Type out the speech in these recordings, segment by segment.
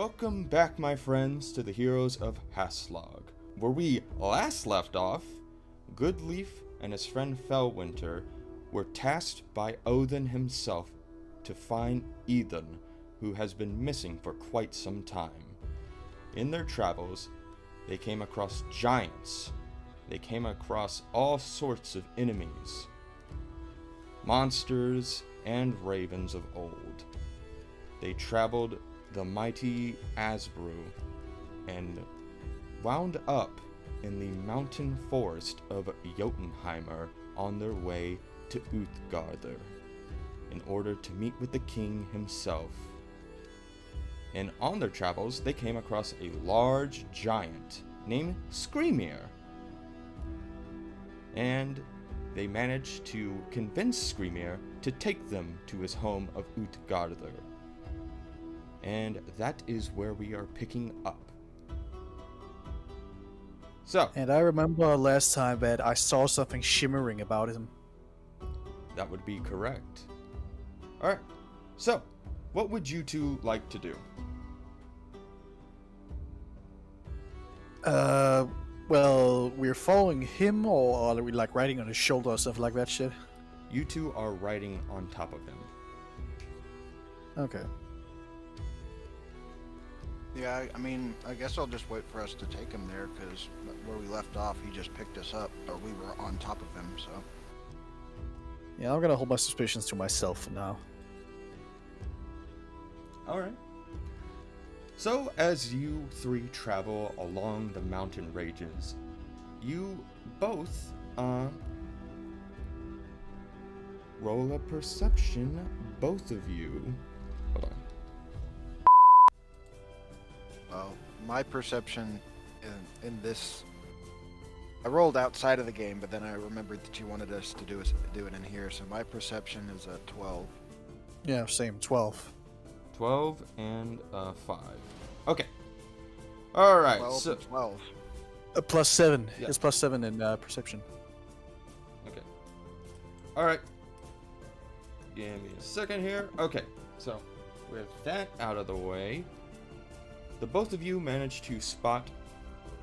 Welcome back, my friends, to the Heroes of Haustlöng. Where we last left off, Goodleaf and his friend Fellwinter were tasked by Odin himself to find Ethan, who has been missing for quite some time. In their travels, they came across giants. They came across all sorts of enemies, monsters and ravens of old. They traveled the mighty Asbru and wound up in the mountain forest of Jotunheimer on their way to Útgarða in order to meet with the king himself. And on their travels, they came across a large giant named Skrymir. And they managed to convince Skrymir to take them to his home of Útgarða. And that is where we are picking up. So. And I remember last time that I saw something shimmering about him. That would be correct. Alright, so, what would you two like to do? Well, we're following him, or are we like riding on his shoulder or stuff like that shit? You two are riding on top of him. Okay. Yeah, I mean, I guess I'll just wait for us to take him there, because where we left off, he just picked us up, or we were on top of him, so. Yeah, I'm gonna hold my suspicions to myself for now. Alright. So, as you three travel along the mountain ranges, you both, roll a perception, both of you. Hold on. Well, my perception in this... I rolled outside of the game, but then I remembered that you wanted us to do it in here, so my perception is a 12. Yeah, same, 12. 12 and 5. Okay. Alright, 12 so... and 12. Plus 7. Yeah. It's plus 7 in perception. Okay. Alright. Give me a second here. Okay, so with that out of the way, the both of you managed to spot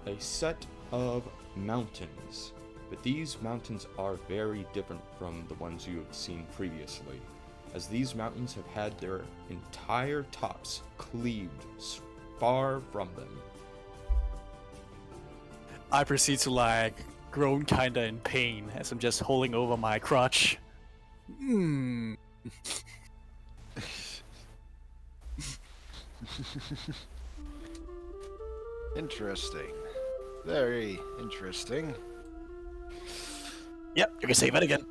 a set of mountains. But these mountains are very different from the ones you have seen previously, as these mountains have had their entire tops cleaved far from them. I proceed to like groan kinda in pain as I'm just holding over my crotch. Interesting. Very interesting. Yep, you can say that again.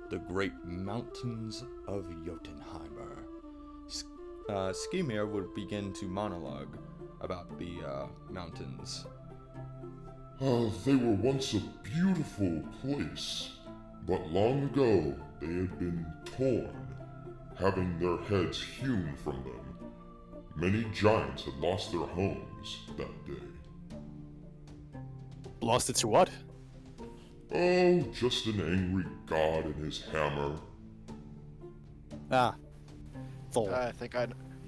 The great mountains of Jotunheimer. Skrymir would begin to monologue about the mountains. They were once a beautiful place, but long ago they had been torn, having their heads hewn from them. Many giants had lost their homes that day. Lost it to what? Oh, just an angry god and his hammer. Ah. Thor. I think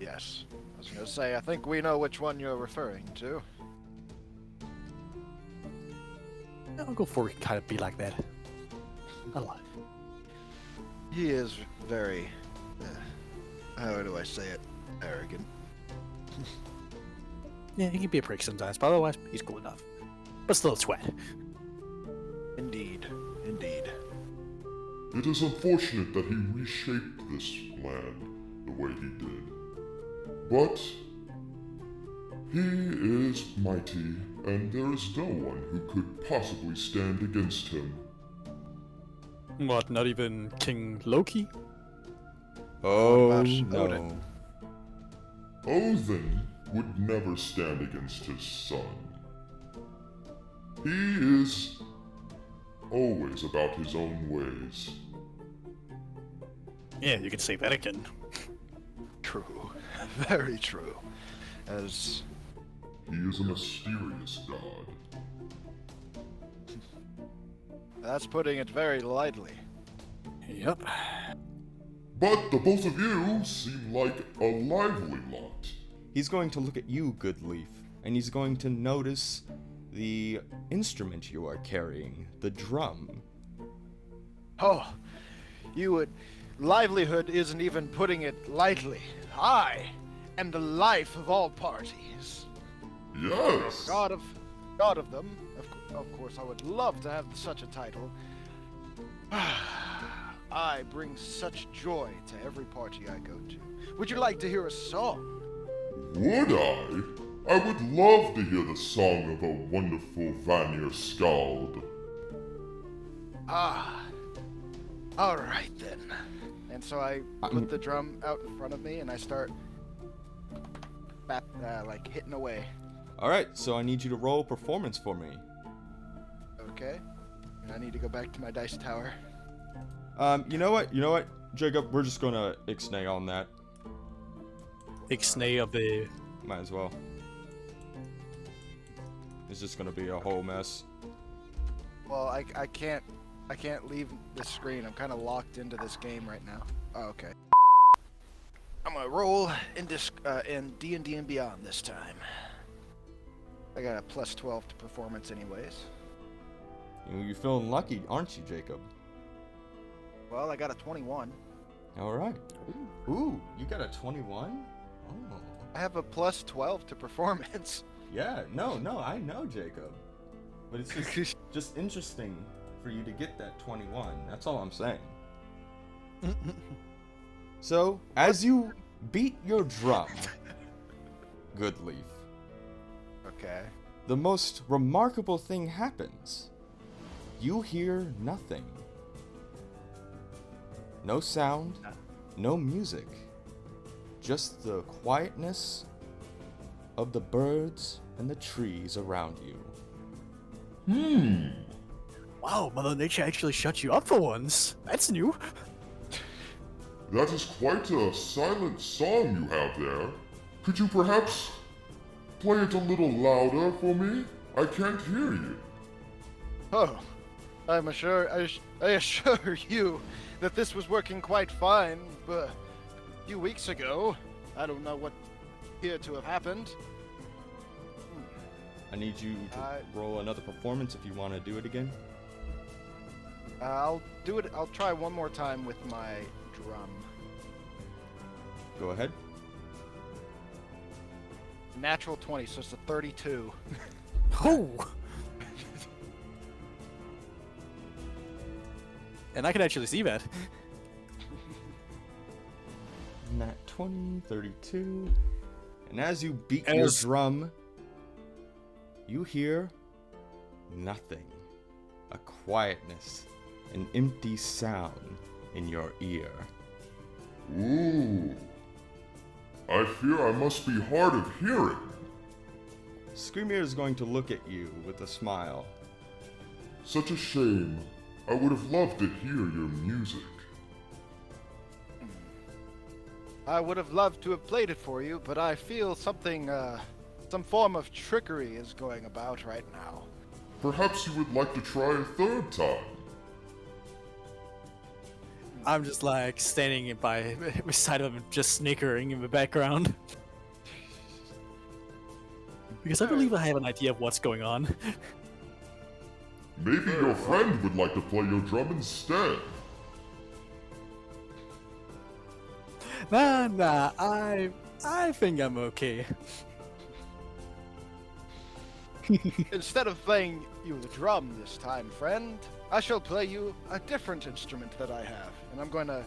yes. I was going to say, I think we know which one you're referring to. I'll go for it kind of be like that. I like it. He is very, how do I say it, arrogant. Yeah, he can be a prick sometimes, but otherwise, he's cool enough. But still a twat. Indeed, indeed. It is unfortunate that he reshaped this land the way he did. But he is mighty, and there is no one who could possibly stand against him. What, not even King Loki? Oh about no. Odin? Odin would never stand against his son. He is always about his own ways. Yeah, you can say that again. True. Very true. As... He is a mysterious god. That's putting it very lightly. Yep. But the both of you seem like a lively lot. He's going to look at you, Good Leaf, and he's going to notice the instrument you are carrying, the drum. Oh, you would... Livelihood isn't even putting it lightly. I am the life of all parties. Yes. God of them. Of course, I would love to have such a title. I bring such joy to every party I go to. Would you like to hear a song? Would I? I would love to hear the song of a wonderful Vanir Skald. Ah. Alright then. And so I put the drum out in front of me and I start like hitting away. Alright, so I need you to roll performance for me. Okay. And I need to go back to my dice tower. You know what, Jacob, we're just gonna ixnay on that. Ixnay of the... Might as well. It's just gonna be a whole mess. Well, I can't leave the screen. I'm kind of locked into this game right now. Oh, okay. I'm gonna roll in D&D and Beyond this time. I got a plus 12 to performance anyways. You're feeling lucky, aren't you, Jacob? Well, I got a 21. Alright. Ooh, you got a 21? Oh. I have a plus 12 to performance. Yeah, no, I know, Jacob. But it's just interesting for you to get that 21. That's all I'm saying. So, as you beat your drum, Good Leaf, Okay. the most remarkable thing happens. You hear nothing. No sound, no music. Just the quietness of the birds and the trees around you. Wow, Mother Nature actually shut you up for once. That's new. That is quite a silent song you have there. Could you perhaps play it a little louder for me? I can't hear you. Oh, I assure you that this was working quite fine, but a few weeks ago, I don't know what appeared to have happened. I need you to roll another performance if you want to do it again. I'll do it. I'll try one more time with my drum. Go ahead. Natural 20, so it's a 32. Oh. And I can actually see that. Nat 20, 32. And as you beat your drum, you hear nothing. A quietness, an empty sound in your ear. Ooh. I fear I must be hard of hearing. Screamer is going to look at you with a smile. Such a shame. I would have loved to hear your music. I would have loved to have played it for you, but I feel something, some form of trickery is going about right now. Perhaps you would like to try a third time. I'm just like standing beside him, just snickering in the background. Because I believe I have an idea of what's going on. Maybe your friend would like to play your drum instead. Nah, I think I'm okay. Instead of playing you the drum this time, friend, I shall play you a different instrument that I have. And I'm going to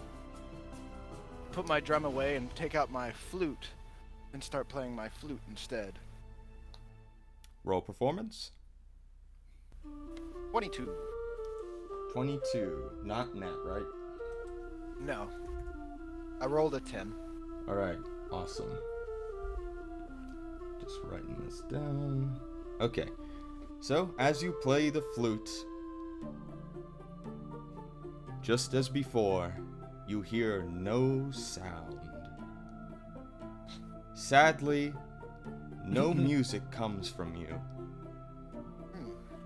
put my drum away and take out my flute and start playing my flute instead. Roll performance. 22. 22. Not nat, right? No. I rolled a 10. Alright, awesome. Just writing this down. Okay. So, as you play the flute, just as before, you hear no sound. Sadly, no music comes from you.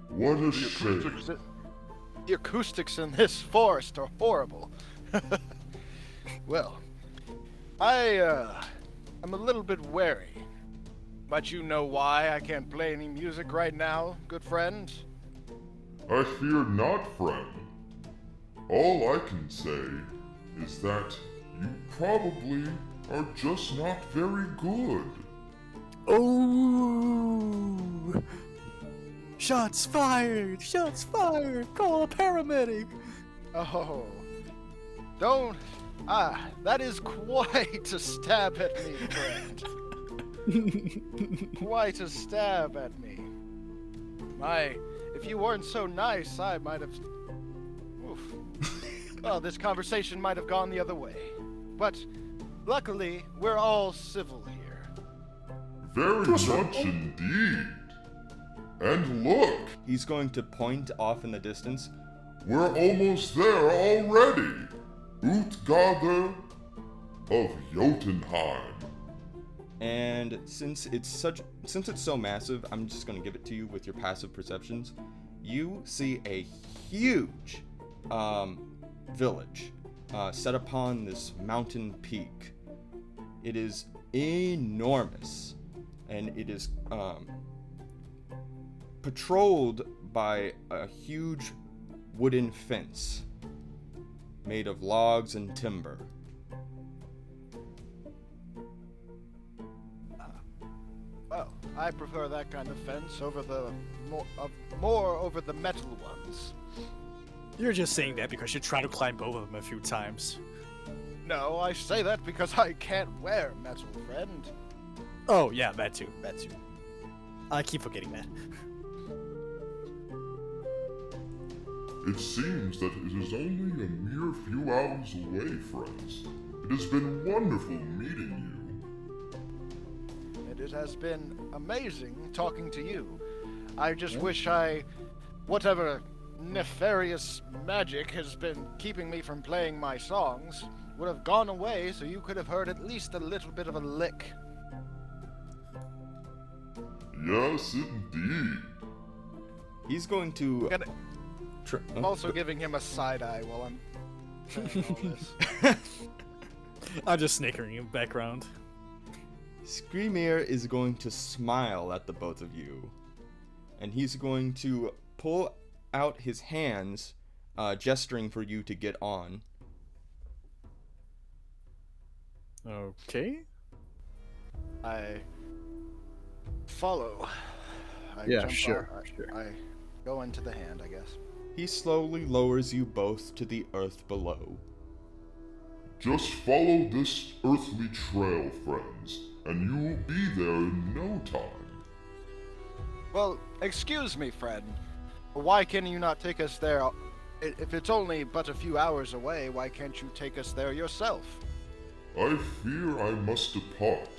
What a shame. The acoustics in this forest are horrible. Well, I'm a little bit wary. But you know why I can't play any music right now, good friend? I fear not, friend. All I can say is that you probably are just not very good. Oh! Shots fired! Shots fired! Call a paramedic! Oh. Don't. That is quite a stab at me, friend. Quite a stab at me. If you weren't so nice, I might have... Oof. Well, this conversation might have gone the other way. But, luckily, we're all civil here. Very much indeed. And look, He's going to point off in the distance. we're almost there already. Útgarða of Jotunheim. And since it's so massive, I'm just going to give it to you with your passive perceptions. You see a huge village set upon this mountain peak. It is enormous, and it is patrolled by a huge wooden fence made of logs and timber. Well, I prefer that kind of fence over the more over the metal ones. You're just saying that because you tried to climb both of them a few times. No, I say that because I can't wear metal, friend. Oh, yeah, that too. I keep forgetting that. It seems that it is only a mere few hours away, friends. It has been wonderful meeting you. And it has been amazing talking to you. I just wish whatever nefarious magic has been keeping me from playing my songs would have gone away so you could have heard at least a little bit of a lick. Yes, indeed. He's going to... I'm also giving him a side eye while I'm saying all this. I'm just snickering in the background. Screamir is going to smile at the both of you. And he's going to pull out his hands, gesturing for you to get on. Okay. I follow. I Yeah, jump sure, on- sure. I go into the hand, I guess. He slowly lowers you both to the earth below. Just follow this earthly trail, friends, and you will be there in no time. Well, excuse me, friend. Why can you not take us there? If it's only but a few hours away, why can't you take us there yourself? I fear I must depart.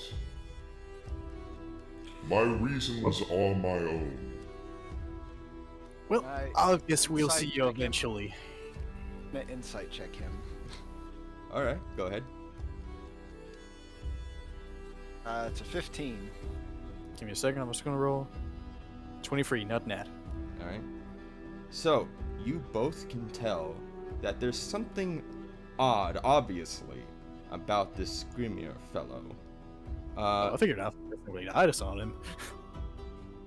My reason was all my own. Well, I guess we'll see you Sidekick him. eventually. I'm gonna insight check him. Alright, go ahead. It's a 15. Give me a second, I'm just gonna roll. 23, not nat. Alright. So, you both can tell that there's something odd, obviously, about this Screamier fellow. I figured out. Definitely I just on him.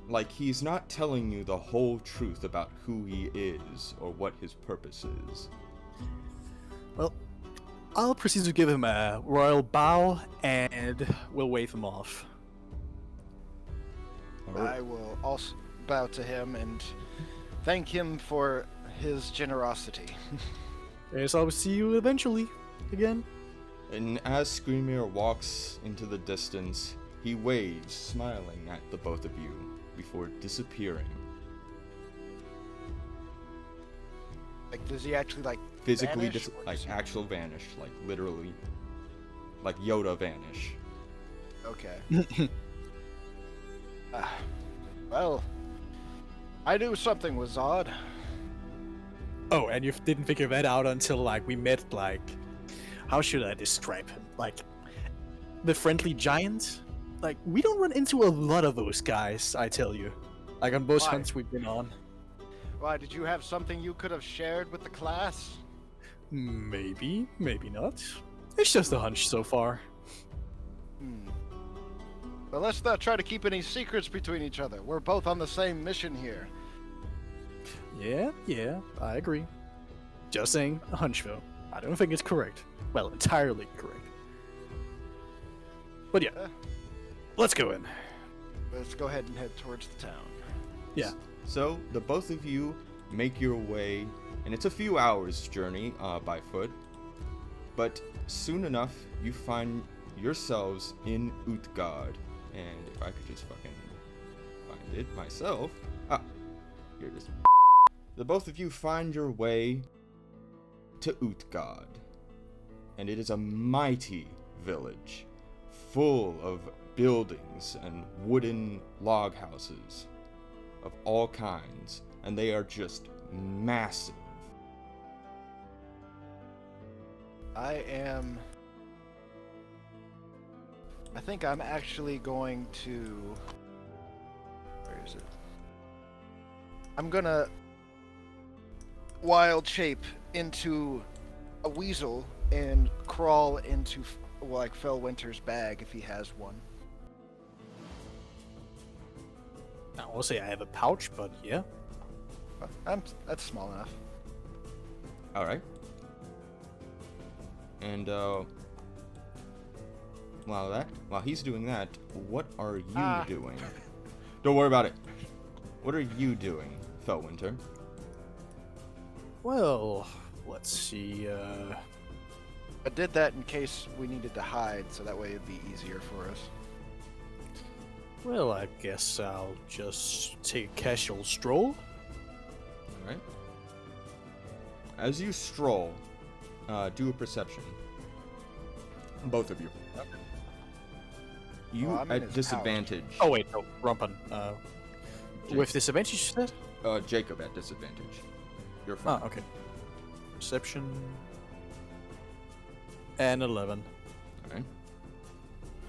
Like, he's not telling you the whole truth about who he is or what his purpose is. Well, I'll proceed to give him a royal bow, and we'll wave him off. I will also bow to him and thank him for his generosity. Yes, I'll see you eventually. Again. And as Screamier walks into the distance, he waves, smiling at the both of you, before disappearing. Like, does he actually, like, Physically, vanish, or like does he- actual vanish, like literally, like Yoda vanish. Okay. Well, I knew something was odd. Oh, and you didn't figure that out until, like, we met, like... How should I describe him? Like, the friendly giant? Like, we don't run into a lot of those guys, I tell you. Like, on both Why? hunts we've been on. Why, did you have something you could have shared with the class? Maybe, maybe not. It's just a hunch so far. But let's not try to keep any secrets between each other. We're both on the same mission here. Yeah, I agree. Just saying, a hunch though. I don't think it's correct. Well, entirely correct. But yeah, let's go in. Let's go ahead and head towards the town. Yeah. So the both of you make your way, and it's a few hours journey by foot, but soon enough you find yourselves in Útgarð. And if I could just fucking find it myself. Ah, here it is. The both of you find your way to Útgarð. And it is a mighty village, full of buildings and wooden log houses of all kinds. And they are just massive. I think I'm actually going to... Where is it? I'm gonna wild shape into a weasel and crawl into like Fellwinter's bag if he has one. I will say I have a pouch, but yeah. That's small enough. All right. And while he's doing that, what are you doing? Don't worry about it. What are you doing, Fellwinter? Well, let's see. I did that in case we needed to hide, so that way it'd be easier for us. Well, I guess I'll just take a casual stroll. All right. As you stroll, do a perception. Both of you. Okay. You Well, I'm in at his disadvantage. Oh wait, no, Rumpen. With disadvantage, you said? Jacob at disadvantage. You're fine. Oh, okay. Perception. And 11. Okay.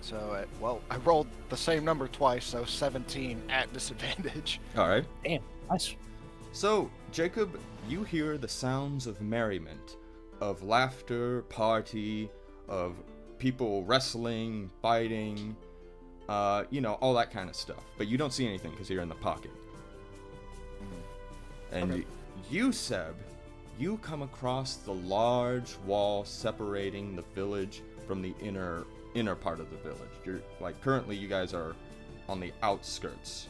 So, I rolled the same number twice, so 17 at disadvantage. All right. Damn, nice. So, Jacob, you hear the sounds of merriment, of laughter, party, of people wrestling, fighting, all that kind of stuff. But you don't see anything because you're in the pocket. And Okay. you, Seb, you come across the large wall separating the village from the inner part of the village. You're currently you guys are on the outskirts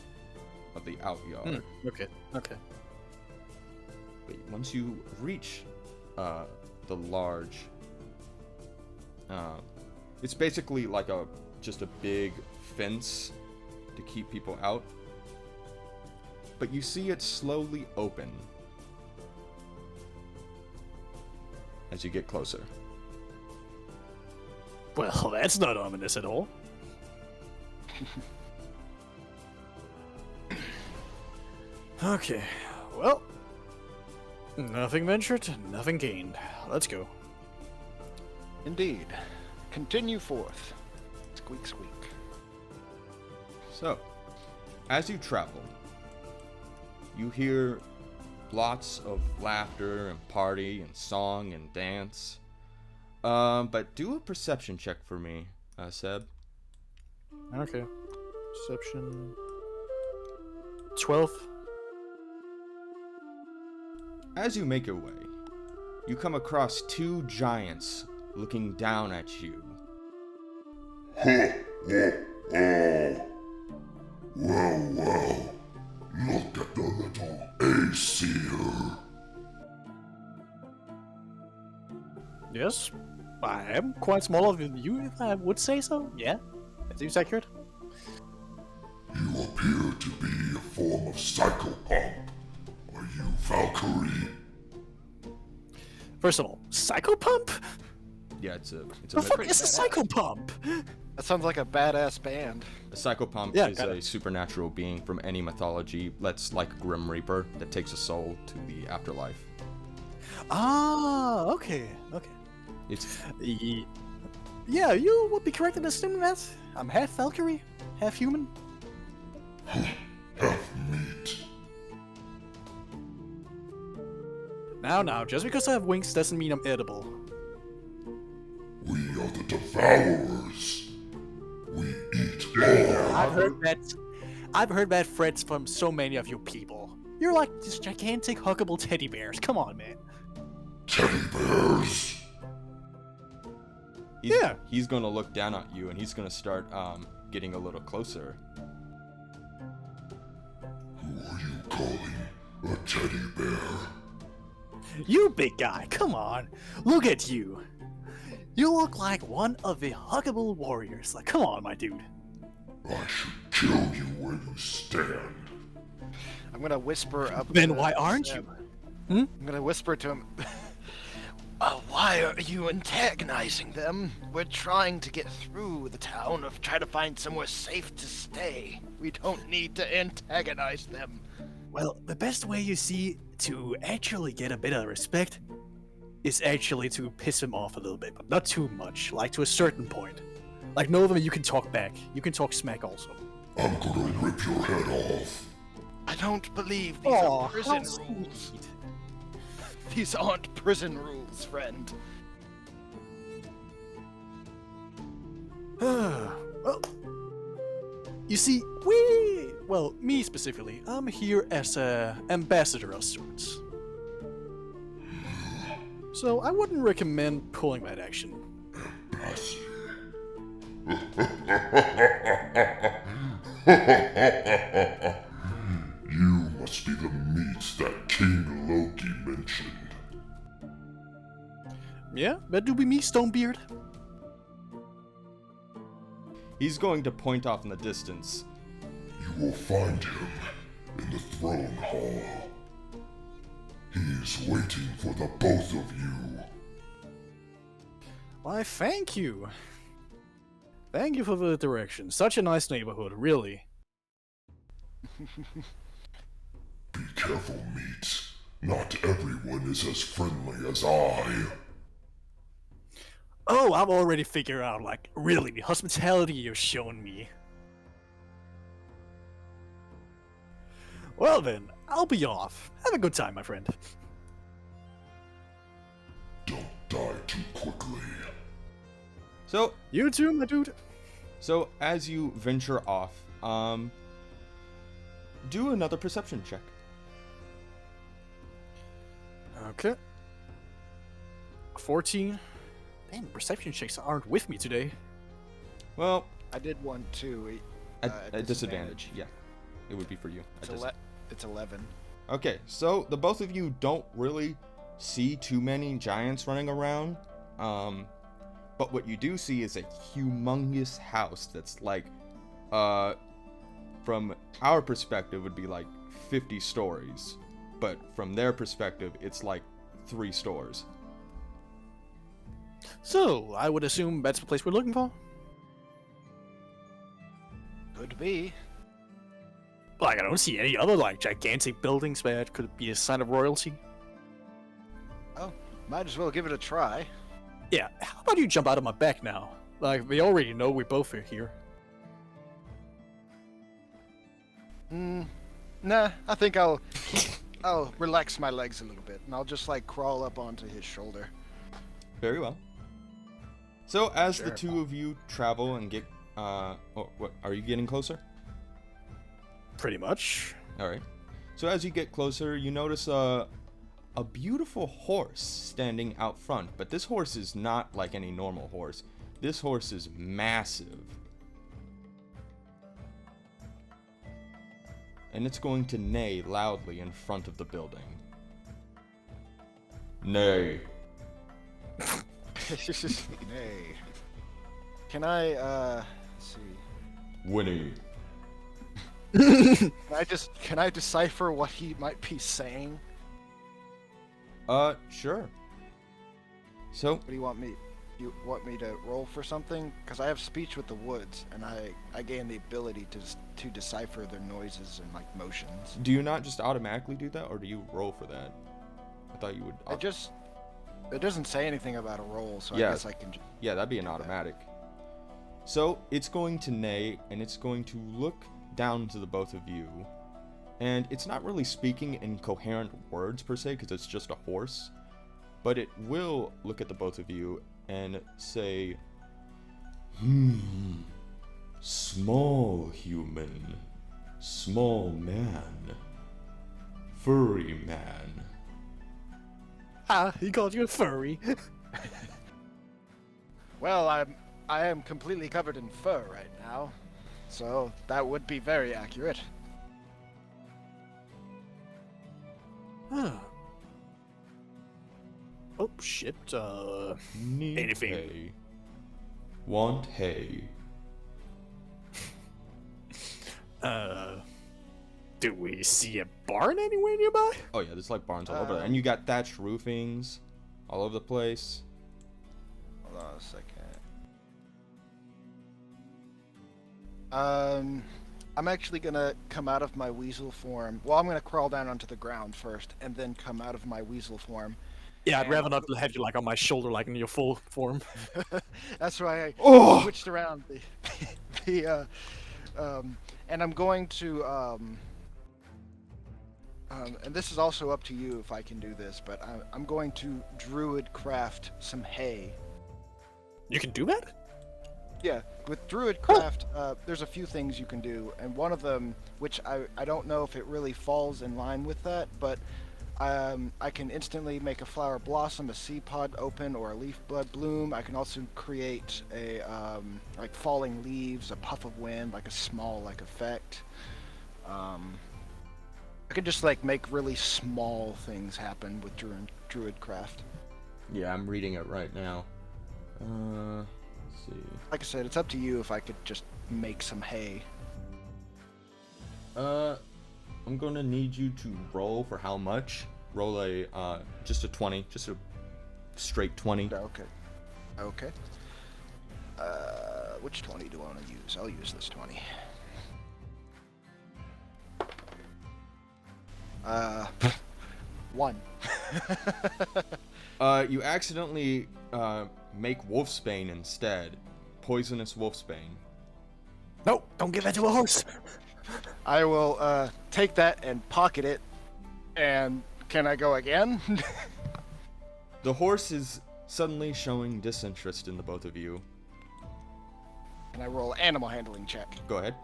of the outyard. Okay. But once you reach the large, it's basically like just a big fence to keep people out. But you see it slowly open as you get closer. Well, that's not ominous at all. Okay, well, nothing ventured, nothing gained. Let's go. Indeed. Continue forth. Squeak, squeak. So, as you travel, you hear lots of laughter and party and song and dance. But do a perception check for me, Seb. Okay. Perception. 12. As you make your way, you come across two giants looking down at you. Well, look at the little Aesir. Yes, I am quite smaller than you, if I would say so. Yeah, that seems accurate. You appear to be a form of psychopomp. Are you Valkyrie? First of all, Psychopump? Yeah, it's a The fuck myth- is a Psychopump? That sounds like a badass band. A psychopomp Yeah, is got a it. supernatural being from any mythology that's like a Grim Reaper that takes a soul to the afterlife. Ah, okay. It's Yeah, you would be correct in assuming that. I'm half Valkyrie, half human. Half meat. Now, just because I have wings doesn't mean I'm edible. We devourers. We eat all. I've heard that threats from so many of you people. You're like just gigantic huggable teddy bears. Come on, man. Teddy bears. He's gonna look down at you and he's gonna start getting a little closer. Who are you calling a teddy bear? You big guy, come on. Look at you. You look like one of the huggable warriors. Like, come on, my dude. I should kill you where you stand. I'm gonna whisper up. Then why aren't you? I'm gonna whisper to him. Why are you antagonizing them? We're trying to get through the town or try to find somewhere safe to stay. We don't need to antagonize them. Well, the best way you see to actually get a bit of respect is actually to piss him off a little bit, but not too much, like to a certain point. Like, know them, you can talk back. You can talk smack also. I'm gonna rip your head off. I don't believe these are prison rules. These aren't prison rules, friend. Well, you see, me specifically, I'm here as a ambassador of sorts. So I wouldn't recommend pulling that action. You must be the meat that King Loki mentioned. Yeah, that do be me, Stonebeard. He's going to point off in the distance. You will find him in the throne hall. He is waiting for the both of you. Why, thank you. Thank you for the direction. Such a nice neighborhood, really. Be careful, meat. Not everyone is as friendly as I. Oh, I've already figured out, like, really, the hospitality you've shown me. Well then, I'll be off. Have a good time, my friend. Don't die too quickly. So, You too, my dude. so as you venture off, do another perception check. Okay. 14. Damn, perception checks aren't with me today. Well, I did one too. at disadvantage. Yeah, it would be for you. It's 11. Okay, so the both of you don't really see too many giants running around, but what you do see is a humongous house that's like, from our perspective would be like 50 stories, but from their perspective it's like 3 stores. So, I would assume that's the place we're looking for? Could be. Like, I don't see any other, like, gigantic buildings where it could be a sign of royalty. Oh, might as well give it a try. Yeah, how about you jump out of my back now? Like, we already know we both are here. Nah, I think I'll relax my legs a little bit, and I'll just, like, crawl up onto his shoulder. Very well. So as Sure. the two of you travel and get, what, are you getting closer? Pretty much. Alright. So as you get closer, you notice a beautiful horse standing out front, but this horse is not like any normal horse. This horse is massive. And it's going to neigh loudly in front of the building. Neigh. Nay. Can I, let's see. Winnie. Can I decipher what he might be saying? Sure. So, What do you want me? You want me to roll for something? Because I have speech with the woods, and I gain the ability to decipher their noises and like motions. do you not just automatically do that, or do you roll for that? I thought you would. It doesn't say anything about a roll, so Yeah. I guess I can. Yeah, that'd be an do that. automatic. So it's going to neigh, and it's going to look down to the both of you, and it's not really speaking in coherent words per se, because it's just a horse, but it will look at the both of you and say, Small human. Small man. Furry man. Ah, he called you a furry. Well, I am completely covered in fur right now, so that would be very accurate. Huh. Oh shit. Need Anything. hay. Want hay. Do we see a barn anywhere nearby? Oh yeah, there's like barns all over there. And you got thatched roofings all over the place. Hold on a second. I'm actually gonna come out of my weasel form. Well, I'm gonna crawl down onto the ground first, and then come out of my weasel form. Yeah, I'd rather not have you like on my shoulder, like in your full form. That's why I Oh! switched around and I'm going to and this is also up to you if I can do this, but I'm going to druid craft some hay. You can do that? Yeah, with druid craft, there's a few things you can do, and one of them, which I don't know if it really falls in line with that, but I can instantly make a flower blossom, a seed pod open, or a leaf bud bloom. I can also create a like falling leaves, a puff of wind, like a small like effect. I can just like make really small things happen with druid craft. Yeah, I'm reading it right now. Let's see. Like I said, it's up to you if I could just make some hay. I'm gonna need you to roll for how much? Roll a just a 20, just a straight 20. Okay. Okay. Which 20 do I want to use? I'll use this 20. One. You accidentally make wolfsbane instead. Poisonous wolfsbane. No, don't give that to a horse. I will take that and pocket it. And can I go again? The horse is suddenly showing disinterest in the both of you. And I roll animal handling check. Go ahead.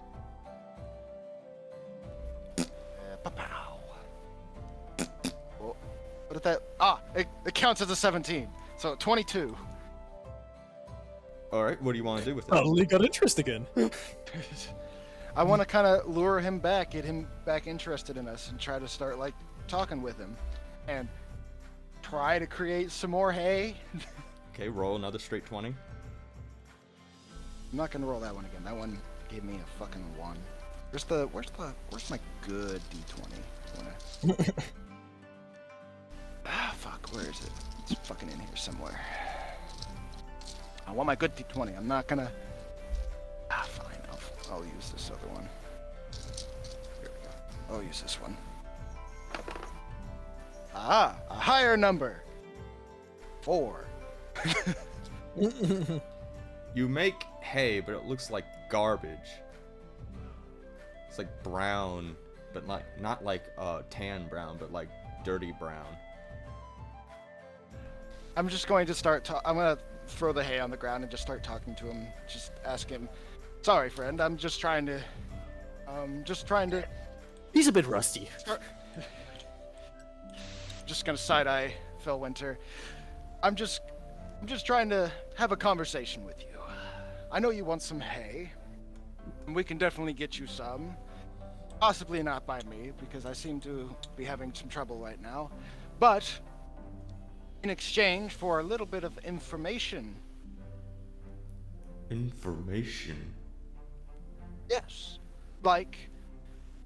Pow. Well, what did that? Ah, it counts as a 17. So 22. All right, what do you want to do with it? Suddenly got interest again. I want to kind of lure him back, get him back interested in us, and try to start like talking with him, and try to create some more hay. Okay, roll another straight 20. I'm not gonna roll that one again. That one gave me a fucking 1. Where's my good D20? Fuck, where is it? It's fucking in here somewhere. I want my good D20. I'm not gonna. Fine. I'll use this other one. Here we go. I'll use this one. A higher number. 4. You make hay, but it looks like garbage. It's like brown, but not like tan brown, but like dirty brown. I'm just going to start. I'm gonna throw the hay on the ground and just start talking to him. Just ask him. Sorry, friend. I'm just trying to. He's a bit rusty. Just gonna side eye Phil Winter. I'm just trying to have a conversation with you. I know you want some hay, and we can definitely get you some. Possibly not by me, because I seem to be having some trouble right now. But in exchange for a little bit of information. Information? Yes. Like,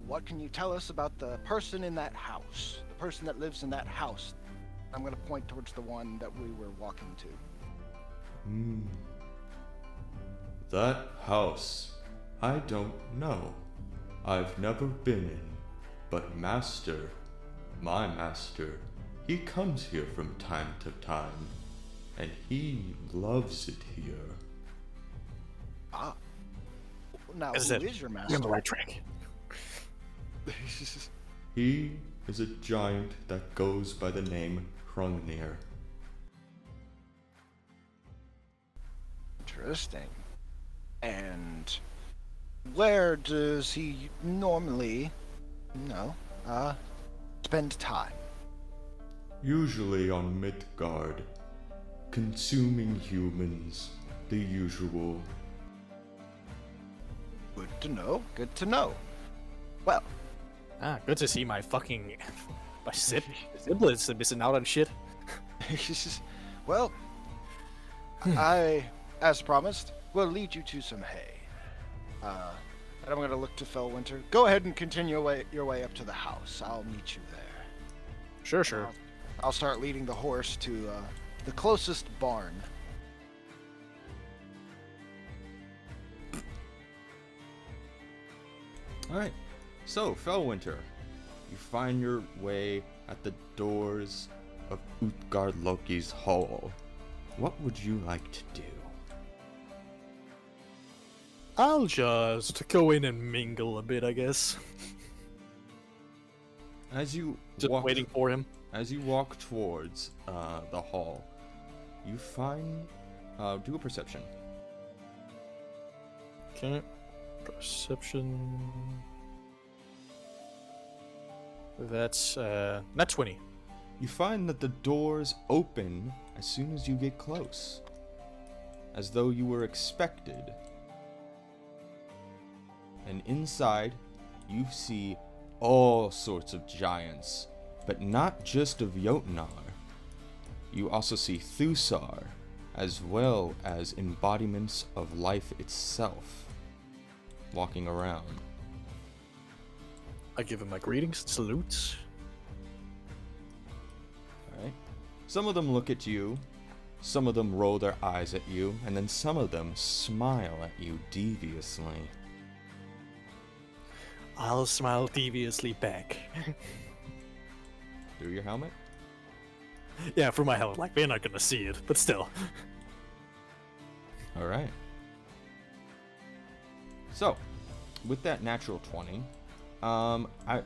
what can you tell us about the person in that house? The person that lives in that house. I'm gonna point towards the one that we were walking to. That house, I don't know. I've never been in. But Master, my master, he comes here from time to time. And he loves it here. Ah. Now, Is who it- is your You're on master? the right track. He is a giant that goes by the name Hrungnir. Interesting. And where does he normally, spend time? Usually on Midgard, consuming humans, the usual. Good to know. Good to know. Well, Good to see my siblings are missing out on shit. well, I, as promised, will lead you to some hay. And I'm gonna look to Felwinter. Go ahead and continue your way up to the house. I'll meet you there. Sure. I'll start leading the horse to the closest barn. Alright, so Felwinter, you find your way at the doors of Útgarða-Loki's hall. What would you like to do? I'll just go in and mingle a bit, I guess. As you Just walk, waiting for him. As you walk towards the hall, you find do a perception. Okay. Perception. That's not 20. You find that the doors open as soon as you get close, as though you were expected. And inside, you see all sorts of giants, but not just of Jotnar. You also see Thusar, as well as embodiments of life itself, walking around. I give him my greetings and salutes. Alright. Some of them look at you, some of them roll their eyes at you, and then some of them smile at you deviously. I'll smile deviously back. Through your helmet? Yeah, for my helmet. Like, they're not gonna see it, but still. Alright. So, with that natural 20,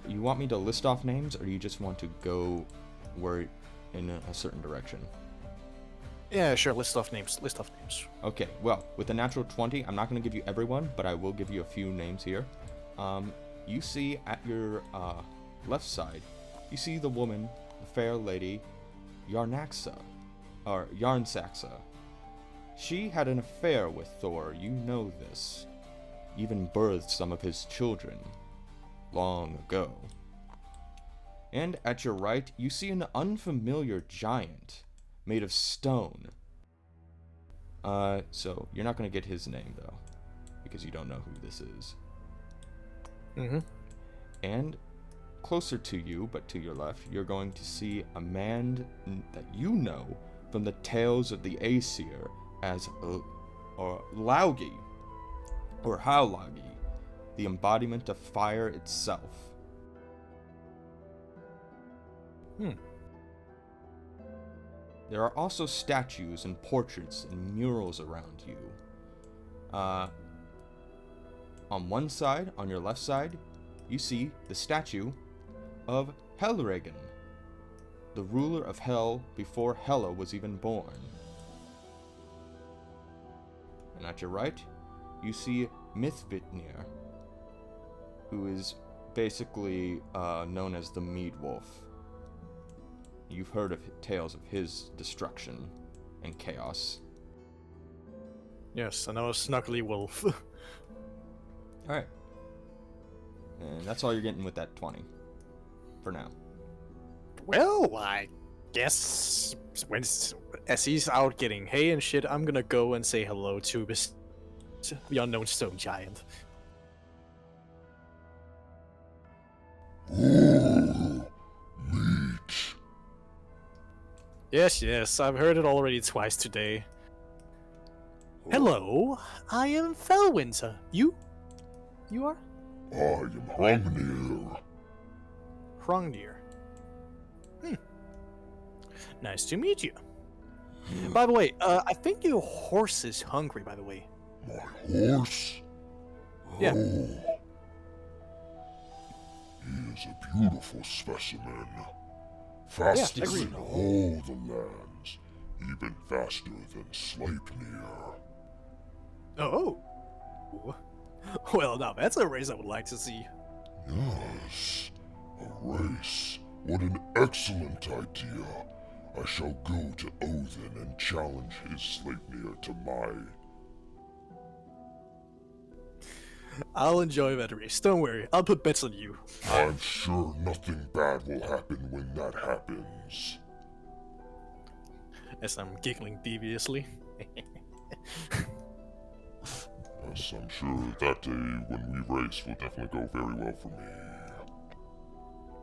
you want me to list off names, or do you just want to go in a certain direction? Yeah, sure. List off names. Okay, well, with a natural 20, I'm not going to give you everyone, but I will give you a few names here. You see at your left side, you see the woman, the fair lady, Yarnaxa. She had an affair with Thor, you know this. Even birthed some of his children. Long ago. And at your right, you see an unfamiliar giant, made of stone. So, you're not going to get his name, though, because you don't know who this is. Mm-hmm. And closer to you, but to your left, you're going to see a man that you know from the tales of the Aesir as Laugi, or Haulagi, the embodiment of fire itself. There are also statues and portraits and murals around you. On one side, on your left side, you see the statue of Helregin, the ruler of Hel before Hela was even born. And at your right, you see Mithvitnir, who is basically known as the Mead Wolf. You've heard of tales of his destruction and chaos. Yes, I know a snuggly wolf. Alright. And that's all you're getting with that 20. For now. Well, I guess as he's out getting hay and shit, I'm gonna go and say hello to the unknown stone giant. Ooh, meat. Yes, I've heard it already twice today. Hello, I am Felwinter. You are? I am Hrungnir. Hrungnir. Nice to meet you. By the way, I think your horse is hungry, by the way. My horse? Yeah. Oh. He is a beautiful specimen. Fastest agreed. in all the lands, even faster than Sleipnir. Oh. Well, now that's a race I would like to see. Yes, a race. What an excellent idea. I shall go to Odin and challenge his Sleipnir to my... I'll enjoy that race. Don't worry, I'll put bets on you. I'm sure nothing bad will happen when that happens. As I'm giggling deviously. Yes, I'm sure that day when we race will definitely go very well for me.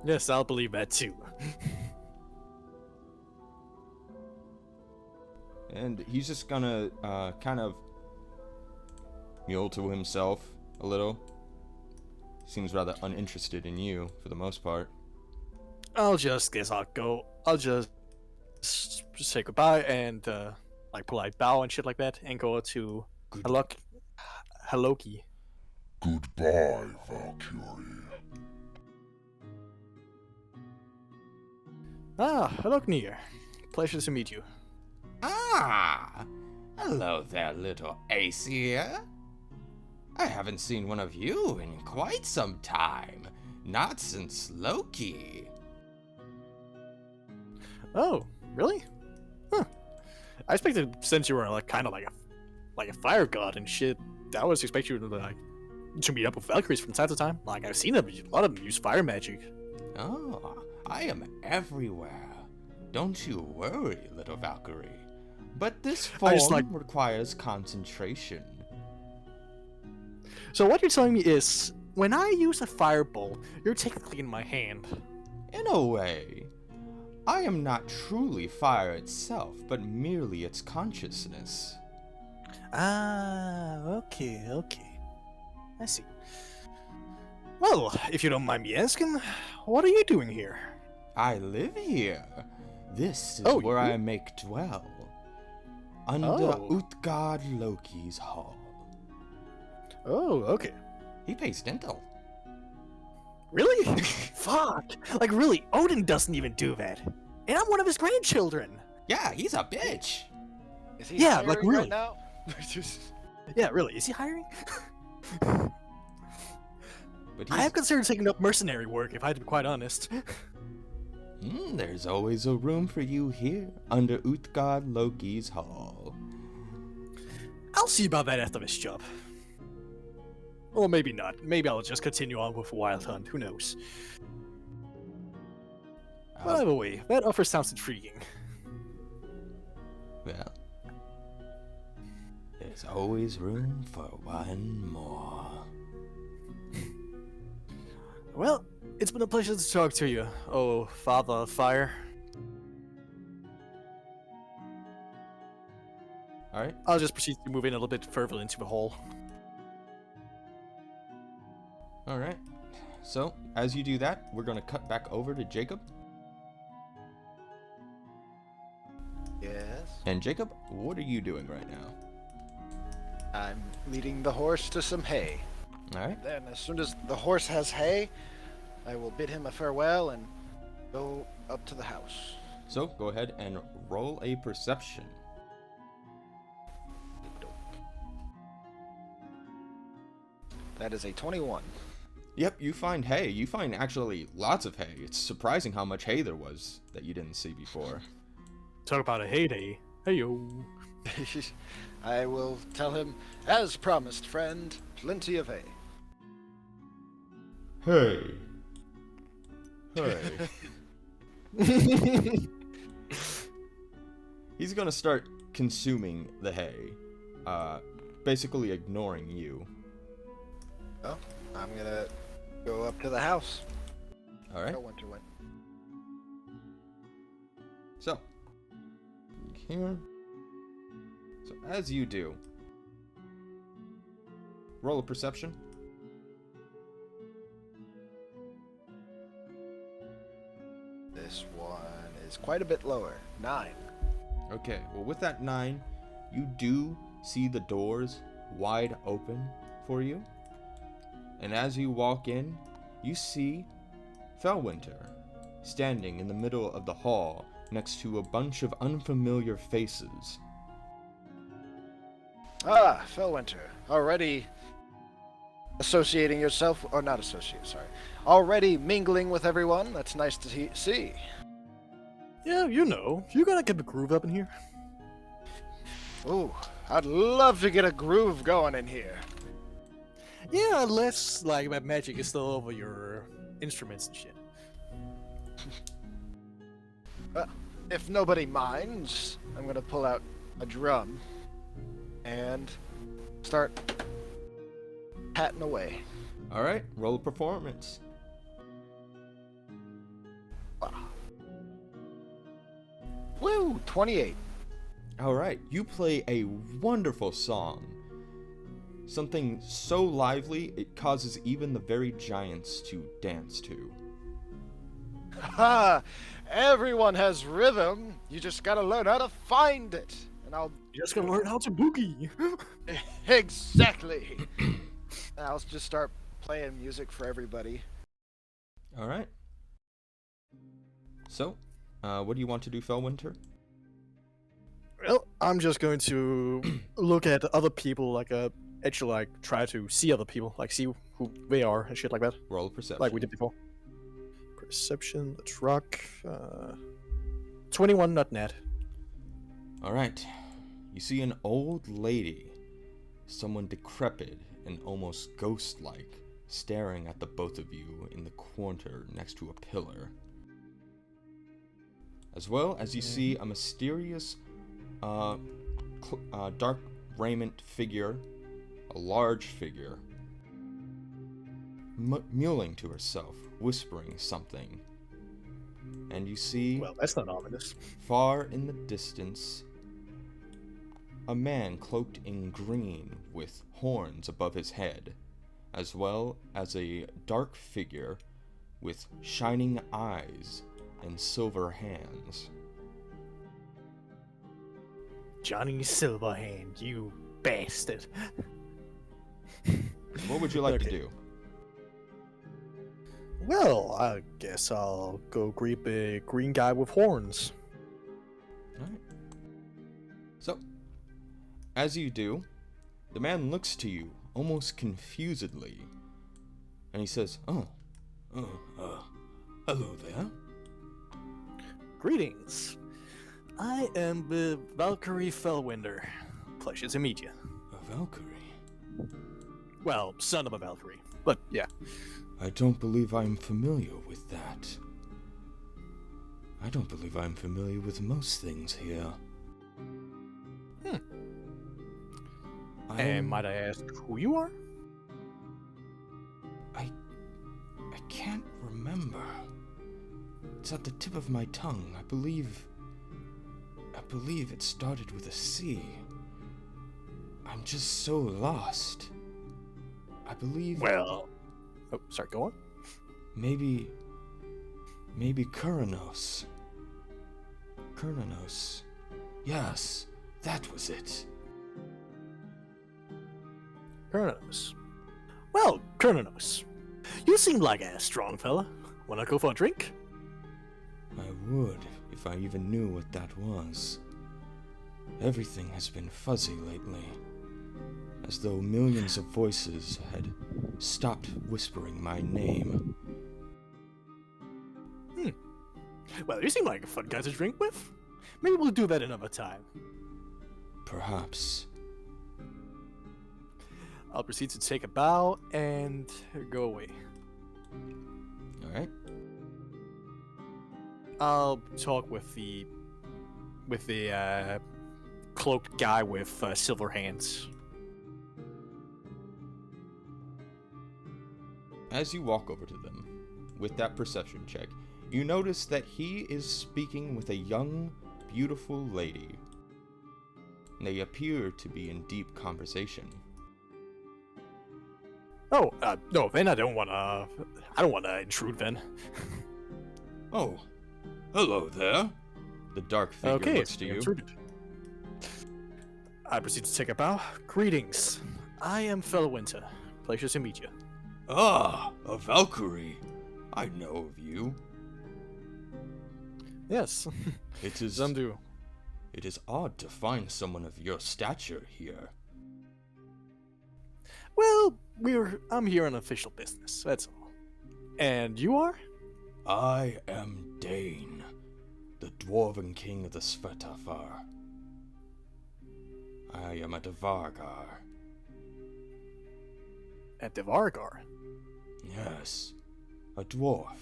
Yes, I'll believe that too. And he's just gonna kind of mule to himself a little. Seems rather uninterested in you for the most part. I'll just say goodbye and like polite bow and shit like that and go to Loki. Goodbye, Valkyrie. Ah, Loki. Pleasure to meet you. Ah! Hello there, little Aesir. I haven't seen one of you in quite some time. Not since Loki. Oh, really? Huh. I expected since you were like kind of like a fire god and shit, I was expecting you to meet up with Valkyries from time to time. Like I've seen a lot of them use fire magic. Oh, I am everywhere. Don't you worry, little Valkyrie. But this form requires concentration. So what you're telling me is, when I use a fireball, you're technically in my hand. In a way, I am not truly fire itself, but merely its consciousness. Ah, okay. I see. Well, if you don't mind me asking, what are you doing here? I live here. This is where I make dwell. Under Útgarða-Loki's hall. Oh, okay. He pays dental. Really? Fuck! Like, really, Odin doesn't even do that. And I'm one of his grandchildren! Yeah, he's a bitch! Is he Yeah, hiring like, really. right now? Yeah, really, is he hiring? But I have considered taking up mercenary work, if I to be quite honest. There's always a room for you here, under Útgarða-Loki's hall. I'll see about that after this job. Or maybe not. Maybe I'll just continue on with Wild Hunt, who knows. But either way, that offer sounds intriguing. Well, there's always room for one more. Well, it's been a pleasure to talk to you, oh Father of Fire. Alright. I'll just proceed to move in a little bit further into the hall. Alright. So, as you do that, we're going to cut back over to Jacob. Yes. And Jacob, what are you doing right now? I'm leading the horse to some hay. Alright. Then, as soon as the horse has hay, I will bid him a farewell and go up to the house. So, go ahead and roll a perception. That is a 21. Yep, you find hay. You find actually lots of hay. It's surprising how much hay there was that you didn't see before. Talk about a heyday. Hey-yo. I will tell him, as promised, friend, plenty of hay. Hey. Hey. He's gonna start consuming the hay, basically ignoring you. Well, I'm gonna go up to the house. Alright. Go Winter went. So, here. So, as you do, roll a perception. This one is quite a bit lower. 9. Okay, well, with that 9, you do see the doors wide open for you. And as you walk in, you see Fellwinter standing in the middle of the hall next to a bunch of unfamiliar faces. Ah, Fellwinter. Already associating yourself, or not associate, sorry. Already mingling with everyone. That's nice to see. Yeah, you know, you gotta get the groove up in here. Ooh, I'd love to get a groove going in here. Yeah, unless, like, my magic is still over your instruments and shit. If nobody minds, I'm gonna pull out a drum and start patting away. All right, roll performance. Woo, 28. All right, you play a wonderful song. Something so lively it causes even the very giants to dance to. Ha! Everyone has rhythm. You just gotta learn how to find it. And I'll You just gotta learn how to boogie. exactly. I'll just start playing music for everybody. All right. So, what do you want to do, Fellwinter? Well, I'm just going to look at other people, like, actually, like, try to see other people, like, see who they are and shit like that. Roll perception. Like we did before. Perception, let's rock. 21, not net. All right. You see an old lady, someone decrepit and almost ghost-like, staring at the both of you in the corner next to a pillar. As well as you see a mysterious, dark raiment figure, a large figure, mewling to herself, whispering something. And you see, Well, that's not ominous. far in the distance, a man cloaked in green with horns above his head, as well as a dark figure with shining eyes and silver hands. Johnny Silverhand, you bastard. What would you like to Okay. do? Well, I guess I'll go greet the green guy with horns. Alright. So, as you do, the man looks to you almost confusedly, and he says, hello there. Greetings. I am the Valkyrie Fellwinder. Pleasure to meet you. A Valkyrie? Well, son of a Valkyrie. But yeah. I don't believe I'm familiar with that. I don't believe I'm familiar with most things here. And might I ask who you are? I can't remember. It's at the tip of my tongue. I believe it started with a C. I'm just so lost. I believe... Well... Oh, sorry, go on. Maybe Kuranos. Kuranos. Yes, that was it. Kurnanos. Well, Kurnanos. You seem like a strong fella. Wanna go for a drink? I would, if I even knew what that was. Everything has been fuzzy lately, as though millions of voices had stopped whispering my name. Well, you seem like a fun guy to drink with. Maybe we'll do that another time. Perhaps. I'll proceed to take a bow and go away. Alright. I'll talk with the cloaked guy with silver hands. As you walk over to them, with that perception check, you notice that he is speaking with a young, beautiful lady. They appear to be in deep conversation. Oh, no, then I don't wanna intrude then. Oh, hello there. The dark figure Okay, looks to you. intruded. I proceed to take a bow. Greetings. I am Fellwinter. Pleasure to meet you. Ah, a Valkyrie. I know of you. Yes, It is some do. It is odd to find someone of your stature here. Well, I'm here on official business, that's all. And you are? I am Dane, the Dwarven King of the Svetafar. I am a Devargar. At Devargar? Yes, a dwarf.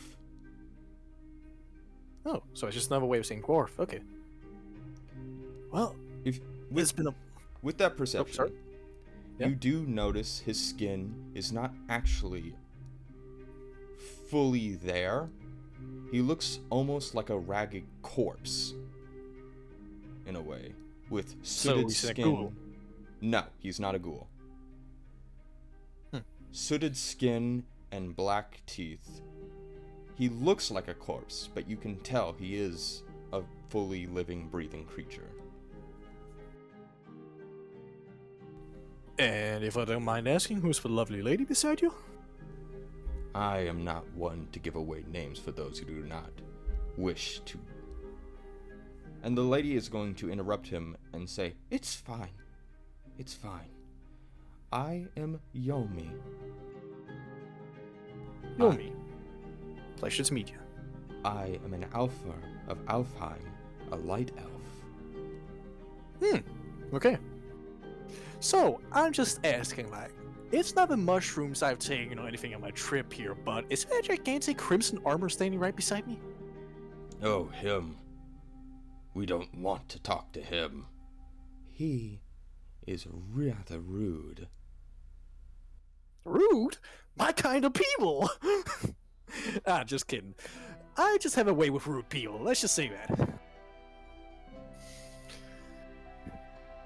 Oh, so it's just another way of saying dwarf. Okay. Well, If it's been a... with that perception, sorry? Yeah? you do notice his skin is not actually fully there. He looks almost like a ragged corpse, in a way, with sooted he's a skin. ghoul? No, he's not a ghoul. Sooted skin and black teeth. He looks like a corpse, but you can tell he is a fully living, breathing creature. And if I don't mind asking, who's the lovely lady beside you? I am not one to give away names for those who do not wish to. And the lady is going to interrupt him and say, "It's fine. It's fine. I am Yomi. Yomi. Pleasure to meet you. I am an alpha of Alfheim, a light elf." Okay. So, I'm just asking, like, it's not the mushrooms I've taken or anything on my trip here, but is there a gigantic crimson armor standing right beside me? Oh, him. We don't want to talk to him. He is rather rude. Rude? My kind of people! Just kidding. I just have a way with rude people, let's just say that.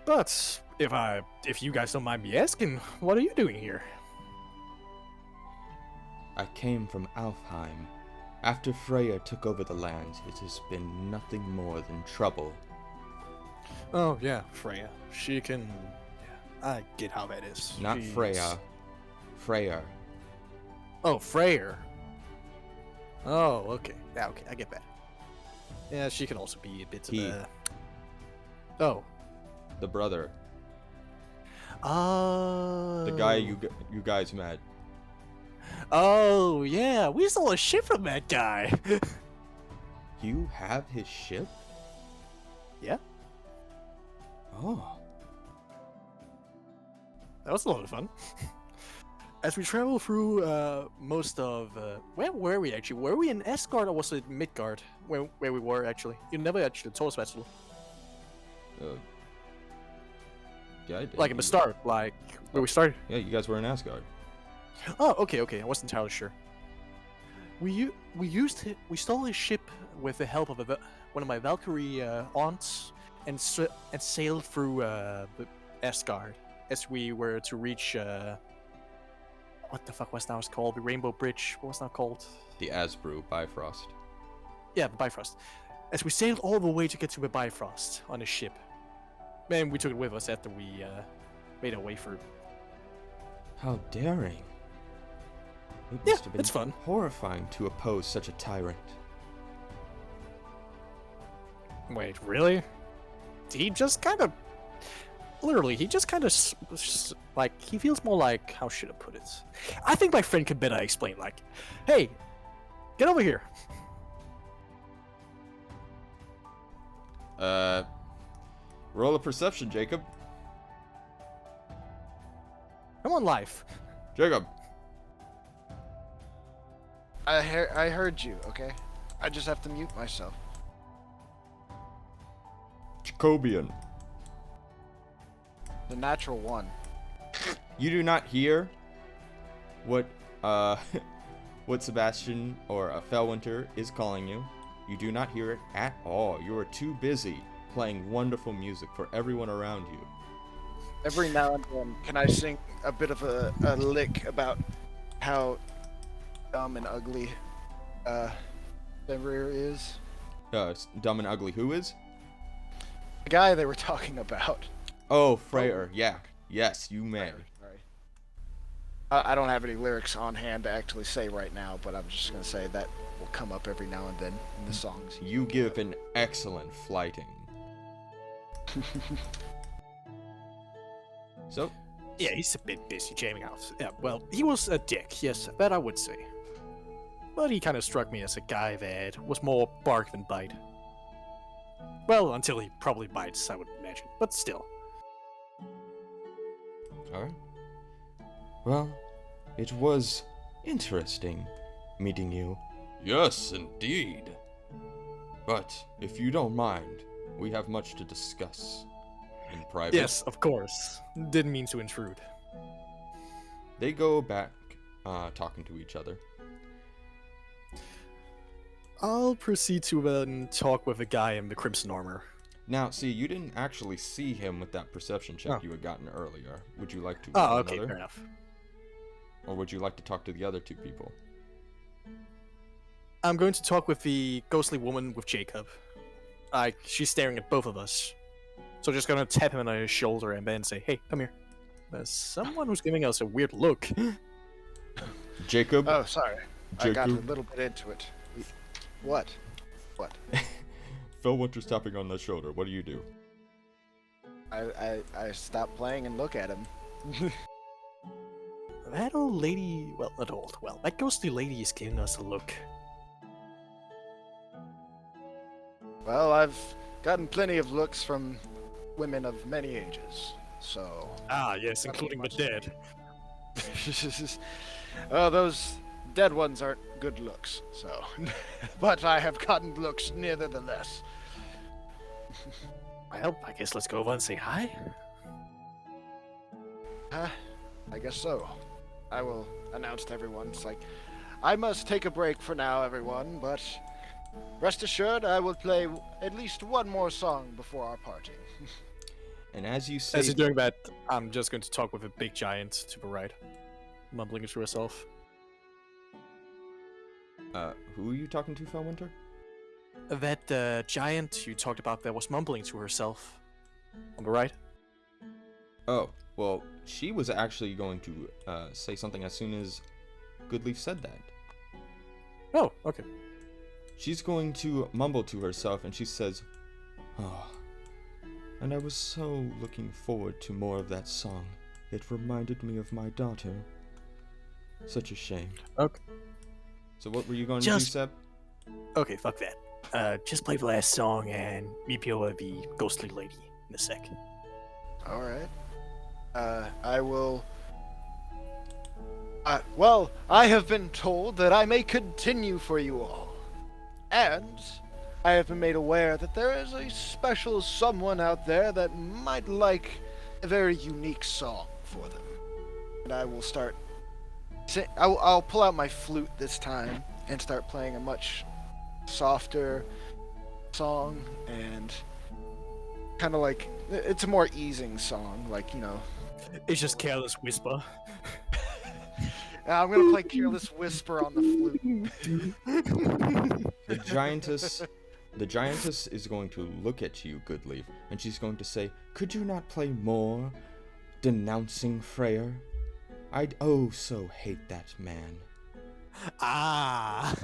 But, if you guys don't mind me asking, what are you doing here? I came from Alfheim. After Freya took over the lands, it has been nothing more than trouble. Oh, yeah, Freya. She can... Yeah, I get how that is. Not She's- Freya. Freyr. Oh, Freyr. Oh, okay. Yeah, okay, I get that. Yeah, she can also be a bit of He. a... Oh. The brother. Oh. The guy you guys met. Oh, yeah, we stole a ship from that guy. You have his ship? Yeah, Oh. that was a lot of fun. As we travel through most of... where were we, actually? Were we in Asgard or was it Midgard? Where we were, actually. You never actually told us, Vessel. Yeah, I did. Like, in the start, like, where we started. Yeah, you guys were in Asgard. Oh, okay, I wasn't entirely sure. We stole his ship with the help of one of my Valkyrie aunts and sailed through the Asgard as we were to reach what the fuck was that was called? The Rainbow Bridge. What was that called? The Asbru, Bifrost. Yeah, the Bifrost. As we sailed all the way to get to the Bifrost on a ship. And we took it with us after we made our way through. How daring. It Yeah, must have been it's fun. horrifying to oppose such a tyrant. Wait, really? He just kind of... Literally, he just kind of... Like, he feels more like... How should I put it? I think my friend could better explain, like... Hey, get over here. Roll a perception, Jacob. I'm on life. Jacob. I heard you, okay? I just have to mute myself. Jacobian. The natural one. You do not hear what what Sebastian or Felwinter is calling you. You do not hear it at all. You are too busy playing wonderful music for everyone around you. Every now and then, can I sing a bit of a lick about how dumb and ugly Fenrir is? Dumb and ugly who is? The guy they were talking about. Oh, Freyr. Yeah. Yes, you may. Sorry. I don't have any lyrics on hand to actually say right now, but I'm just going to say that will come up every now and then in the songs. You give an excellent flighting. So, Yeah, he's a bit busy jamming out. Yeah, well, he was a dick, yes, that I would say. But he kind of struck me as a guy that was more bark than bite. Well, until he probably bites, I would imagine. But still. Alright. Well, it was interesting meeting you. Yes, indeed. But, if you don't mind, we have much to discuss in private. Yes, of course. Didn't mean to intrude. They go back, talking to each other. I'll proceed to talk with a guy in the crimson armor. Now, see, you didn't actually see him with that perception check Oh. you had gotten earlier. Would you like to? Oh, with okay, another? fair enough. Or would you like to talk to the other two people? I'm going to talk with the ghostly woman with Jacob. She's staring at both of us. So just gonna tap him on his shoulder and then say, "Hey, come here." There's someone who's giving us a weird look. Jacob? Oh, sorry. I got a Jacob? little bit into it. What? What? Phil Winter's tapping on the shoulder. What do you do? I stop playing and look at him. That old lady, well, not old, well, that ghostly lady is giving us a look. Well, I've gotten plenty of looks from women of many ages, so... Ah, yes, Not including the much. dead. Oh, those dead ones aren't good looks, so... But I have gotten looks nevertheless. Well, I guess let's go over and say hi. I guess so. I will announce to everyone. It's like, I must take a break for now, everyone, but rest assured I will play at least one more song before our party. And as you say, As you're doing that, I'm just going to talk with a big giant to the right, mumbling to herself. who are you talking to, Phil Winter? That giant you talked about that was mumbling to herself. On the right? Oh, well, she was actually going to say something as soon as Goodleaf said that. Oh, okay. She's going to mumble to herself, and she says, "Oh, and I was so looking forward to more of that song. It reminded me of my daughter. Such a shame." Okay. So what were you going Just- to do, Seb? Okay, fuck that. Just play the last song and meet me over the ghostly lady in a sec. Alright. I will... well, I have been told that I may continue for you all. And I have been made aware that there is a special someone out there that might like a very unique song for them. And I will start... I'll pull out my flute this time and start playing a much softer song and kind of like... It's a more easing song, like, you know... It's just Careless Whisper. I'm gonna play Careless Whisper on the flute. The giantess is going to look at you, Goodleaf, and she's going to say, "Could you not play more, denouncing Freyr? I'd oh so hate that man." Ah.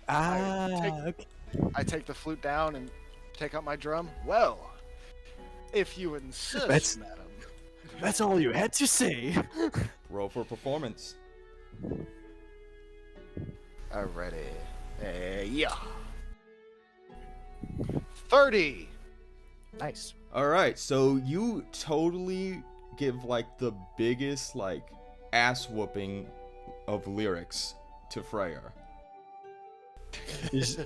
Okay. I take the flute down and take out my drum. Well, if you insist, That's- madam. That's all you had to say. Roll for performance. Alrighty. Yeah. 30. Nice. All right, so you totally give like the biggest like ass whooping of lyrics to Freyr. He's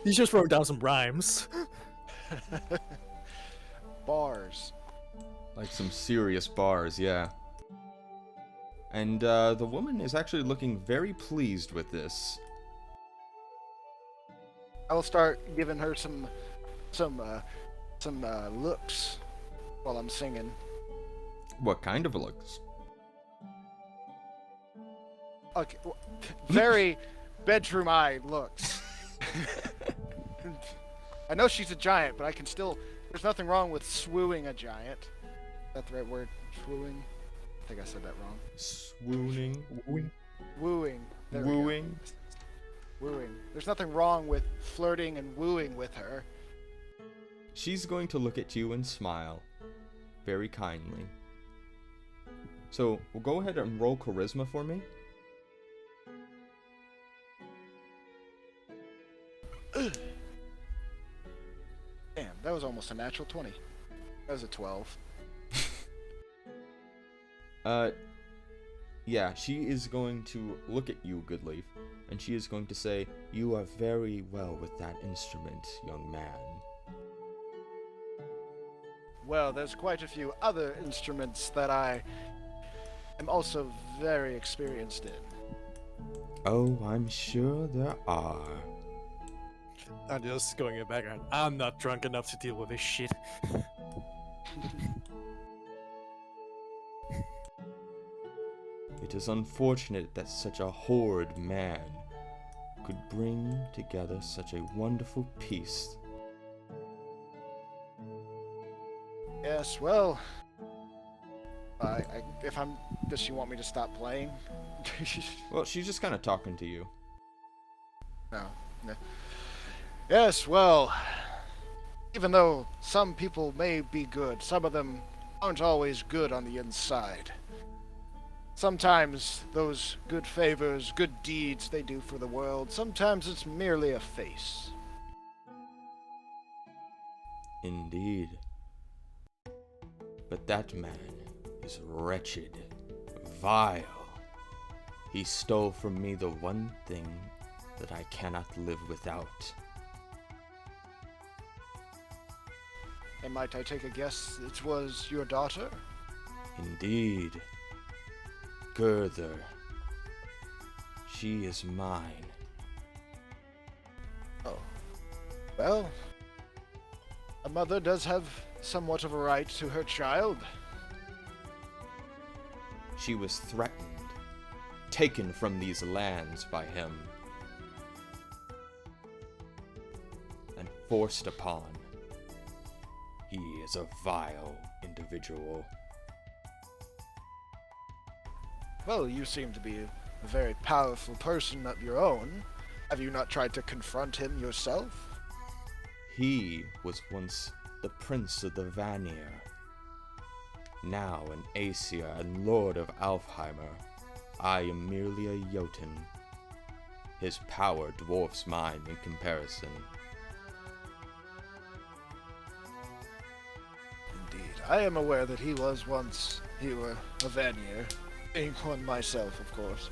just wrote down some rhymes. Bars. Like some serious bars, yeah. And the woman is actually looking very pleased with this. I will start giving her some looks while I'm singing. What kind of looks? Okay, very bedroom-eye looks. I know she's a giant, but I can still... There's nothing wrong with swooing a giant. Is that the right word? Swooing? I think I said that wrong. Swooning. Wooing. There we go. Wooing. Wooing. There's nothing wrong with flirting and wooing with her. She's going to look at you and smile. very kindly. So, we'll go ahead and roll charisma for me. Damn, that was almost a natural 20. That was a 12. Yeah, she is going to look at you, Goodleaf, and she is going to say, "You are very well with that instrument, young man." Well, there's quite a few other instruments that I am also very experienced in. Oh, I'm sure there are. I'm just going in the background. I'm not drunk enough to deal with this shit. It is unfortunate that such a horrid man could bring together such a wonderful piece. Yes, well, does she want me to stop playing? Well, she's just kind of talking to you. No. Yes, well, even though some people may be good, some of them aren't always good on the inside. Sometimes those good favors, good deeds they do for the world, sometimes it's merely a face. Indeed. But that man is wretched, vile. He stole from me the one thing that I cannot live without. And might I take a guess it was your daughter? Indeed. Gerther. She is mine. Oh. Well, a mother does have somewhat of a right to her child. She was threatened, taken from these lands by him, and forced upon. He is a vile individual. Well, you seem to be a very powerful person of your own. Have you not tried to confront him yourself? He was once the prince of the Vanir. Now an Aesir and lord of Alfheimer, I am merely a Jotun. His power dwarfs mine in comparison. Indeed. I am aware that he was once, a Vanir. Being one myself, of course.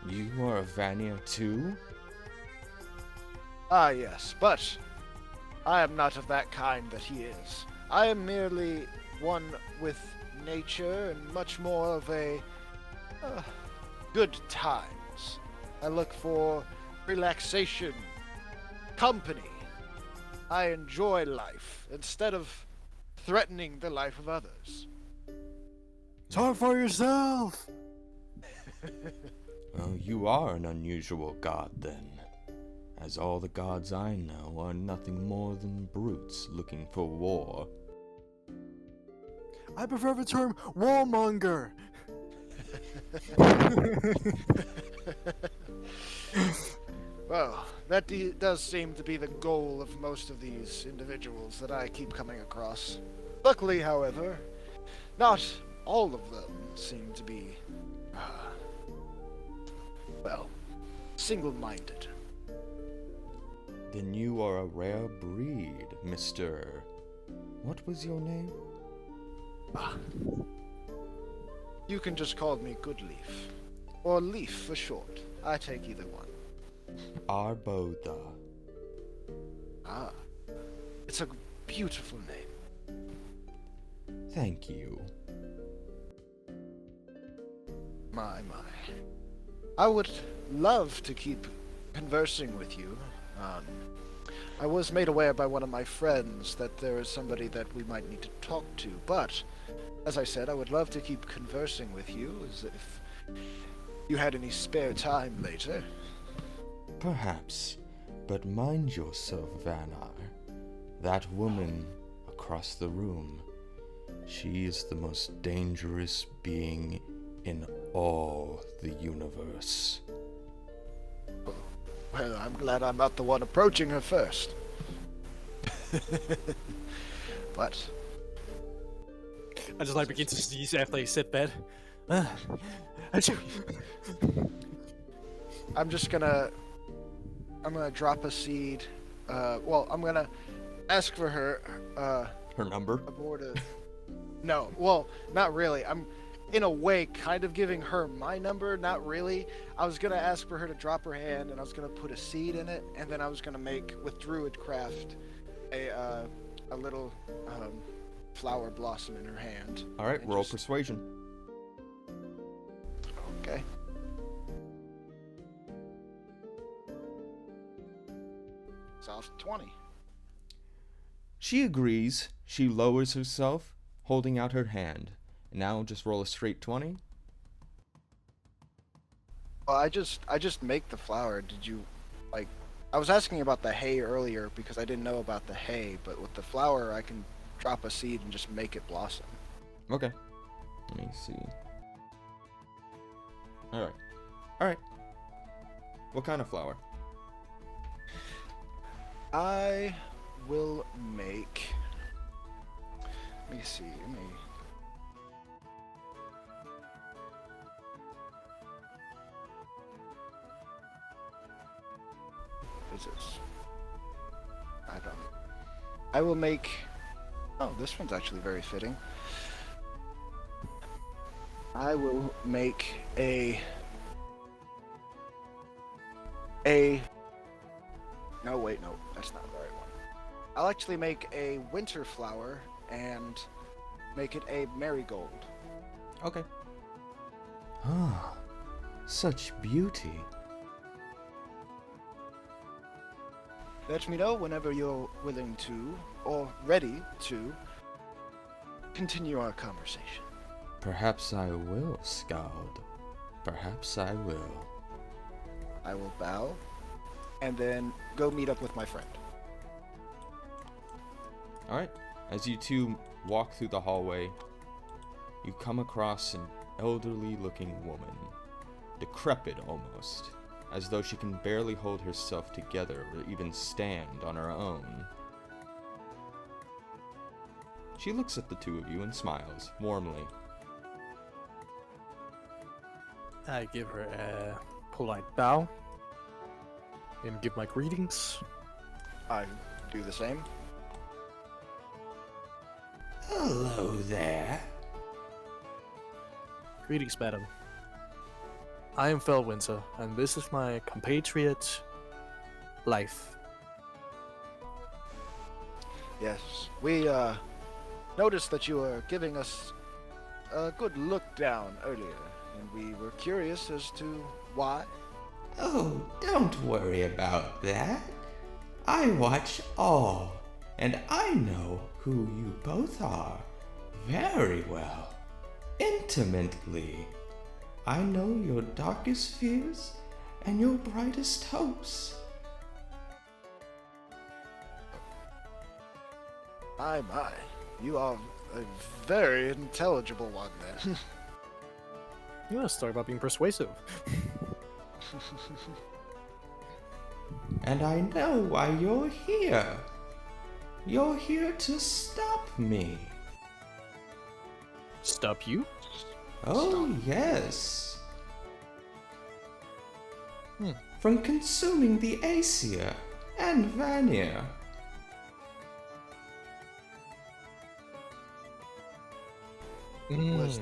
You are a Vanir too? Ah, yes, but I am not of that kind that he is. I am merely one with nature and much more of a good times. I look for relaxation, company. I enjoy life instead of threatening the life of others. Talk for yourself! Well, you are an unusual god then, as all the gods I know are nothing more than brutes looking for war. I prefer the term warmonger! Well, that does seem to be the goal of most of these individuals that I keep coming across. Luckily, however, not all of them seem to be, single-minded. Then you are a rare breed, Mr. What was your name? You can just call me Goodleaf. Or Leaf for short. I take either one. Arbodha. Ah. It's a beautiful name. Thank you. My. I would love to keep conversing with you. I was made aware by one of my friends that there is somebody that we might need to talk to, but, as I said, I would love to keep conversing with you, as if you had any spare time later. Perhaps, but mind yourself, Vanar. That woman across the room, she is the most dangerous being in all the universe. Well, I'm glad I'm not the one approaching her first. but I just like begin to sneeze after he said that. Achoo. I'm gonna drop a seed. Well, I'm gonna ask for her. Her number? Aboard a... No, well, not really. I'm, in a way, kind of giving her my number. Not really. I was gonna ask for her to drop her hand, and I was gonna put a seed in it, and then I was gonna make with Druidcraft a little flower blossom in her hand. All right, roll persuasion. Okay. Soft 20. She agrees. She lowers herself, holding out her hand. Now just roll a straight 20. Well, I just make the flower. Did you, like, I was asking about the hay earlier because I didn't know about the hay, but with the flower I can drop a seed and just make it blossom. Okay. Let me see. Alright. Alright. What kind of flower? I will make... Let me see. What is this? I will make... Oh, this one's actually very fitting. I will make a... No, wait, no, that's not the right one. I'll actually make a winter flower and make it a marigold. Okay. Ah, such beauty. Let me know whenever you're willing to, or ready to, continue our conversation. Perhaps I will, Scald. Perhaps I will. I will bow, and then go meet up with my friend. Alright. As you two walk through the hallway, you come across an elderly-looking woman. Decrepit almost, as though she can barely hold herself together or even stand on her own. She looks at the two of you and smiles warmly. I give her a polite bow and give my greetings. I do the same. Hello there. Greetings, madam. I am Felwinter, and this is my compatriot, Life. Yes, we noticed that you were giving us a good look down earlier, and we were curious as to why. Oh, don't worry about that. I watch all, and I know who you both are very well, intimately. I know your darkest fears and your brightest hopes. My, you are a very intelligible one then. You want to talk about being persuasive. And I know why you're here. You're here to stop me. Stop you? Oh, yes. From consuming the Aesir and Vanir. Was-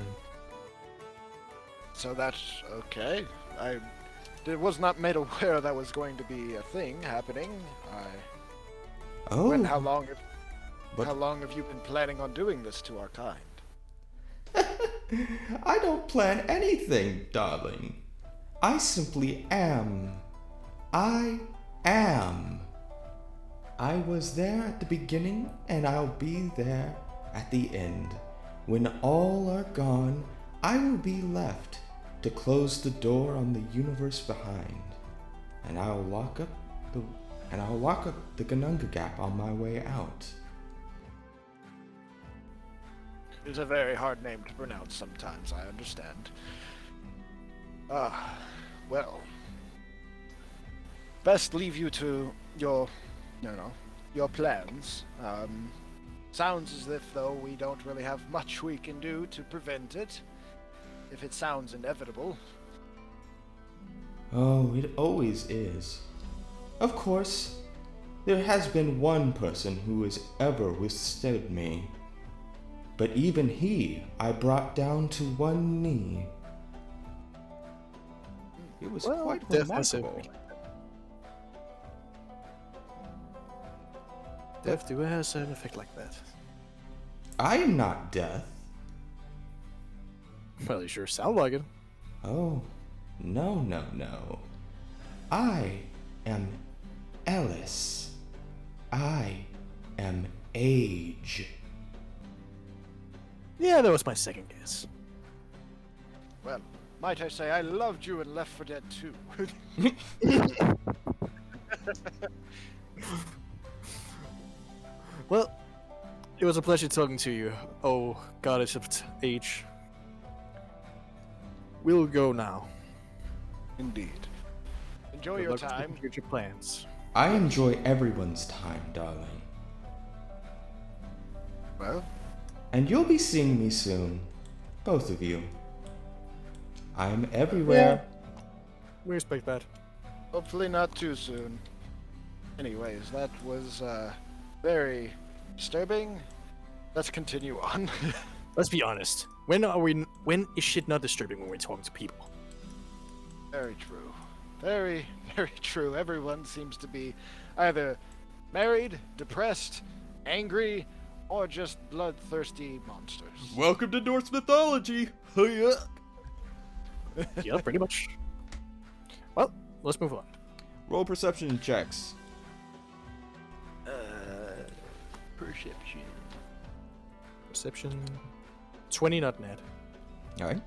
So that's okay. I was not made aware that was going to be a thing happening. Oh, How long but- have you been planning on doing this to our kind? I don't plan anything, darling. I simply am. I am. I was there at the beginning, and I'll be there at the end. When all are gone, I will be left to close the door on the universe behind, and I'll lock up the Gununga Gap on my way out. It's a very hard name to pronounce sometimes, I understand. Well. Best leave you to your plans. Sounds as if, though, we don't really have much we can do to prevent it. If it sounds inevitable. Oh, it always is. Of course, there has been one person who has ever withstood me. But even he, I brought down to one knee. It was Well, quite death remarkable. Death do has an effect like that. I am not death. Well, you sure sound like it. Oh, no. I am Ellis. I am age. Yeah, that was my second guess. Well, might I say I loved you in Left 4 Dead 2. Well, it was a pleasure talking to you. Oh, goddess of age. We'll go now. Indeed. Enjoy Good your luck with time. your future plans. I enjoy everyone's time, darling. Well, And you'll be seeing me soon. Both of you. I'm everywhere. We respect that. hopefully not too soon. Anyways, that was very disturbing. Let's continue on. Let's be honest. When is shit not disturbing when we're talking to people? Very true. Very, very true. Everyone seems to be either married, depressed, angry, or just bloodthirsty monsters. Welcome to Norse mythology. Hiya. Yeah, pretty much. Well, let's move on. Roll perception checks. Perception. Perception. 20, not net. All right.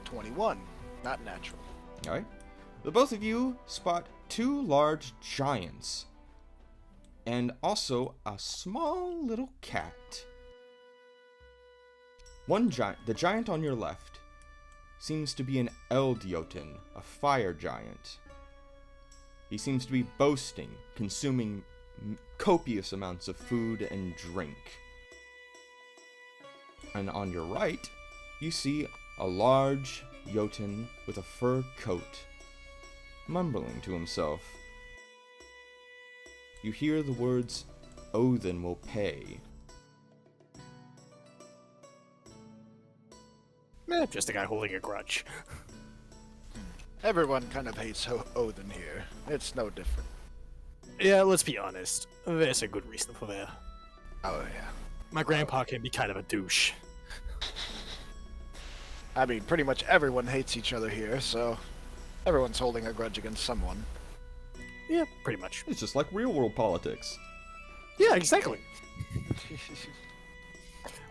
21. Not natural. All right. The both of you spot two large giants and also a small little cat. The giant on your left, seems to be an Eldjotun, a fire giant. He seems to be boasting, consuming copious amounts of food and drink. And on your right, you see a large Jotun with a fur coat, mumbling to himself. You hear the words, "Odin will pay." Just a guy holding a grudge. Everyone kind of hates Odin here. It's no different. Yeah, let's be honest. There's a good reason for that. Oh, yeah. My grandpa can be kind of a douche. I mean, pretty much everyone hates each other here, so everyone's holding a grudge against someone. Yeah, pretty much. It's just like real world politics. Yeah, exactly.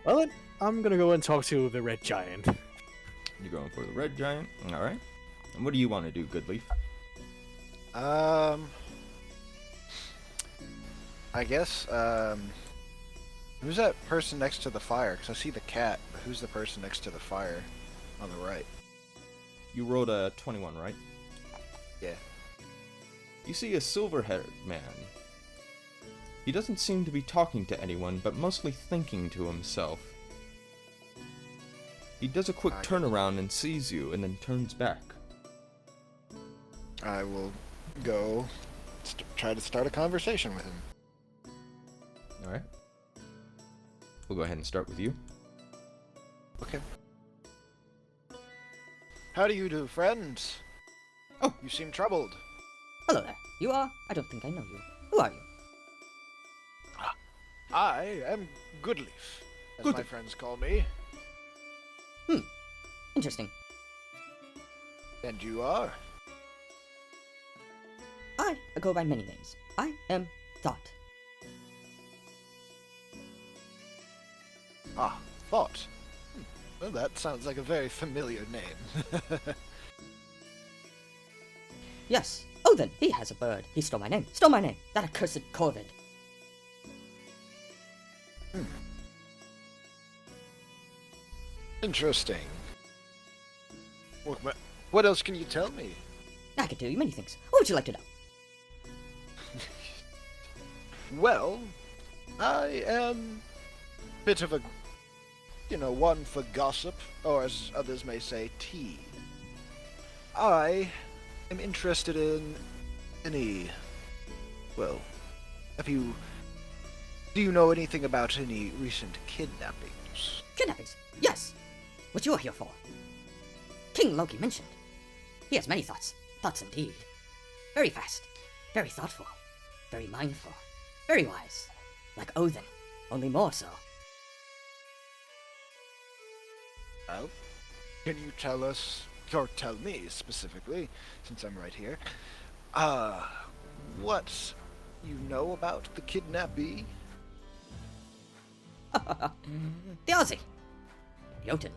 Well then, I'm gonna go and talk to the red giant. You're going for the red giant. All right. And what do you want to do, Goodleaf? I guess, who's that person next to the fire? Because I see the cat, but who's the person next to the fire on the right? You rolled a 21, right? Yeah. You see a silver-haired man. He doesn't seem to be talking to anyone, but mostly thinking to himself. He does a quick turnaround and sees you, and then turns back. I will go try to start a conversation with him. Alright. We'll go ahead and start with you. Okay. How do you do, friends? Oh. You seem troubled. Hello there. You are? I don't think I know you. Who are you? I am Goodleaf, as my Goodleaf. friends call me. Interesting. And you are? I go by many names. I am Thought. Ah, Thought. Well, that sounds like a very familiar name. Yes. Oh, then, he has a bird. He stole my name. Stole my name. That accursed Corvid. Interesting. What else can you tell me? I could tell you many things. What would you like to know? Well, I am a bit of a, one for gossip, or as others may say, tea. I am interested in any, well, do you know anything about any recent kidnappings? Kidnappings? Yes. What you are here for? King Loki mentioned. He has many thoughts. Thoughts indeed. Very fast. Very thoughtful. Very mindful. Very wise. Like Odin. Only more so. Well, can you tell us, or tell me specifically, since I'm right here, what you know about the kidnappee? The Aussie. Jotun.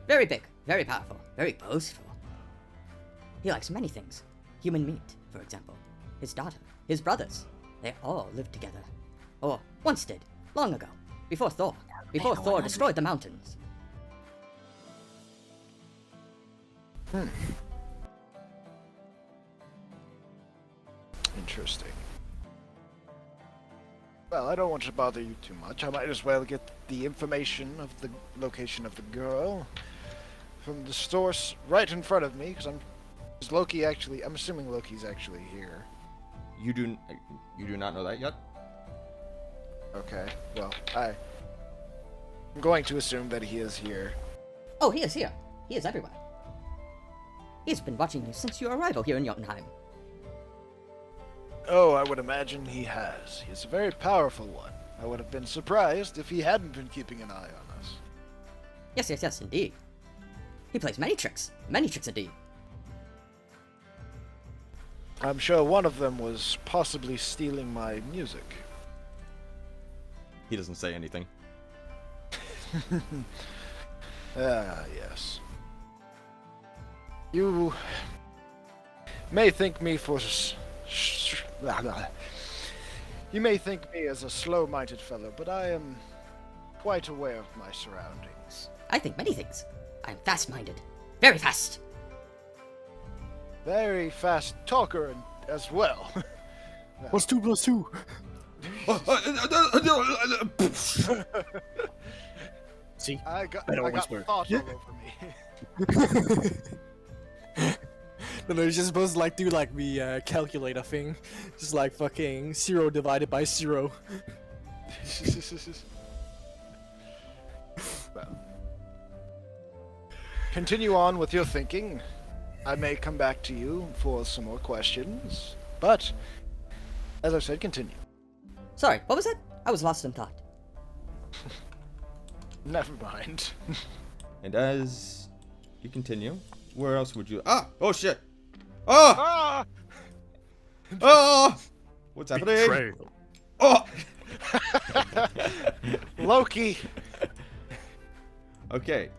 Very big, very powerful, very boastful. He likes many things. Human meat, for example. His daughter, his brothers, they all live together. Or once did, long ago, before Thor. Before Thor destroyed the mountains. Interesting. Well, I don't want to bother you too much. I might as well get the information of the location of the girl from the source right in front of me, because I'm assuming Loki's actually here. You do not know that yet? Okay, well, I'm going to assume that he is here. Oh, he is here. He is everywhere. He's been watching you since your arrival here in Jotunheim. Oh, I would imagine he has. He's a very powerful one. I would have been surprised if he hadn't been keeping an eye on us. Yes, indeed. He plays many tricks indeed. I'm sure one of them was possibly stealing my music. He doesn't say anything. Yes. You may think me You may think me as a slow-minded fellow, but I am quite aware of my surroundings. I think many things. I am fast-minded. Very fast. Very fast talker as well. What's 2 plus 2? See? I got Better whisper. thought all over me. No, you're just supposed to like do like the calculator thing, just like fucking 0 divided by 0. Well, continue on with your thinking. I may come back to you for some more questions, but as I said, continue. Sorry, what was that? I was lost in thought. Never mind. And as you continue, where else would you... Oh shit! Oh! Oh! What's happening? Betrayal. Oh! Loki! Okay.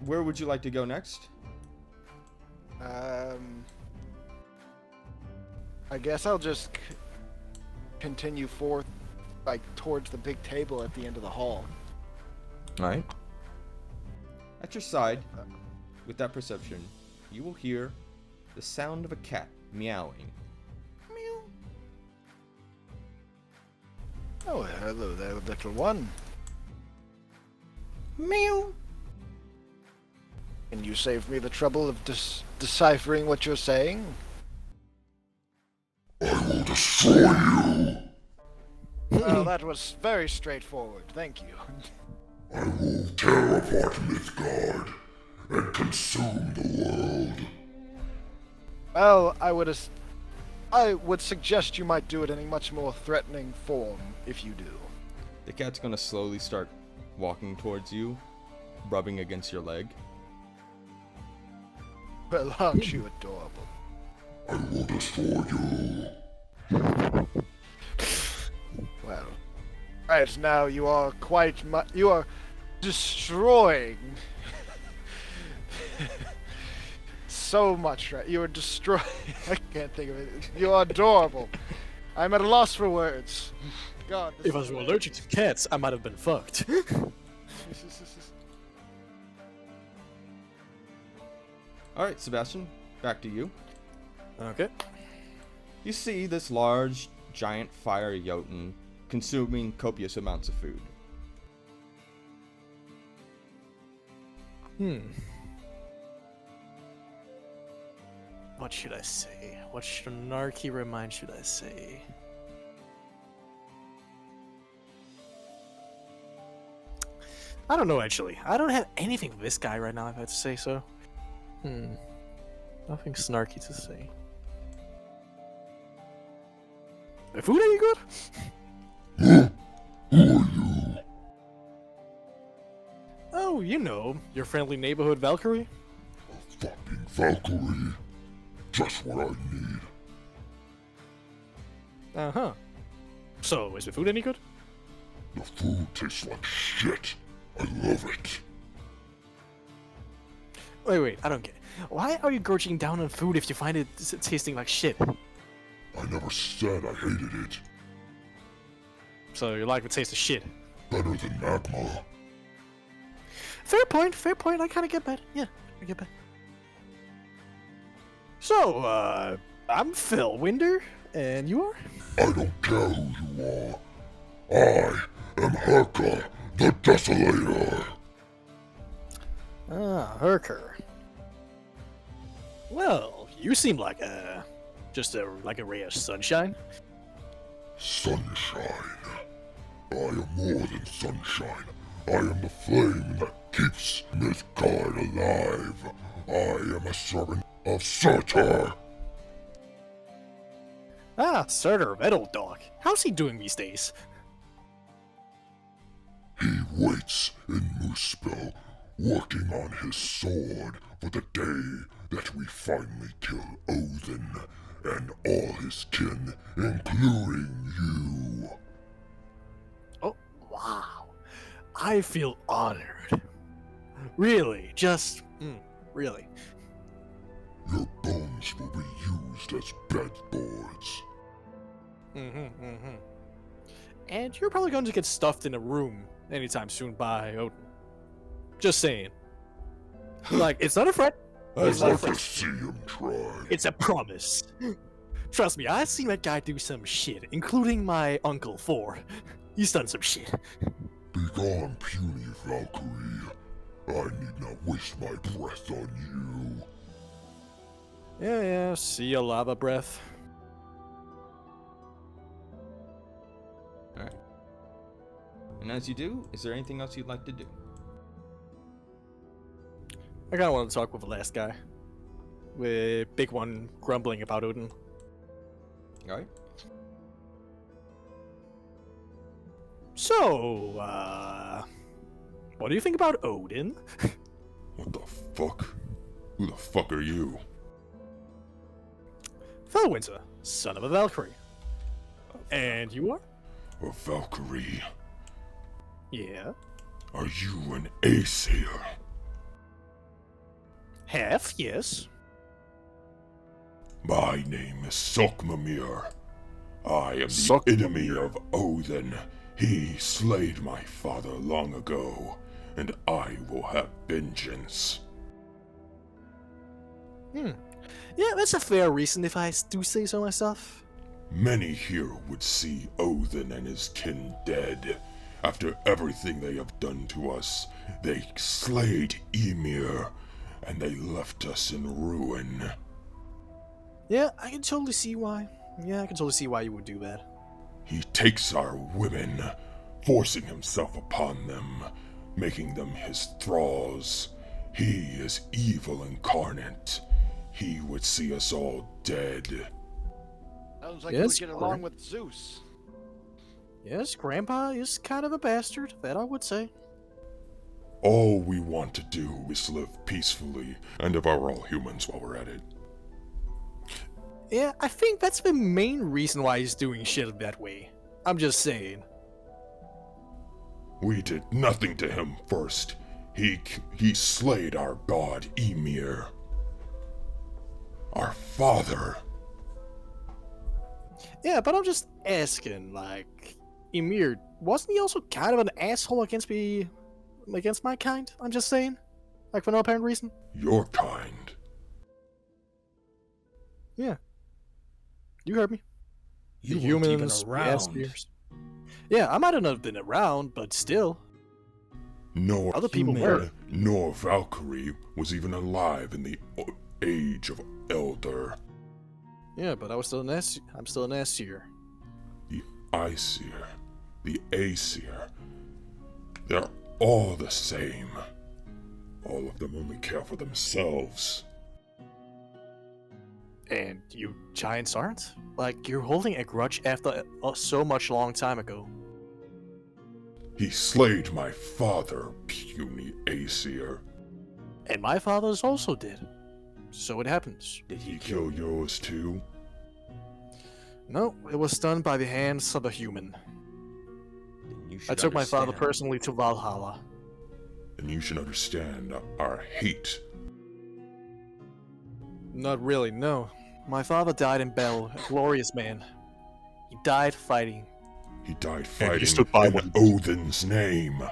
Where would you like to go next? I guess I'll just continue forth, like, towards the big table at the end of the hall. Alright. At your side, with that perception, you will hear the sound of a cat meowing. Meow. Oh, hello there, little one. Meow. Can you save me the trouble of deciphering what you're saying? I will destroy you. Well, that was very straightforward, thank you. I will tear apart Midgard and consume the world. Well, I would suggest you might do it in a much more threatening form, if you do. The cat's gonna slowly start walking towards you, rubbing against your leg. Well, aren't you adorable? I will destroy you. Well, right now you are you are destroying so much, right? You are destroying. I can't think of it. You are adorable. I'm at a loss for words. God. If I was allergic to cats, I might have been fucked. Alright, Sebastian, back to you. Okay. You see this large, giant fire Jotun consuming copious amounts of food. What should I say? What snarky remind should I say? I don't know, actually. I don't have anything for this guy right now, if I have to say so. Nothing snarky to say. The food any good? Who are you? Oh, you know, your friendly neighborhood Valkyrie? A fucking Valkyrie. Just what I need. Uh-huh. So, is the food any good? The food tastes like shit. I love it. Wait, I don't get it. Why are you gorging down on food if you find it tasting like shit? I never said I hated it. So you like the taste of shit? Better than magma. Fair point, I kinda get that. Yeah, I get that. So, I'm Phil Winder, and you are? I don't care who you are. I am Herka, the Desolator. Ah, Herker. Well, you seem like like a ray of sunshine. Sunshine. I am more than sunshine. I am the flame that keeps Midgard alive. I am a servant of Surtur. Ah, Surtur, that old dog. How's he doing these days? He waits in Muspel, working on his sword for the day that we finally kill Odin and all his kin, including you. Oh, wow. I feel honored. Really, really. Your bones will be used as bedboards. And you're probably going to get stuffed in a room anytime soon by Odin. Just saying. Like, it's not a threat. I'd It's not a love to threat. see him try. It's a promise. Trust me, I've seen that guy do some shit, including my uncle Thor. He's done some shit. Begone, puny Valkyrie. I need not waste my breath on you. Yeah, see ya, lava breath. Alright. And as you do, is there anything else you'd like to do? I kinda want to talk with the last guy. With Big One grumbling about Odin. Alright. So, what do you think about Odin? What the fuck? Who the fuck are you? Felwinter, son of a Valkyrie. And you are? A Valkyrie? Yeah. Are you an Aesir? Half, yes. My name is Sokmamir. I am the Sokmamir. enemy of Odin. He slayed my father long ago, and I will have vengeance. Yeah, that's a fair reason if I do say so myself. Many here would see Odin and his kin dead. After everything they have done to us, they slayed Ymir, and they left us in ruin. Yeah, I can totally see why. Yeah, I can totally see why you would do that. He takes our women, forcing himself upon them, making them his thralls. He is evil incarnate. He would see us all dead. Sounds like Yes, you would get along with Zeus. Yes, Grandpa is kind of a bastard, that I would say. All we want to do is live peacefully and devour all humans while we're at it. Yeah, I think that's the main reason why he's doing shit that way. I'm just saying. We did nothing to him first. He slayed our god Ymir. Our father. Yeah, but I'm just asking, like, Ymir, wasn't he also kind of an asshole against my kind? I'm just saying. Like, for no apparent reason? Your kind. Yeah. You heard me. You The weren't even humans, the around. Aspirs. Yeah, I might not have been around, but still. Nor Other people human, were. nor Valkyrie was even alive in the age of Elder. Yeah, but I'm still an S-tier. The Aesir, the Aesir, they're all the same. All of them only care for themselves. And you giants aren't? Like, you're holding a grudge after so much long time ago. He slayed my father, puny Aesir. And my father's also dead. So it happens. Did he kill yours too? No, it was done by the hands of a human. Then you I should took my father understand. personally to Valhalla. And you should understand our hate. Not really, no. My father died in battle, a glorious man. He died fighting. He died And fighting he stood by in one. Odin's name.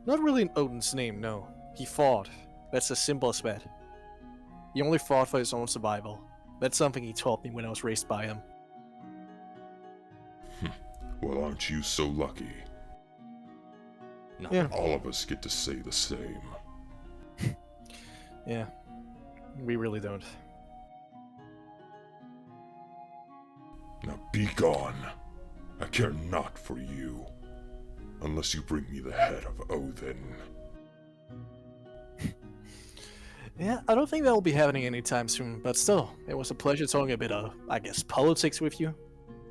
Not really in Odin's name, no. He fought. That's as simple as that. He only fought for his own survival. That's something he taught me when I was raised by him. Well, aren't you so lucky? Not Yeah. All of us get to say the same. Yeah. We really don't. Now be gone. I care not for you. Unless you bring me the head of Odin. Yeah, I don't think that will be happening anytime soon, but still, it was a pleasure talking a bit of, I guess, politics with you.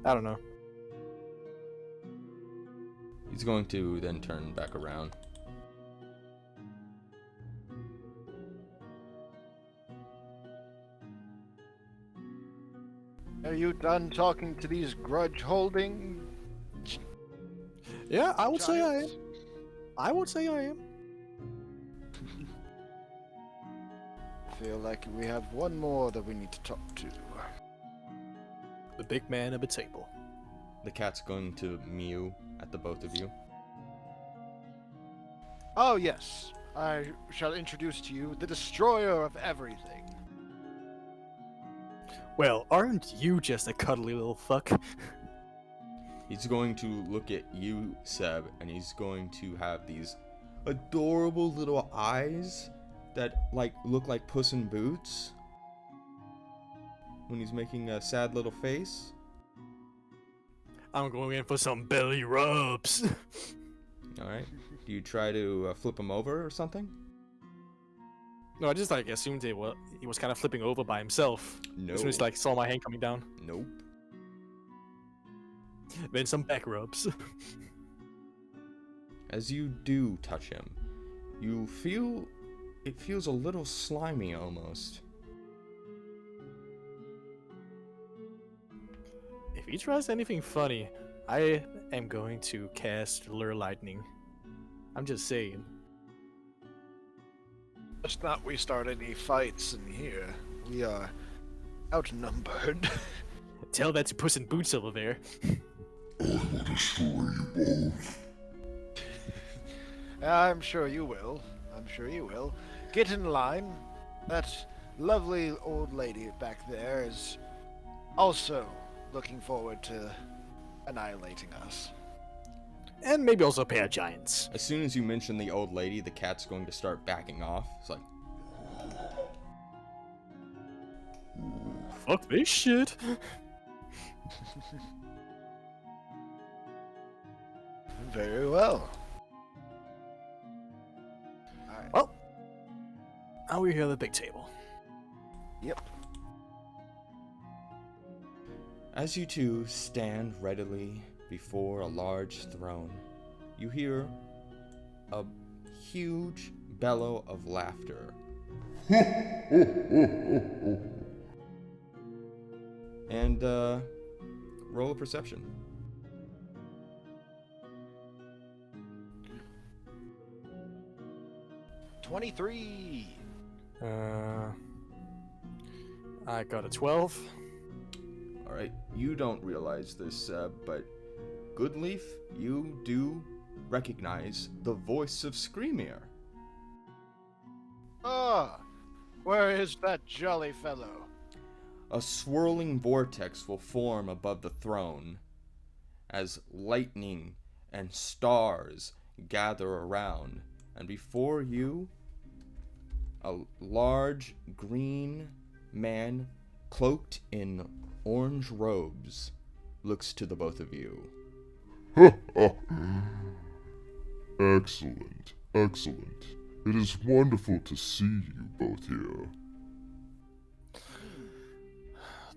I don't know. He's going to then turn back around. Are you done talking to these grudge-holding Yeah, I would say I am. giants? I would say I am. Feel like we have one more that we need to talk to. The big man at the table. The cat's going to mew at the both of you. Oh yes, I shall introduce to you the destroyer of everything. Well, aren't you just a cuddly little fuck? He's going to look at you, Seb, and he's going to have these adorable little eyes that look like Puss in Boots when he's making a sad little face. I'm going in for some belly rubs. All right. Do you try to flip him over or something? No, I just assumed he was kind of flipping over by himself. No. As soon as saw my hand coming down. Nope. Then some back rubs. As you do touch him, you feel it feels a little slimy almost. If he tries anything funny, I am going to cast Lure Lightning. I'm just saying. Let's not we start any fights in here. We are outnumbered. Tell that to Puss in Boots over there. I will destroy you both. I'm sure you will. I'm sure you will. Get in line. That lovely old lady back there is also looking forward to annihilating us. And maybe also a pair of giants. As soon as you mention the old lady, the cat's going to start backing off. It's like, Fuck this shit. Very well. Alright. Well, now we're here at the big table. Yep. as you two stand readily before a large throne, you hear a huge bellow of laughter. And roll a perception. $23. I got a 12. All right, you don't realize this, but Goodleaf, you do recognize the voice of Screamier. Ah, where is that jolly fellow? A swirling vortex will form above the throne as lightning and stars gather around, and before you, a large green man cloaked in orange robes looks to the both of you. Excellent, excellent. It is wonderful to see you both here.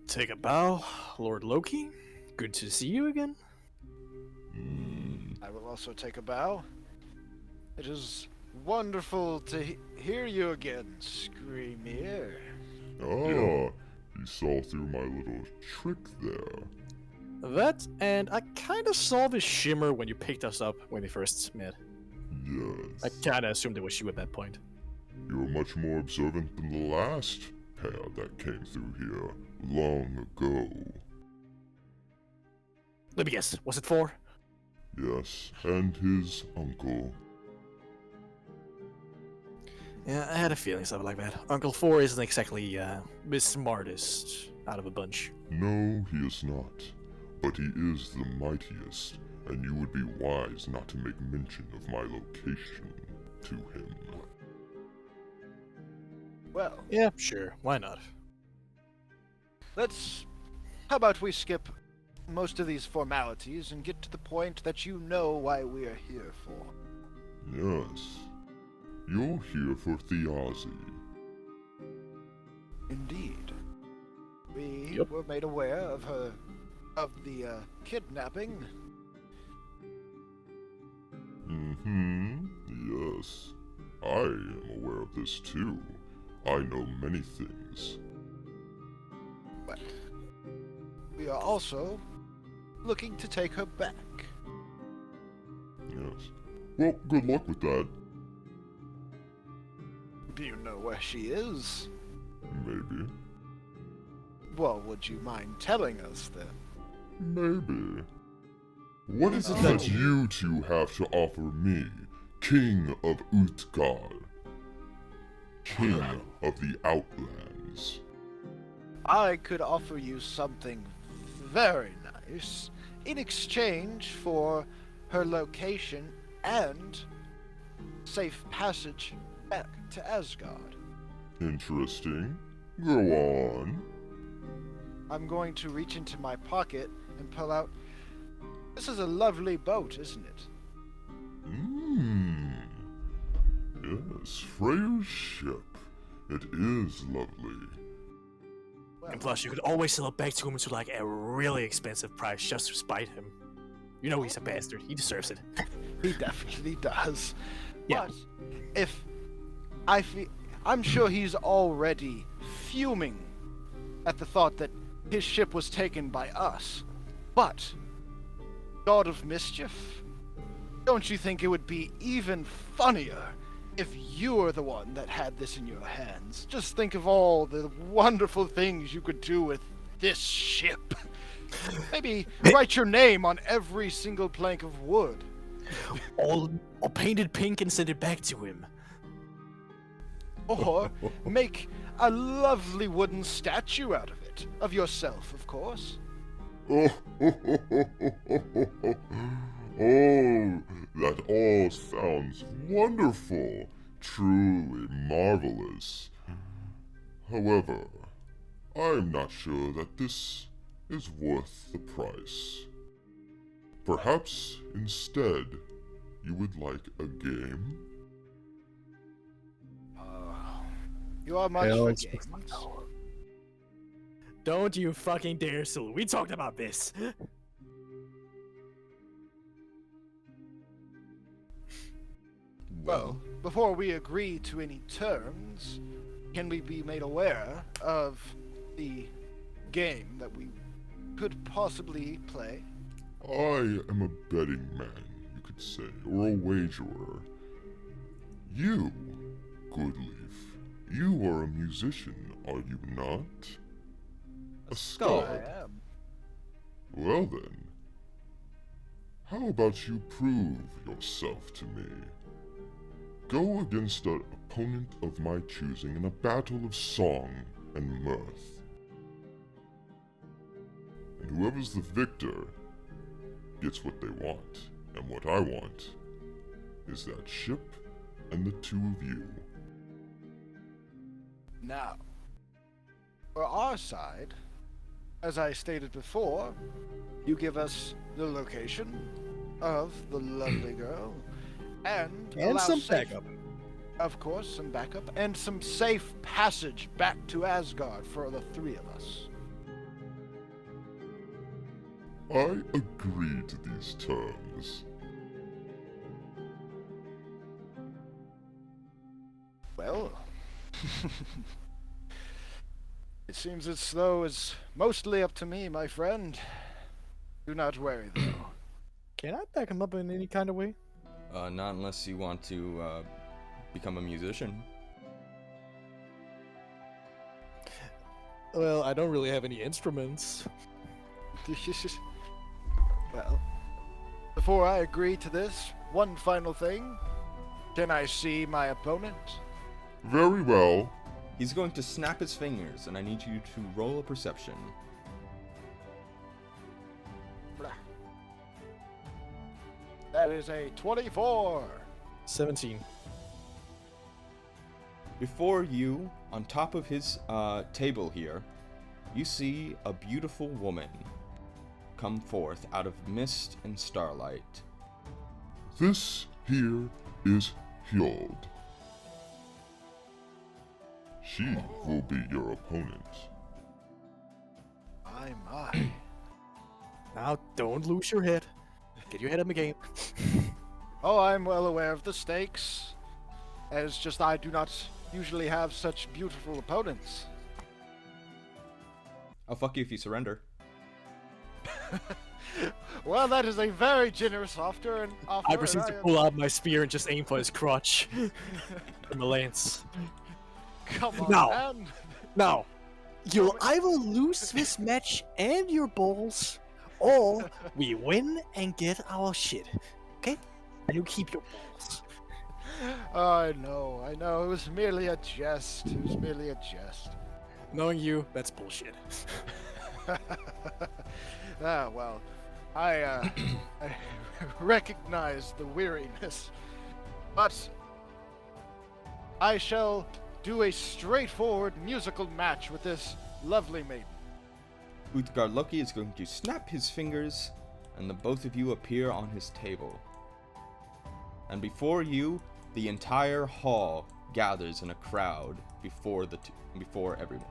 Take a bow, Lord Loki. Good to see you again. I will also take a bow. It is wonderful to hear you again, Screamier. Ah, you saw through my little trick there. That, and I kind of saw the shimmer when you picked us up when we first met. Yes. I kind of assumed it was you at that point. You were much more observant than the last pair that came through here long ago. Let me guess, was it 4? Yes, and his uncle. Yeah, I had a feeling something like that. Uncle 4 isn't exactly the smartest out of a bunch. No, he is not. But he is the mightiest, and you would be wise not to make mention of my location to him. Well, Yeah, sure, why not? how about we skip most of these formalities and get to the point that you know why we are here for. Yes. You're here for Thiazi. Indeed. We Yep. were made aware of the kidnapping. Yes. I am aware of this too. I know many things. But we are also looking to take her back. Yes. Well, good luck with that. Do you know where she is? Maybe. Well, would you mind telling us then? Maybe. What is it that you two have to offer me, King of Útgarð? King of the Outlands. I could offer you something very nice in exchange for her location and safe passage back to Asgard. Interesting. Go on. I'm going to reach into my pocket and pull out... This is a lovely boat, isn't it? Yes, Freya's ship. It is lovely. Well, And plus, you could always sell it back to him to like a really expensive price just to spite him. You know he's a bastard. He deserves it. he definitely does. Yeah. But if I'm sure he's already fuming at the thought that his ship was taken by us. But, God of Mischief, don't you think it would be even funnier if you were the one that had this in your hands? Just think of all the wonderful things you could do with this ship. Maybe write your name on every single plank of wood. All painted pink and send it back to him. Or make a lovely wooden statue out of it. Of yourself, of course. Oh, that all sounds wonderful. Truly marvelous. However, I'm not sure that this is worth the price. Perhaps instead, you would like a game? You are much for Hells games. Don't you fucking dare, Sul. We talked about this. Well, before we agree to any terms, can we be made aware of the game that we could possibly play? I am a betting man, you could say, or a wagerer. You, Goodleaf, you are a musician, are you not? A skald. I am. Well then, how about you prove yourself to me? Go against an opponent of my choosing in a battle of song and mirth. And whoever's the victor gets what they want, and what I want is that ship and the two of you. Now, for our side, as I stated before, you give us the location of the lovely girl, and allow some safe, backup. of course, some backup, and some safe passage back to Asgard for the three of us. I agree to these terms. Well, it seems as though it's mostly up to me, my friend. Do not worry, though. Can I back him up in any kind of way? Not unless you want to become a musician. Well, I don't really have any instruments. Well, before I agree to this, one final thing. Can I see my opponent? Very well. He's going to snap his fingers, and I need you to roll a perception. Blah. That is a 24. 17. Before you, on top of his table here, you see a beautiful woman come forth out of mist and starlight. This here is Hjold. She will be your opponent. My. Now, don't lose your head. Get your head in the game. Oh, I'm well aware of the stakes. As just I do not usually have such beautiful opponents. I'll fuck you if you surrender. Well, that is a very generous offer, and I proceed to pull out my spear and just aim for his crotch. And the lance. Come on, No. man. Now, you'll either lose this match and your balls, or we win and get our shit. Okay? And you keep your balls. I know. It was merely a jest. Knowing you, that's bullshit. Well, I recognize the weariness, but I shall do a straightforward musical match with this lovely maiden. Útgarða-Loki is going to snap his fingers, and the both of you appear on his table. And before you, the entire hall gathers in a crowd before everyone.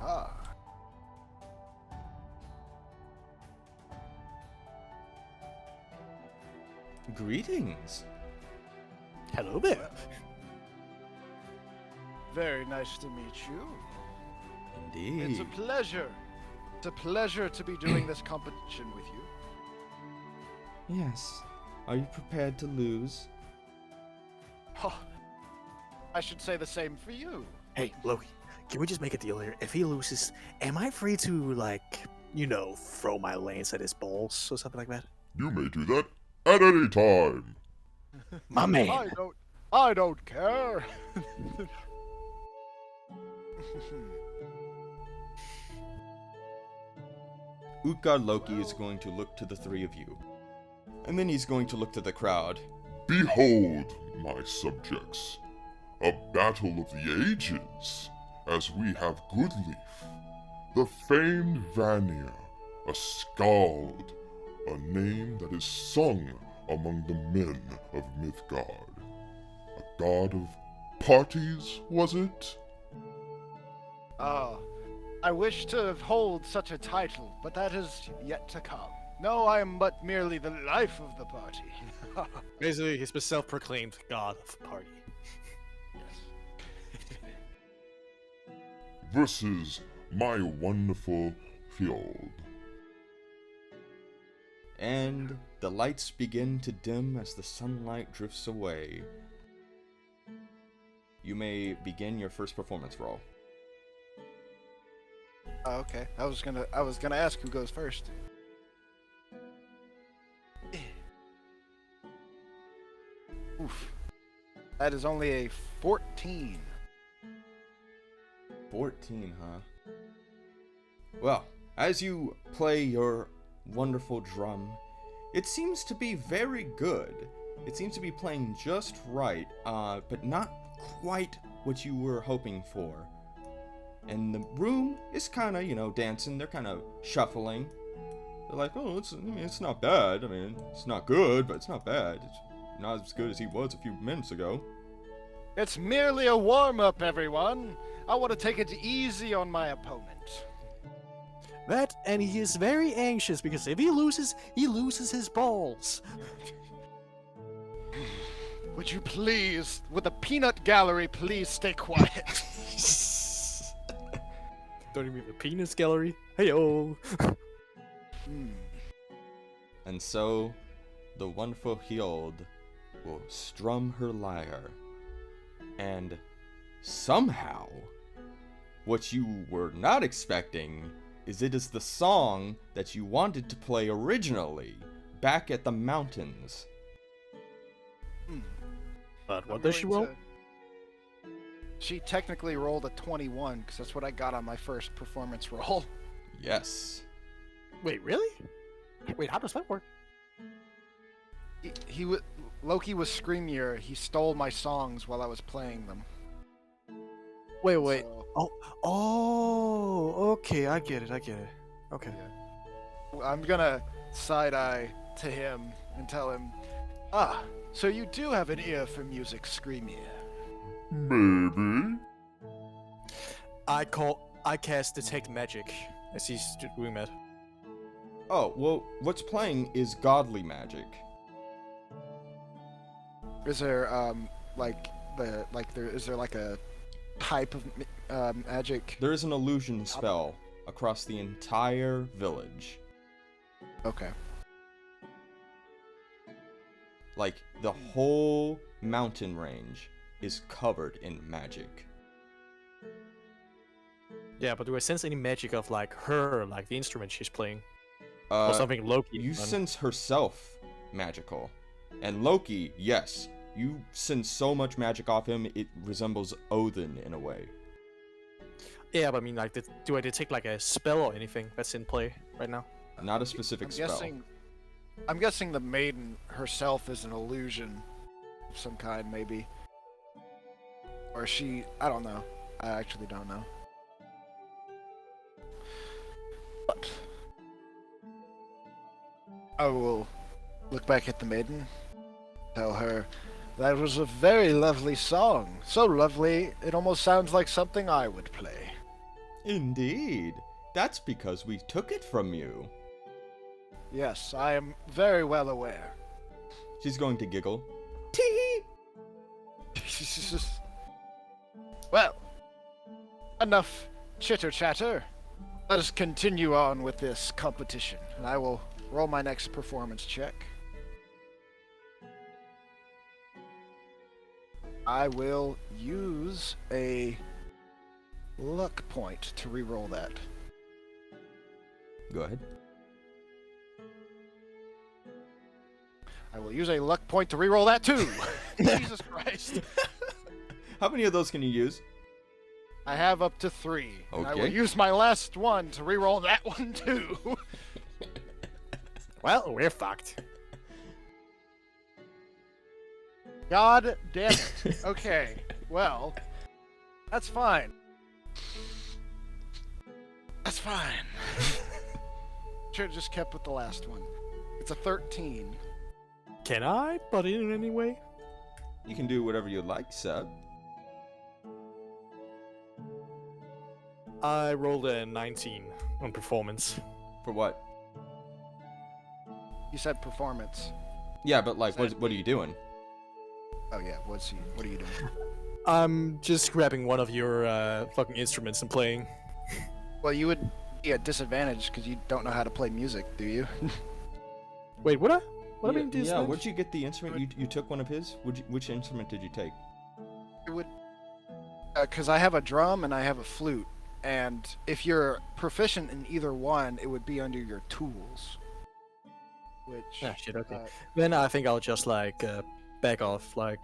Ah. Greetings. Hello there. Very nice to meet you. Indeed. It's a pleasure. It's a pleasure to be doing this competition with you. Yes. Are you prepared to lose? Oh, I should say the same for you. Hey, Loki, can we just make a deal here? If he loses, am I free to, throw my lance at his balls or something like that? You may do that at any time. My man. I don't care. Útgarða-Loki is going to look to the three of you. And then he's going to look to the crowd. Behold, my subjects, a battle of the ages, as we have Goodleaf, the famed Vanir, a skald, a name that is sung among the men of Midgard. A god of parties, was it? I wish to hold such a title, but that is yet to come. No, I am but merely the life of the party. Basically, he's the self-proclaimed god of the party. Yes. Versus my wonderful Fjold. And the lights begin to dim as the sunlight drifts away. You may begin your first performance roll. Oh, okay. I was gonna ask who goes first. Oof. That is only a 14. 14, huh? Well, as you play your wonderful drum, it seems to be very good. It seems to be playing just right, but not quite what you were hoping for. And the room is kind of, dancing. They're kind of shuffling. They're like, oh, it's not bad. I mean, it's not good, but it's not bad. It's not as good as he was a few minutes ago. It's merely a warm-up, everyone. I want to take it easy on my opponent. That, and he is very anxious because if he loses his balls. Would you please, with the peanut gallery, please stay quiet? Don't you mean the penis gallery? Hey-oh! And so, the wonderful Hyold will strum her lyre. And somehow, what you were not expecting is it is the song that you wanted to play originally, back at the mountains. But what does she roll? She technically rolled a 21, because that's what I got on my first performance roll. Yes. Wait, really? Wait, how does that work? Loki was Screamier. He stole my songs while I was playing them. Wait. So, Okay, I get it. Okay. I'm gonna side-eye to him and tell him, so you do have an ear for music, Screamier. Maybe. I cast Detect Magic as he's doing that. Oh, well, what's playing is godly magic. Is there is there like a type of magic? There is an illusion spell across the entire village. Okay. Like, the whole mountain range is covered in magic. Yeah, but do I sense any magic of like her, like the instrument she's playing? Or something Loki? You sense herself magical. And Loki, yes, you sense so much magic off him, it resembles Odin in a way. Yeah, but I mean, like, do I detect like a spell or anything that's in play right now? Not a specific spell. I'm guessing the maiden herself is an illusion of some kind, maybe. Or I don't know. I actually don't know. But I will look back at the maiden, tell her that was a very lovely song. So lovely, it almost sounds like something I would play. Indeed. That's because we took it from you. Yes, I am very well aware. She's going to giggle. Tee! Well, enough chitter-chatter. Let us continue on with this competition, and I will roll my next performance check. I will use a luck point to re-roll that. Go ahead. I will use a luck point to re-roll that too. Jesus Christ. How many of those can you use? I have up to 3. And I will Okay. use my last one to re-roll that one too. Well, we're fucked. God damn it. Okay, well, that's fine. That's fine. Should have just kept with the last one. It's a 13. Can I butt in any way? You can do whatever you like, Seb. I rolled a 19 on performance. For what? You said performance. Yeah, but like, what are you doing? Oh yeah, what are you doing? I'm just grabbing one of your fucking instruments and playing. Well, you would be at disadvantage because you don't know how to play music, do you? Wait, what? What yeah, I mean? yeah, where'd you get the instrument? You took one of his? Which instrument did you take? It would, because I have a drum and I have a flute, and if you're proficient in either one, it would be under your tools. Which. Ah, shit. Okay. Then I think I'll just like back off. Like,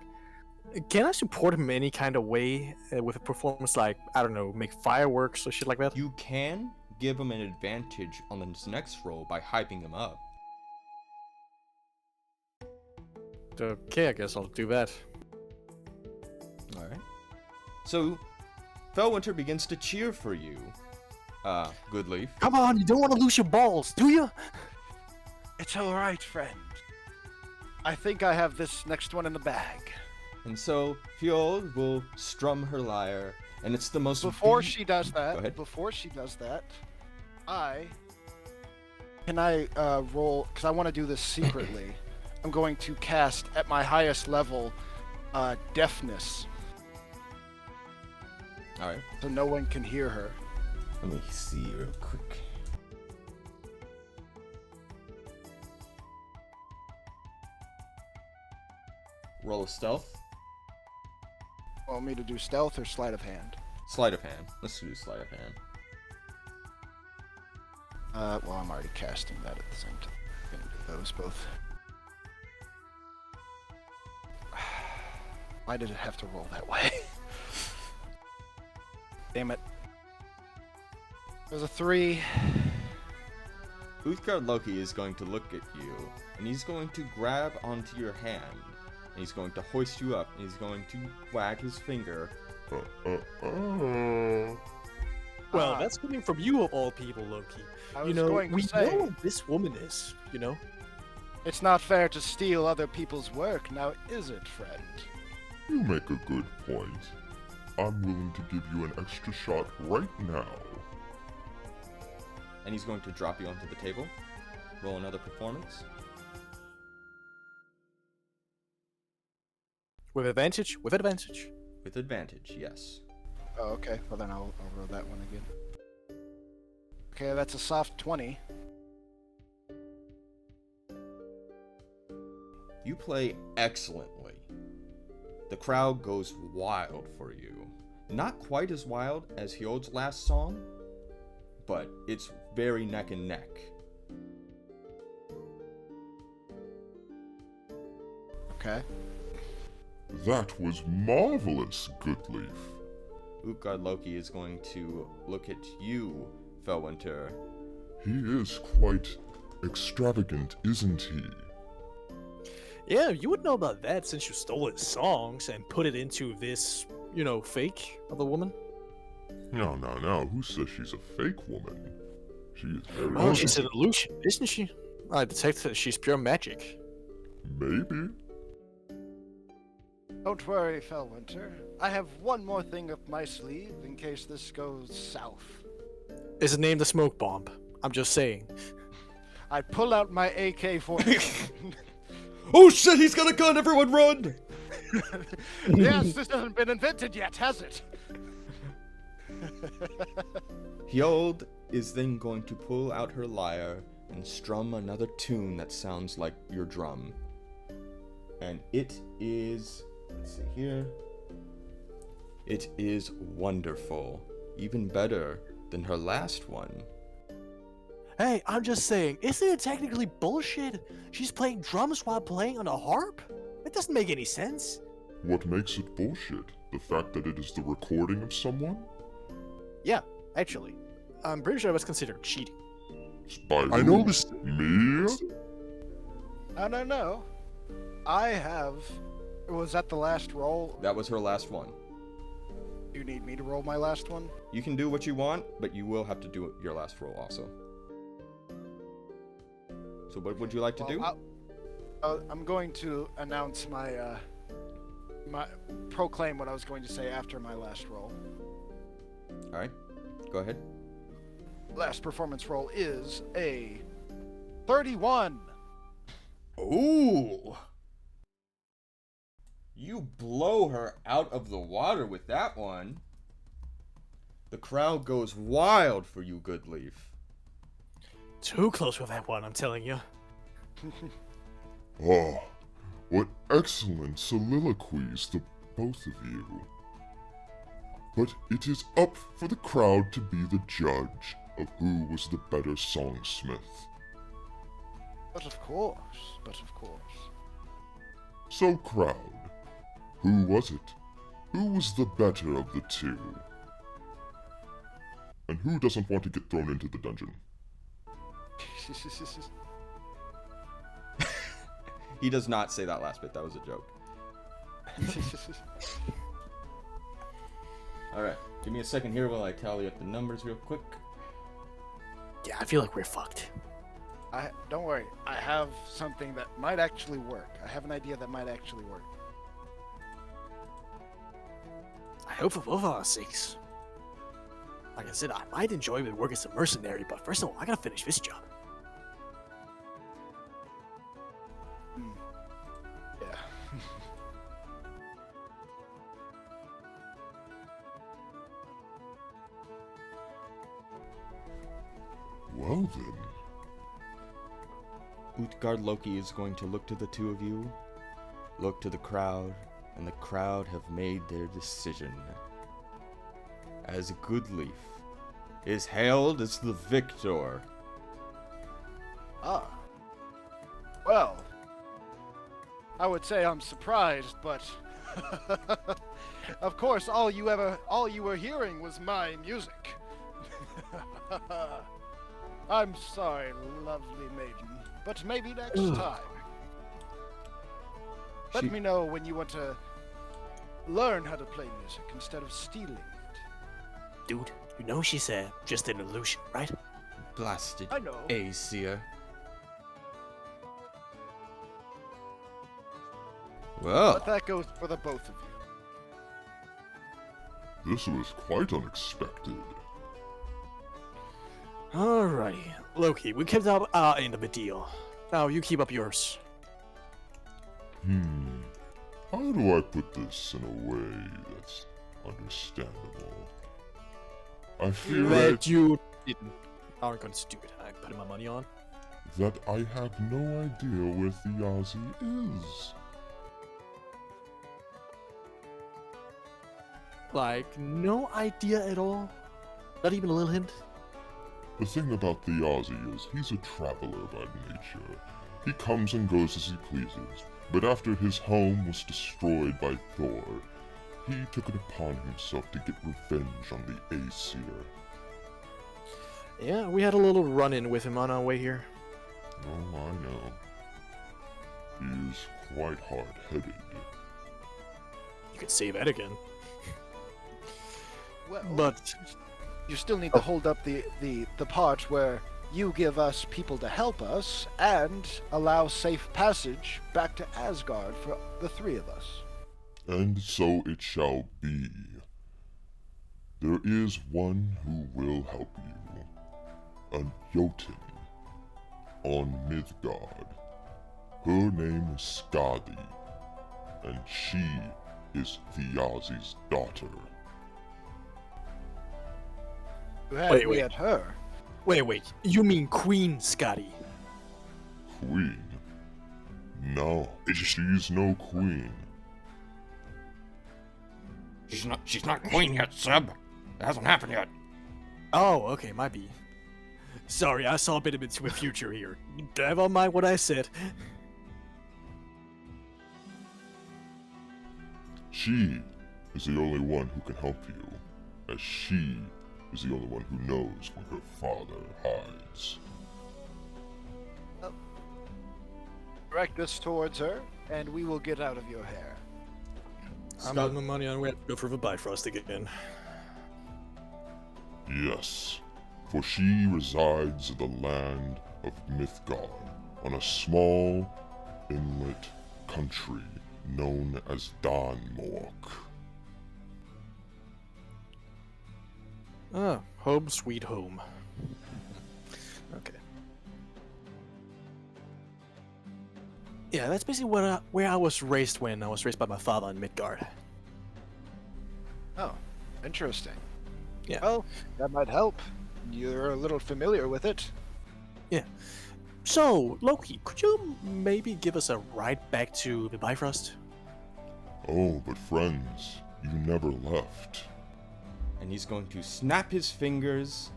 Can I support him in any kind of way with a performance like, I don't know, make fireworks or shit like that? You can give him an advantage on his next roll by hyping him up. Okay, I guess I'll do that. Alright. So, Felwinter begins to cheer for you, Goodleaf. Come on, you don't want to lose your balls, do you? It's all right, friend. I think I have this next one in the bag. And so, Fjold will strum her lyre, and it's the most... Before she does that, Go ahead. Can I roll, because I want to do this secretly. I'm going to cast, at my highest level, deafness, Alright. so no one can hear her. Let me see real quick. Roll a stealth. Want me to do stealth or sleight of hand? Sleight of hand. Let's do sleight of hand. Well, I'm already casting that at the same time. I'm gonna do those both. Why did it have to roll that way? Damn it. There's a 3. Útgarða-Loki is going to look at you, and he's going to grab onto your hand, and he's going to hoist you up, and he's going to wag his finger. Well, that's coming from you of all people, Loki. I You was know, going to we say- know what this woman is, you know? It's not fair to steal other people's work, now is it, friend? You make a good point. I'm willing to give you an extra shot right now. And he's going to drop you onto the table. Roll another performance. With advantage? With advantage. With advantage, yes. Oh, okay. Well, then I'll roll that one again. Okay, that's a soft 20. You play excellently. The crowd goes wild for you. Not quite as wild as Hjold's last song, but it's very neck and neck. Okay. That was marvelous, Goodleaf. Útgarða-Loki is going to look at you, Felwinter. He is quite extravagant, isn't he? Yeah, you would know about that since you stole his songs and put it into this, you know, fake of a woman. No, who says she's a fake woman? She is very Well, she's an illusion, isn't she? I detect that she's pure magic. Maybe. Don't worry, Felwinter. I have one more thing up my sleeve in case this goes south. Is it named the smoke bomb? I'm just saying. I pull out my AK-47. Oh shit, he's got a gun, everyone run! Yes, this hasn't been invented yet, has it? Hjold is then going to pull out her lyre and strum another tune that sounds like your drum. And it is, let's see here, it is wonderful. Even better than her last one. Hey, I'm just saying, isn't it technically bullshit? She's playing drums while playing on a harp? It doesn't make any sense. What makes it bullshit? The fact that it is the recording of someone? Yeah, actually. I'm pretty sure it was considered cheating. By I who? know this. Me? No. I have... Was that the last roll? That was her last one. You need me to roll my last one? You can do what you want, but you will have to do your last roll also. So what would you like to do? I'm going to announce my proclaim what I was going to say after my last roll. Alright, go ahead. Last performance roll is a 31. Ooh! You blow her out of the water with that one. The crowd goes wild for you, Goodleaf. Too close with that one, I'm telling you. Oh, what excellent soliloquies, the both of you. But it is up for the crowd to be the judge of who was the better songsmith. But of course. So, crowd, Who was it? Who was the better of the two? And who doesn't want to get thrown into the dungeon? He does not say that last bit. That was a joke. Alright, give me a second here while I tally up the numbers real quick. Yeah, I feel like we're fucked. Don't worry. I have something that might actually work. I have an idea that might actually work. I hope for both of our sakes. Like I said, I might enjoy the work as a mercenary, but first of all, I gotta finish this job. Yeah. Well then. Útgarða-Loki is going to look to the two of you, look to the crowd, and the crowd have made their decision. As Goodleaf is hailed as the victor. Ah. Well, I would say I'm surprised, but of course, all you were hearing was my music. I'm sorry, lovely maiden, but maybe next time. Let me know when you want to learn how to play music instead of stealing it. Dude, you know she's just an illusion, right? Blasted I know. Aesir. Well, But that goes for the both of you. This was quite unexpected. Alrighty. Loki, we kept up our end of the deal. Now you keep up yours. How do I put this in a way that's understandable? I feel That you didn't aren't going to do it. I'm putting my money on. that I have no idea where Thiazi is. Like, no idea at all? Not even a little hint? The thing about Thiazi is he's a traveler by nature. He comes and goes as he pleases, but after his home was destroyed by Thor, he took it upon himself to get revenge on the Aesir. Yeah, we had a little run-in with him on our way here. Oh, I know. He's quite hard-headed. You could say that again. Well, But you still need to hold up the part where you give us people to help us and allow safe passage back to Asgard for the three of us. And so it shall be. There is one who will help you. A Jotun on Midgard. Her name is Skadi, and she is Thiazi's daughter. You had Wait, me wait. at her. wait, you mean Queen Scotty? Queen? No, she's no queen. She's not queen yet, Seb. It hasn't happened yet. Oh, okay, might be. Sorry, I saw a bit into the future here. Never mind what I said. She is the only one who can help you, as she is the only one who knows where her father hides. Direct this towards her, and we will get out of your hair. I'm putting my money on we have to go for the Bifrost again. Yes, for she resides in the land of Mythgard, on a small inlet country known as Danmork. Ah, home sweet home. Okay. Yeah, that's basically where I was raised when I was raised by my father in Midgard. Oh, interesting. Yeah. Well, that might help. You're a little familiar with it. Yeah. So, Loki, could you maybe give us a ride back to the Bifrost? Oh, but friends, you never left. and he's going to snap his fingers,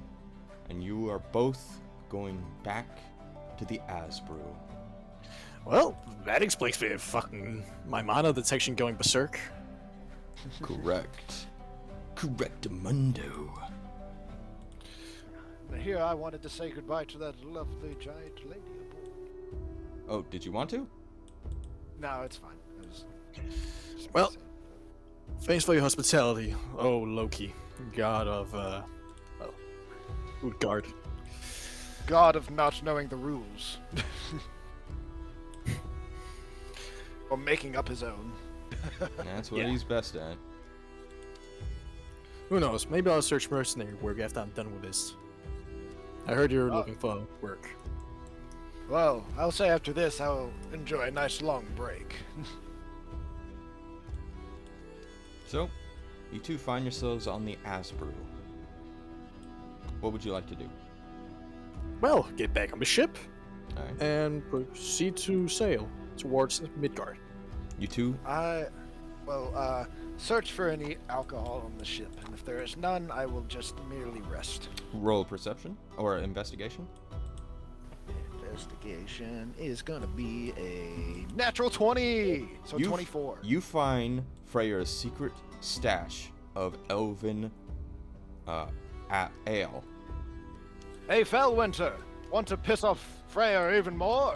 and you are both going back to the Asbrew. Well, that explains me fucking my mana detection going berserk. Correct. Correctamundo. Here I wanted to say goodbye to that lovely giant lady aboard. Oh, did you want to? No, it's fine. It was just Well- saying. Thanks for your hospitality, oh Loki, god of, Útgarð. God of not knowing the rules. Or making up his own. That's what Yeah. he's best at. Who knows, maybe I'll search mercenary work after I'm done with this. I heard you're Oh. looking for work. Well, I'll say after this I'll enjoy a nice long break. So, you two find yourselves on the Asbrew. What would you like to do? Well, get back on the ship Alright. and proceed to sail towards Midgard. You two, Search for any alcohol on the ship, and if there is none, I will just merely rest. roll perception or investigation. Investigation is gonna be a natural 20, so You- 24. You find Freyr's secret stash of elven ale. Hey, Fellwinter, want to piss off Freyr even more?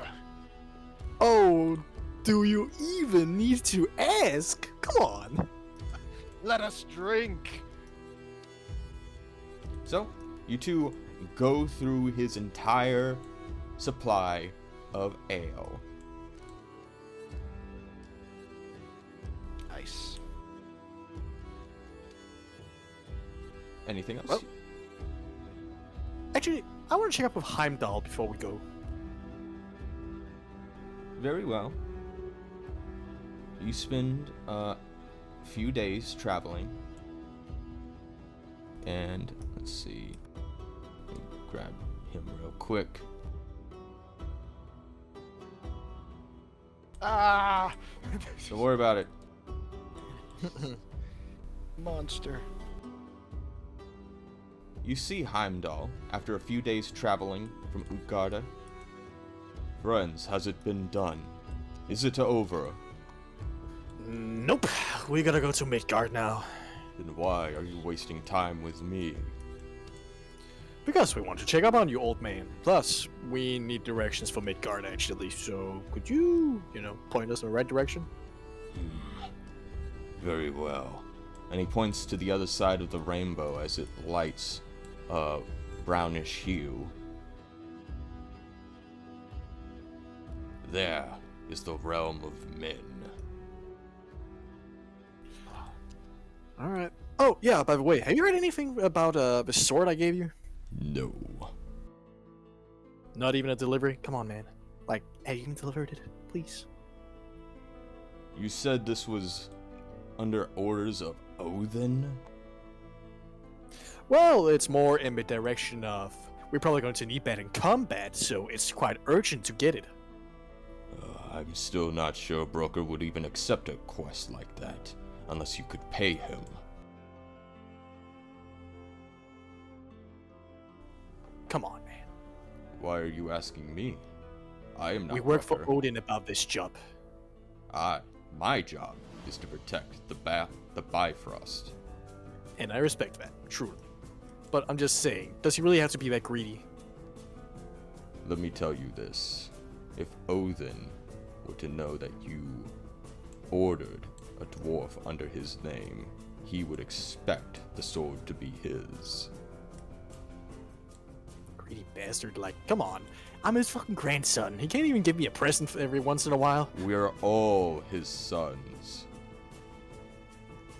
Oh, do you even need to ask? Come on. Let us drink. So, you two go through his entire supply of ale. Nice. Anything else? Well- Actually, I want to check up with Heimdall before we go. Very well. You spend a few days traveling. And let's see. Let me grab him real quick. Ah! Don't worry about it. Monster. You see Heimdall after a few days traveling from Útgarða. Friends, has it been done? Is it over? Nope, we gotta go to Midgard now. Then why are you wasting time with me? Because we want to check up on you, old man. Plus, we need directions for Midgard, actually, so could you, point us in the right direction? Very well. And he points to the other side of the rainbow as it lights a brownish hue. There is the realm of men. Alright. Oh, yeah, by the way, have you read anything about the sword I gave you? No. Not even a delivery? Come on, man. Like, have you even delivered it? Please. You said this was under orders of Odin? Well, it's more in the direction of we're probably going to need that in combat, so it's quite urgent to get it. I'm still not sure Broker would even accept a quest like that, unless you could pay him. Come on, man. Why are you asking me? I am not We work for Broker. Odin about this job. My job is to protect the Bifrost. And I respect that, truly. But I'm just saying, does he really have to be that greedy? Let me tell you this. If Odin were to know that you ordered a dwarf under his name, he would expect the sword to be his. Greedy bastard, like, come on. I'm his fucking grandson. He can't even give me a present every once in a while. We're all his sons.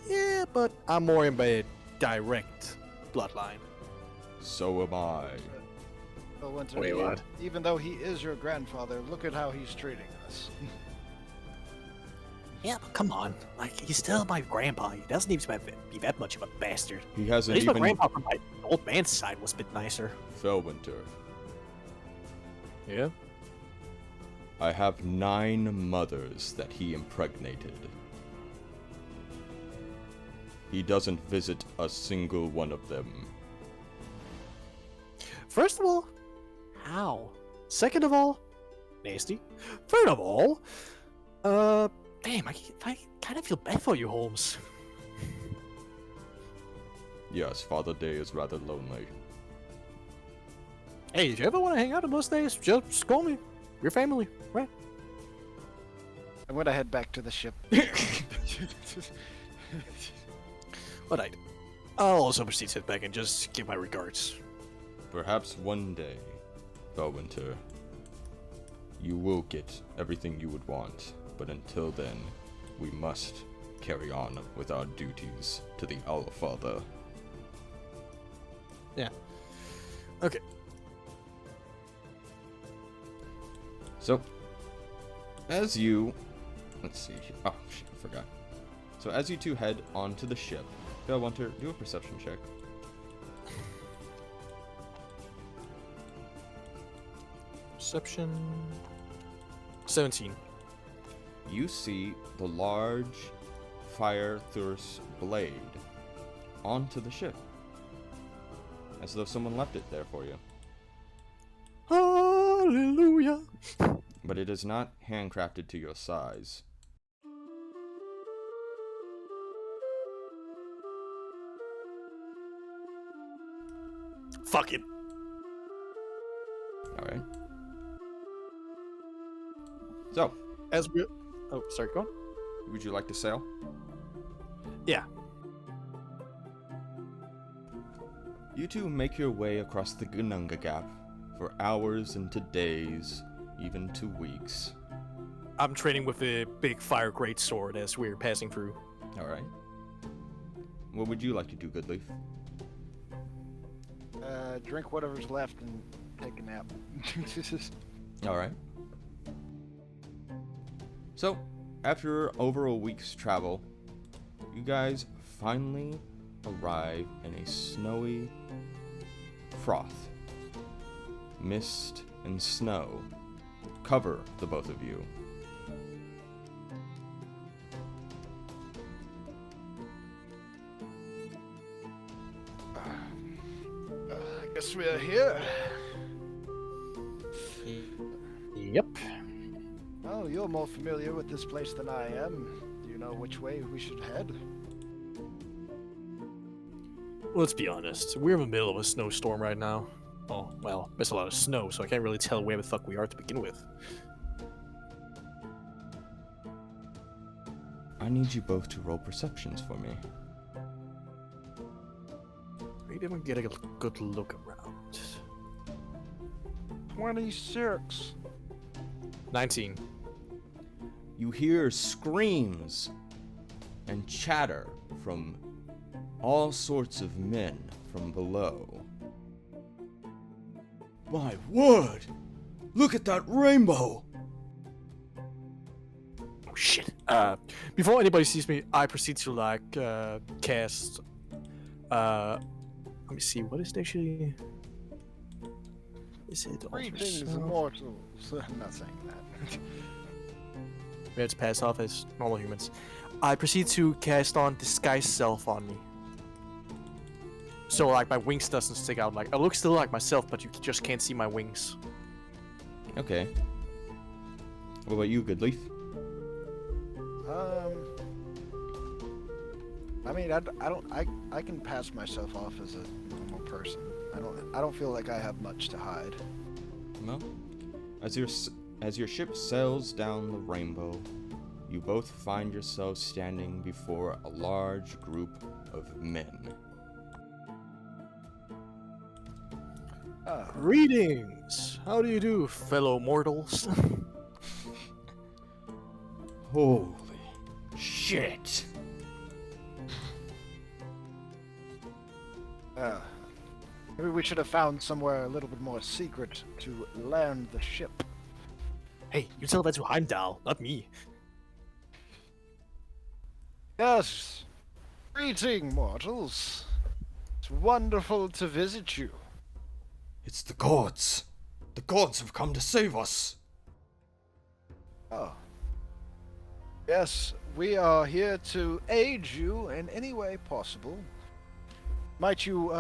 Yeah, but I'm more in my direct bloodline. So am I. Fellwinter, Wait, what? even though he is your grandfather, look at how he's treating us. Yeah, but come on. Like, he's still my grandpa. He doesn't even be that much of a bastard. He At hasn't least my even grandpa from my old man's side was a bit nicer. Fellwinter. Yeah? I have 9 mothers that he impregnated. He doesn't visit a single one of them. First of all, how? Second of all, nasty. Third of all, damn, I kind of feel bad for you, Holmes. Yes, Father Day is rather lonely. Hey, if you ever want to hang out on those days, just call me. We're family, right? I'm gonna head back to the ship. Alright. I'll also proceed to head back and just give my regards. Perhaps one day, Bellwinter, you will get everything you would want, but until then, we must carry on with our duties to the Our Father. Yeah. Okay. So, as you... Let's see. Oh, shit, I forgot. So as you two head onto the ship, Bellwinter, do a perception check. Perception... 17. You see the large fire thirst blade onto the ship, as though someone left it there for you. Hallelujah! But it is not handcrafted to your size. Fuck it. Alright. So, As we... Oh, sorry, go on. would you like to sail? Yeah. You two make your way across the Gununga Gap for hours into days, even to weeks. I'm training with a big fire great sword as we're passing through. Alright. What would you like to do, Goodleaf? Drink whatever's left and take a nap. Alright. So, after over a week's travel, you guys finally arrive in a snowy froth. Mist and snow cover the both of you. I guess we're here. Yep. Oh, you're more familiar with this place than I am. Do you know which way we should head? Let's be honest. We're in the middle of a snowstorm right now. Oh, well, there's a lot of snow, so I can't really tell where the fuck we are to begin with. I need you both to roll perceptions for me. Maybe we can get a good look around. 26. 19. You hear screams and chatter from all sorts of men from below. My word! Look at that rainbow! Oh shit. Before anybody sees me, I proceed to cast. Let me see. What is it actually? Is it? Greetings, immortals. I'm not saying that. We have to pass off as normal humans. I proceed to cast on Disguise Self on me. So, like, my wings doesn't stick out. Like, I look still like myself, but you just can't see my wings. Okay. What about you, Goodleaf? I mean, I can pass myself off as a normal person. I don't feel like I have much to hide. Well, as your ship sails down the rainbow, you both find yourselves standing before a large group of men. Greetings! How do you do, fellow mortals? Holy shit! Maybe we should have found somewhere a little bit more secret to land the ship. Hey, you tell that to Heimdall, not me. Yes. Greeting, mortals. It's wonderful to visit you. It's the gods! The gods have come to save us! Oh. Yes, we are here to aid you in any way possible. Might you,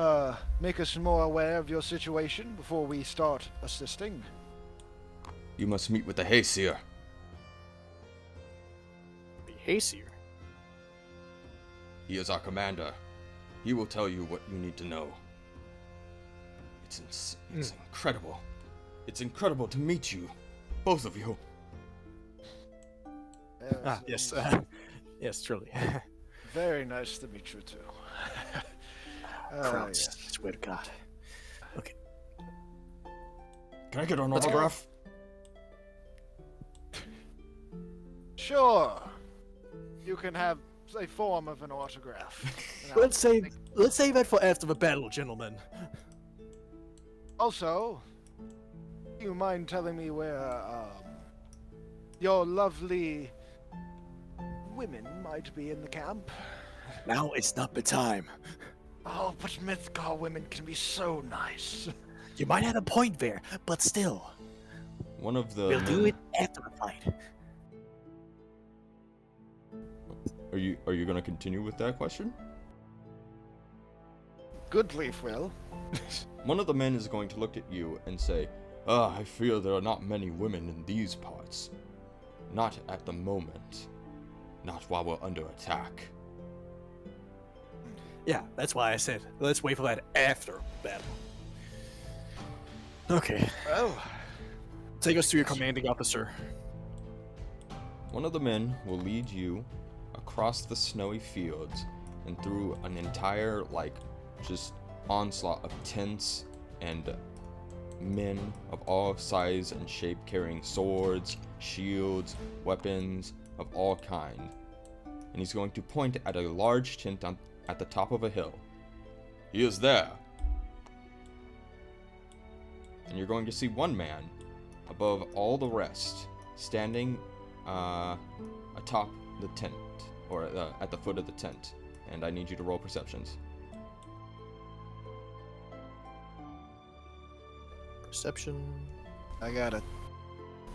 make us more aware of your situation before we start assisting? You must meet with the Hayseer. The Hayseer. He is our commander. He will tell you what you need to know. It's incredible. It's incredible to meet you. Both of you. Yes. Yes, truly. Very nice to meet you too. Crowds. Yes. Swear to God. Okay. Can I get an Let's go. autograph? Sure. You can have a form of an autograph. And I'll Let's save make- that for after the battle, gentlemen. Also, do you mind telling me where your lovely women might be in the camp? Now is not the time. Oh, but Mythgar women can be so nice. You might have a point there, but still, One of the we'll do men- it after the fight. Are you gonna continue with that question? Goodleaf will. One of the men is going to look at you and say, I fear there are not many women in these parts. Not at the moment. Not while we're under attack. Yeah, that's why I said let's wait for that after battle. Okay, Well, take us to your commanding officer. One of the men will lead you across the snowy fields and through an entire, just onslaught of tents and men of all size and shape carrying swords, shields, weapons of all kind. And he's going to point at a large tent at the top of a hill. He is there. And you're going to see one man above all the rest, standing atop the tent, or at the foot of the tent. And I need you to roll perceptions. Perception. I got a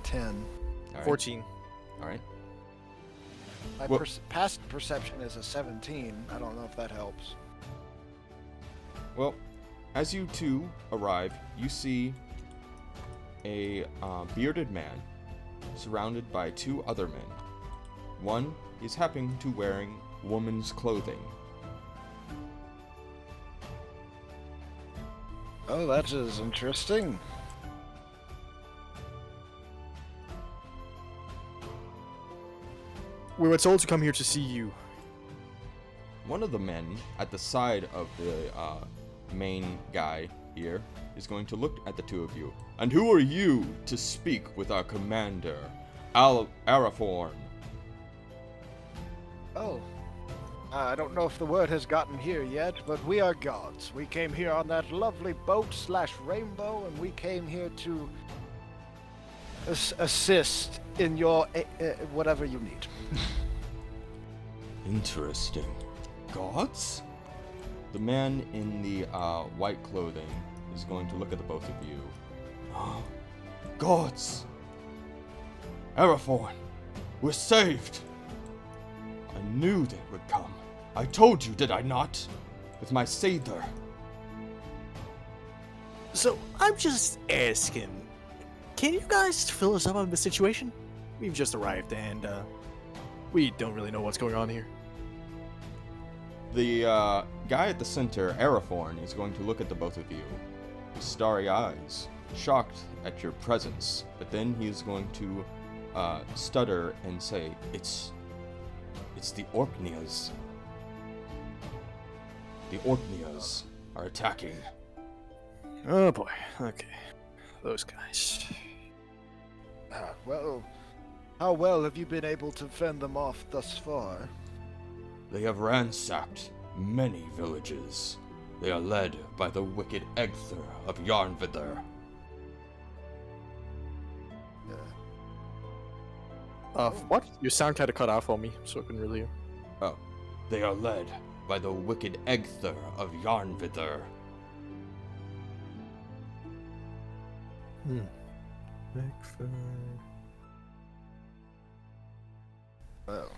10. All right. 14. All right. My Well- past perception is a 17. I don't know if that helps. Well, as you two arrive, you see a bearded man surrounded by two other men. One is happening to wearing woman's clothing. Oh, that is interesting. We were told to come here to see you. One of the men at the side of the main guy here is going to look at the two of you. And who are you to speak with our commander, Araforn? Oh. I don't know if the word has gotten here yet, but we are gods. We came here on that lovely boat / rainbow, and we came here to assist in your whatever you need. Interesting. Gods? The man in the white clothing is going to look at the both of you. Gods! Araforn, we're saved! I knew they would come. I told you, did I not? With my Sather. So, I'm just asking, can you guys fill us up on the situation? We've just arrived and, we don't really know what's going on here. The guy at the center, Araforn, is going to look at the both of you with starry eyes, shocked at your presence, but then he is going to stutter and say, It's the Orkneys. The Orkneys are attacking. Oh boy, okay. Those guys. Well, how well have you been able to fend them off thus far? They have ransacked many villages. They are led by the wicked Egther of Yarnvidr. What? You sound kinda cut off on me, so I couldn't really hear. Oh, they are led by the wicked Egther of Yarnvidr. Well,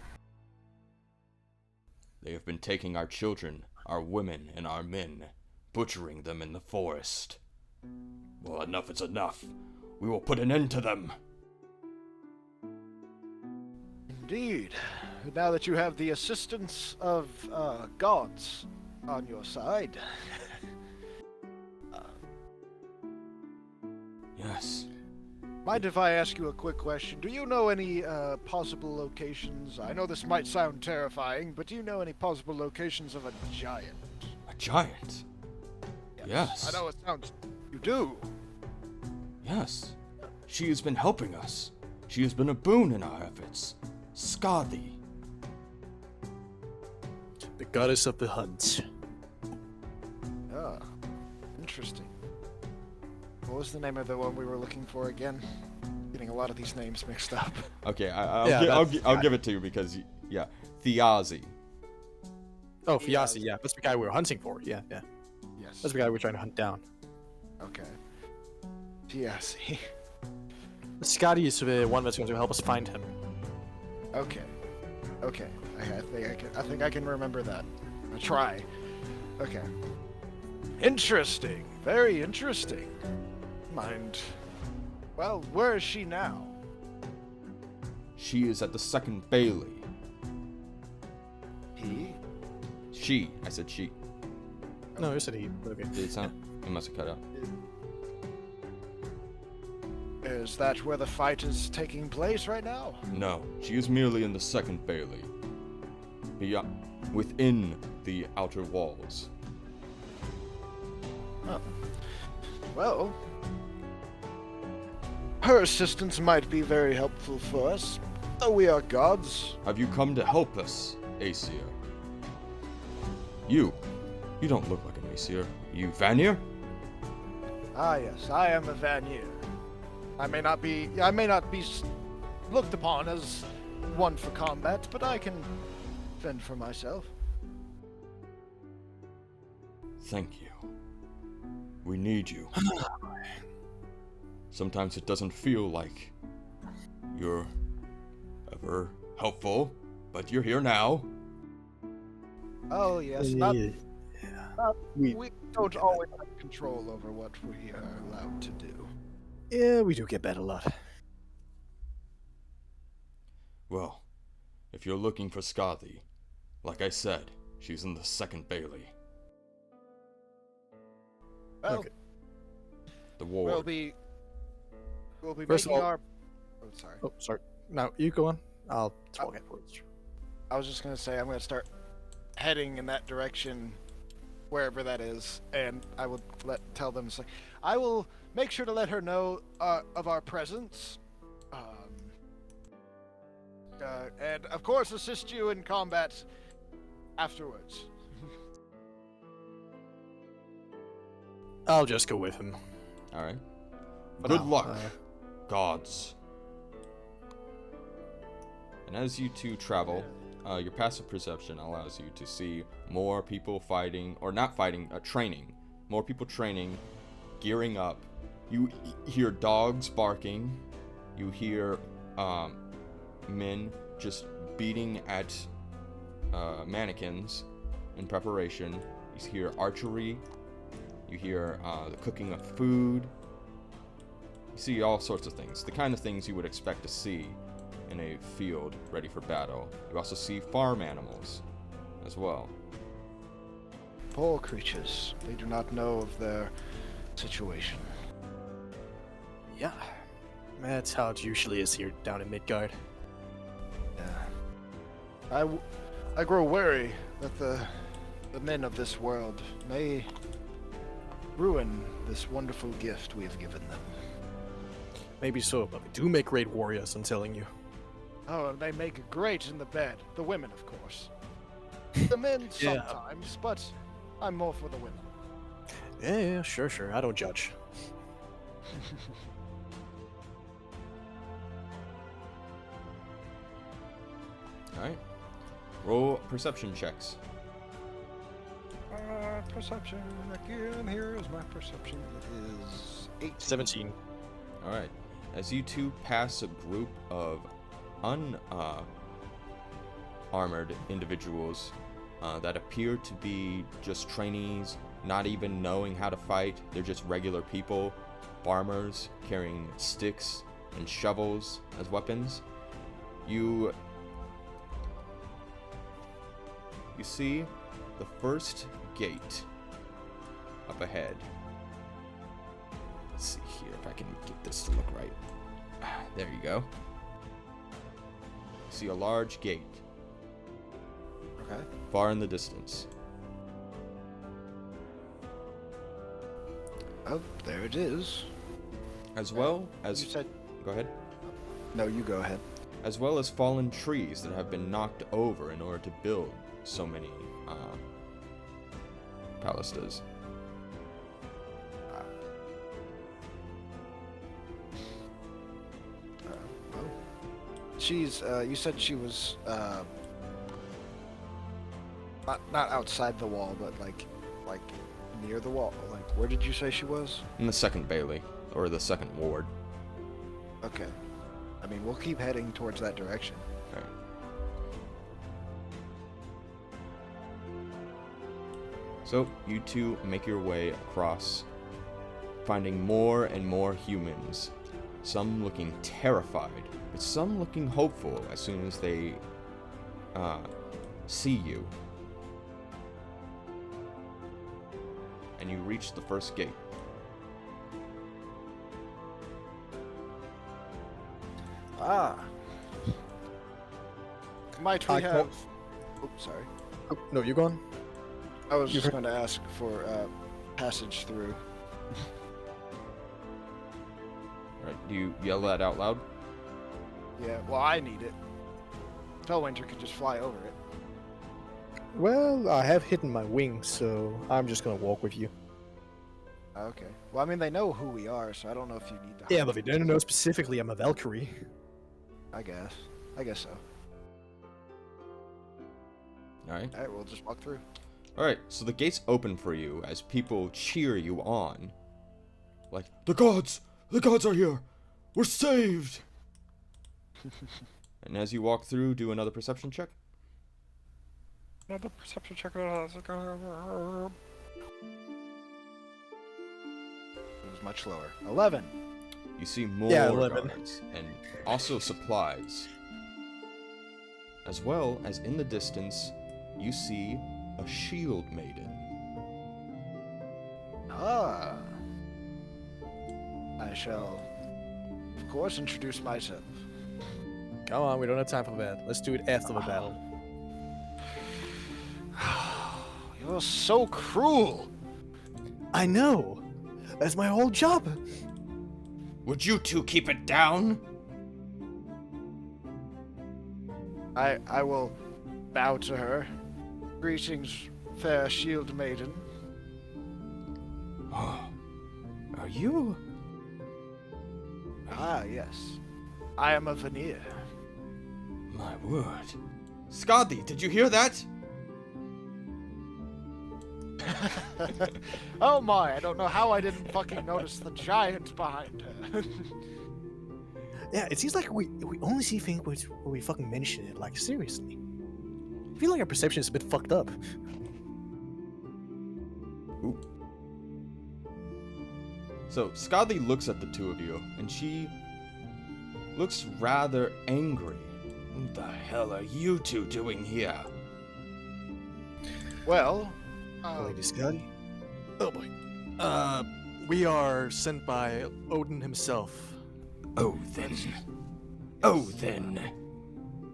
They have been taking our children, our women, and our men, butchering them in the forest. Well, enough is enough. We will put an end to them. Indeed. Now that you have the assistance of gods on your side. Yes. Mind if I ask you a quick question? Do you know any possible locations? I know this might sound terrifying, but do you know any possible locations of a giant? A giant? Yes. I know it sounds... You do? Yes. She has been helping us. She has been a boon in our efforts. Skadi. The goddess of the hunt. Ah, interesting. What was the name of the one we were looking for again? Getting a lot of these names mixed up. Okay, Yeah, I'll give it to you because, yeah, Thiazi. Oh, Fiasi, yeah. That's the guy we were hunting for. Yeah. Yes. That's the guy we're trying to hunt down. Okay. Yes. Scotty is the one that's going to help us find him. Okay. I think I can remember that. I'll try. Okay. Interesting. Very interesting. Mind. Well, where is she now? She is at the second Bailey. He? She. I said she. No, you said he. Okay. Did it sound? It must have cut out. Is that where the fight is taking place right now? No, she is merely in the second Bailey. Within the outer walls. Oh. Well, her assistance might be very helpful for us, though we are gods. Have you come to help us, Aesir? You don't look like an Aesir. You Vanir? Ah, yes, I am a Vanir. I may not be looked upon as one for combat, but I can fend for myself. Thank you. We need you. Sometimes it doesn't feel like you're ever helpful, but you're here now. Oh, yes, we don't always have control over what we are allowed to do. Yeah, we do get that a lot. Well, if you're looking for Skadi, like I said, she's in the second Bailey. Well, Okay. The ward. we'll be First of making all- our... Oh, sorry. Oh, sorry. No, you go on. I'll talk afterwards. I was just gonna say I'm gonna start heading in that direction, wherever that is, and I will tell them. I will make sure to let her know of our presence, and of course assist you in combat afterwards. I'll just go with him. Alright. For Good now. luck, gods. And as you two travel, your passive perception allows you to see more people fighting, or not fighting, training. More people training, gearing up. You hear dogs barking. You hear men just beating at mannequins in preparation. You hear archery. You hear the cooking of food. You see all sorts of things. The kind of things you would expect to see in a field ready for battle. You also see farm animals as well. Poor creatures. They do not know of their situation. Yeah. That's how it usually is here down in Midgard. Yeah. I grow wary that the men of this world may ruin this wonderful gift we have given them. Maybe so, but we do make great warriors, I'm telling you. Oh, and they make great in the bed. The women, of course. The men Yeah. sometimes, but I'm more for the women. Yeah, sure. I don't judge. Alright. Roll perception checks. Perception again. Here is my perception. It is 18. 17. Alright. As you two pass a group of armored individuals that appear to be just trainees, not even knowing how to fight. They're just regular people, farmers carrying sticks and shovels as weapons. You you see the first gate up ahead. Let's see here if I can get this to look right. There you go. You see a large gate Okay. far in the distance. Oh, there it is. As well as... You said... Go ahead. No, you go ahead. As well as fallen trees that have been knocked over in order to build so many palistas. Oh. She's, you said she was, not outside the wall, but like near the wall. Like, where did you say she was? In the second Bailey, or the second ward. Okay. I mean, we'll keep heading towards that direction. Okay. So, you two make your way across, finding more and more humans. Some looking terrified, but some looking hopeful as soon as they see you. And you reach the first gate. Ah. Might we I have... can't- Oops, sorry. Oh, no, you gone? I was You just heard- going to ask for passage through. Alright, do you yell that out loud? Yeah, well, I need it. Fellwinter could just fly over it. Well, I have hidden my wings, so I'm just gonna walk with you. Okay. Well, I mean, they know who we are, so I don't know if you need to... Yeah, but they don't know specifically I'm a Valkyrie. I guess. I guess so. Alright. Alright, we'll just walk through. Alright, so the gates open for you as people cheer you on. Like, the gods! The gods are here! We're saved! And as you walk through, do another perception check. Another perception check. It was much lower. 11. You see more Yeah, 11. guards, and also supplies. As well as in the distance, you see a shield maiden. Ah. I shall, of course, introduce myself. Come on, we don't have time for that. Let's do it after the battle. You're so cruel. I know! That's my whole job! Would you two keep it down? I will bow to her. Greetings, fair shield maiden. Are you? Ah, yes. I am a veneer. My word. Skadi, did you hear that? Oh my, I don't know how I didn't fucking notice the giant behind her. Yeah, it seems like we only see things when we fucking mention it. Like, seriously. I feel like our perception is a bit fucked up. Ooh. So, Skadi looks at the two of you, and she looks rather angry. What the hell are you two doing here? Well, Lady Scotty? Oh boy. We are sent by Odin himself. Odin. Odin.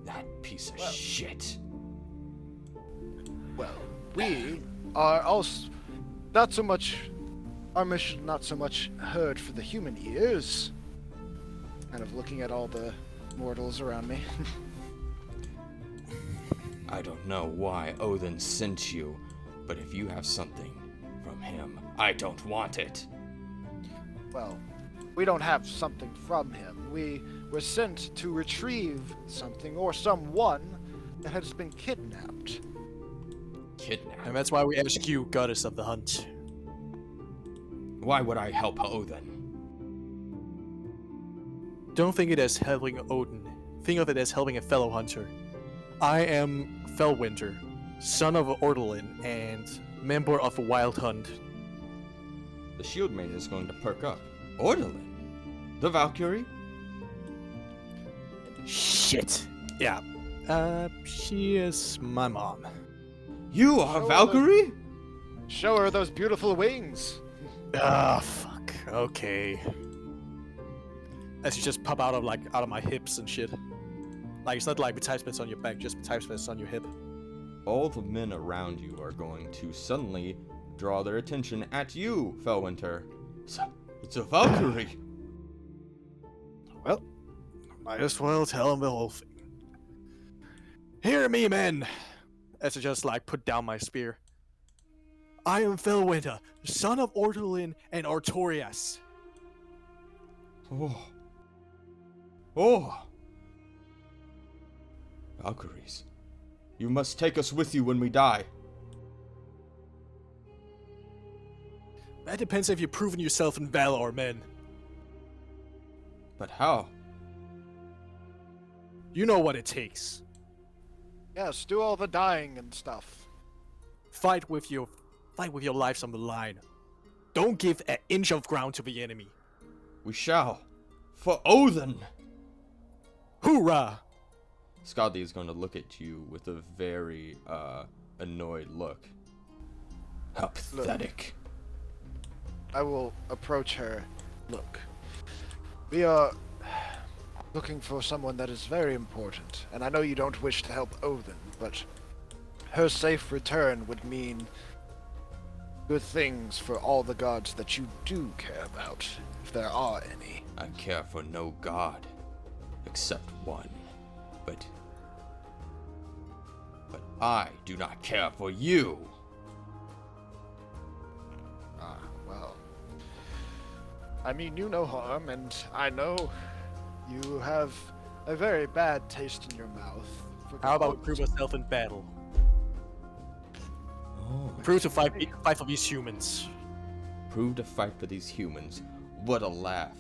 That piece of shit. well, we are also not so much our mission, not so much heard for the human ears. Kind of looking at all the mortals around me. I don't know why Odin sent you, but if you have something from him, I don't want it. Well, we don't have something from him. We were sent to retrieve something or someone that has been kidnapped. Kidnap? And that's why we ask you, goddess of the hunt. Why would I help Odin? Don't think it as helping Odin. Think of it as helping a fellow hunter. I am Fellwinter, son of Ordelin and member of a wild hunt. The shield maiden is going to perk up. Ordelin? The Valkyrie? Shit. Yeah. She is my mom. You are Show her Valkyrie? Show her those beautiful wings. Ah, fuck. Okay. As you just pop out of my hips and shit. Like, it's not like attachments on your back, just attachments on your hip. All the men around you are going to suddenly draw their attention at you, Felwinter. It's a Valkyrie. Well, might as well tell him the whole thing. Hear me, men! As I just, put down my spear. I am Felwinter, son of Ortolin and Artorias. Oh. Valkyries. You must take us with you when we die. That depends if you've proven yourself in valor, men. But how? You know what it takes. Yes, do all the dying and stuff. Fight with your lives on the line. Don't give an inch of ground to the enemy. We shall. For Odin! Hoorah! Skadi is going to look at you with a very, annoyed look. How pathetic. I will approach her. Look, we are looking for someone that is very important, and I know you don't wish to help Odin, but her safe return would mean good things for all the gods that you do care about, if there are any. I care for no god, except one. But I do not care for you. Well, I mean you no harm, and I know you have a very bad taste in your mouth. How about we prove ourselves in battle? Oh, Prove to fight for these humans. prove to fight for these humans. What a laugh.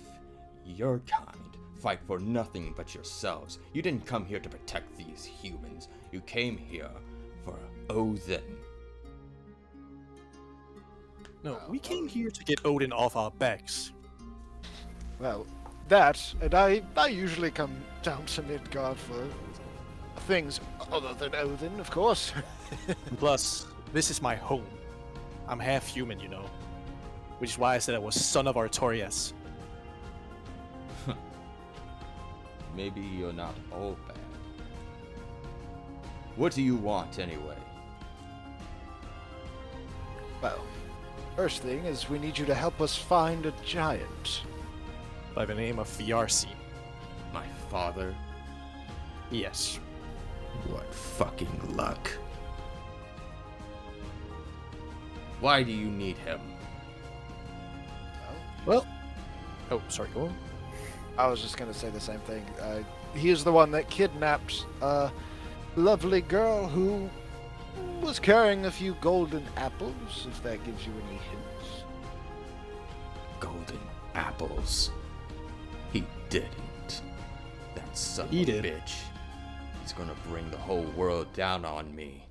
Your kind fight for nothing but yourselves. You didn't come here to protect these humans. You came here for Odin. No, we came here to get Odin off our backs. Well, that, and I usually come down to Midgard for things other than Odin, of course. Plus, this is my home. I'm half human, you know. Which is why I said I was son of Artorias. Maybe you're not all bad. What do you want anyway? Well, first thing is we need you to help us find a giant. By the name of Fiarsi. My father? Yes. What fucking luck. Why do you need him? Well. Oh, sorry, go on. I was just gonna say the same thing. He is the one that kidnapped a lovely girl who was carrying a few golden apples, if that gives you any hints. Golden apples. He didn't. That son He of a did. bitch. He's gonna bring the whole world down on me.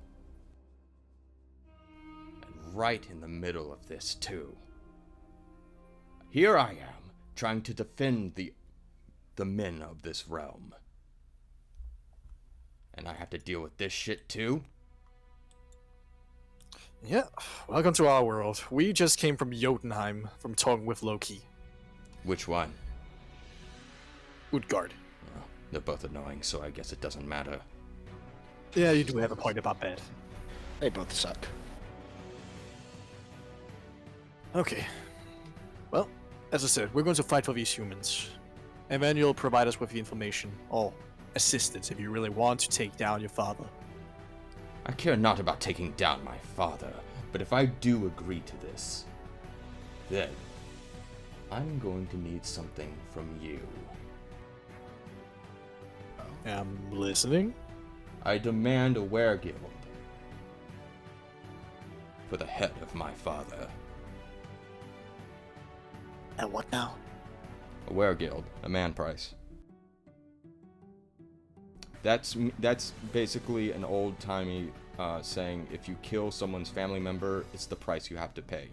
And right in the middle of this, too. Here I am, trying to defend the men of this realm. And I have to deal with this shit, too? Yeah, welcome to our world. We just came from Jotunheim, from talking with Loki. Which one? Útgarð. Well, they're both annoying, so I guess it doesn't matter. Yeah, you do have a point about that. They both suck. Okay. Well, as I said, we're going to fight for these humans. And then you'll provide us with the information, or assistance if you really want to take down your father. I care not about taking down my father, but if I do agree to this, then I'm going to need something from you. I'm listening. I demand a weregild for the head of my father. And what now? A weregild, a man price. That's basically an old-timey saying, if you kill someone's family member, it's the price you have to pay.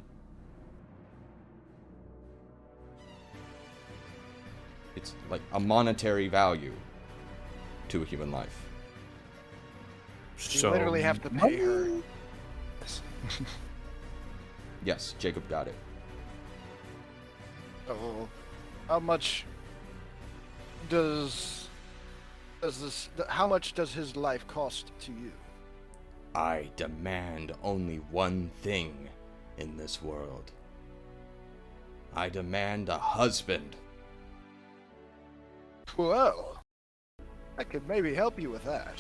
It's like a monetary value to a human life. You literally have to pay her. this. Yes, Jacob got it. Oh, how much does how much does his life cost to you? I demand only one thing in this world. I demand a husband. Well, I could maybe help you with that.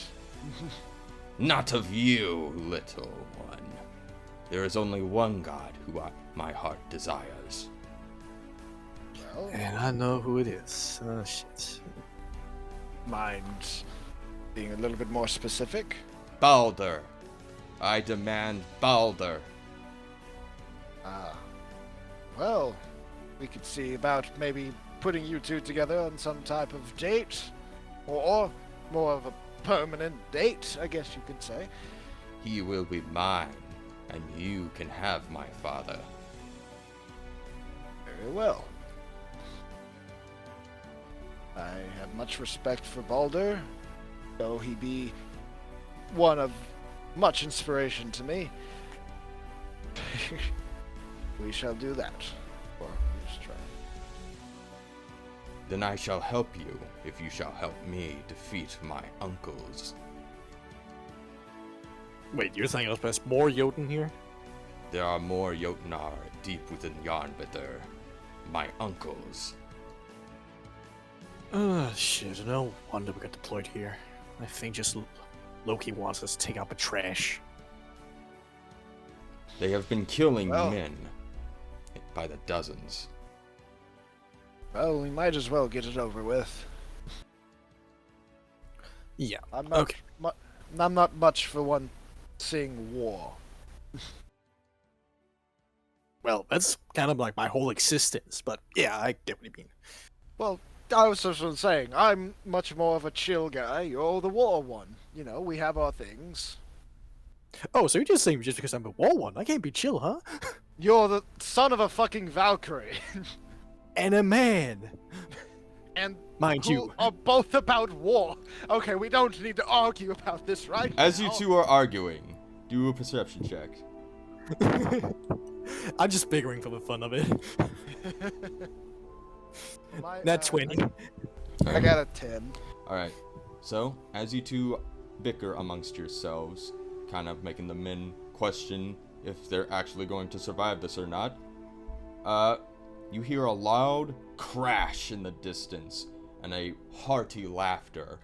Not of you, little one. There is only one God who my heart desires. Well, And I know who it is. Oh, shit. mind being a little bit more specific? Balder. I demand Balder. Ah. Well, we could see about maybe putting you two together on some type of date. Or more of a permanent date, I guess you could say. He will be mine, and you can have my father. Very well. I have much respect for Balder, though he be one of much inspiration to me. We shall do that. Or we just try. Then I shall help you if you shall help me defeat my uncles. Wait, you're saying there's more Jotun here? There are more Jotnar deep within Yarnbitter. My uncles. Shit, no wonder we got deployed here. I think just Loki wants us to take out the trash. They have been killing Well. men by the dozens. Well, we might as well get it over with. Yeah, I'm not, okay. I'm not much for one seeing war. Well, that's kind of like my whole existence, but yeah, I get what you mean. Well, I was just saying, I'm much more of a chill guy. You're the war one. You know, we have our things. Oh, so you're just saying just because I'm a war one, I can't be chill, huh? You're the son of a fucking Valkyrie. And a man! And Mind who you. are both about war. Okay, we don't need to argue about this, right? As you now. two are arguing, do a perception check. I'm just bickering for the fun of it. My, Not 20. I got a 10. Alright, so as you two bicker amongst yourselves, kind of making the men question if they're actually going to survive this or not, you hear a loud crash in the distance and a hearty laughter.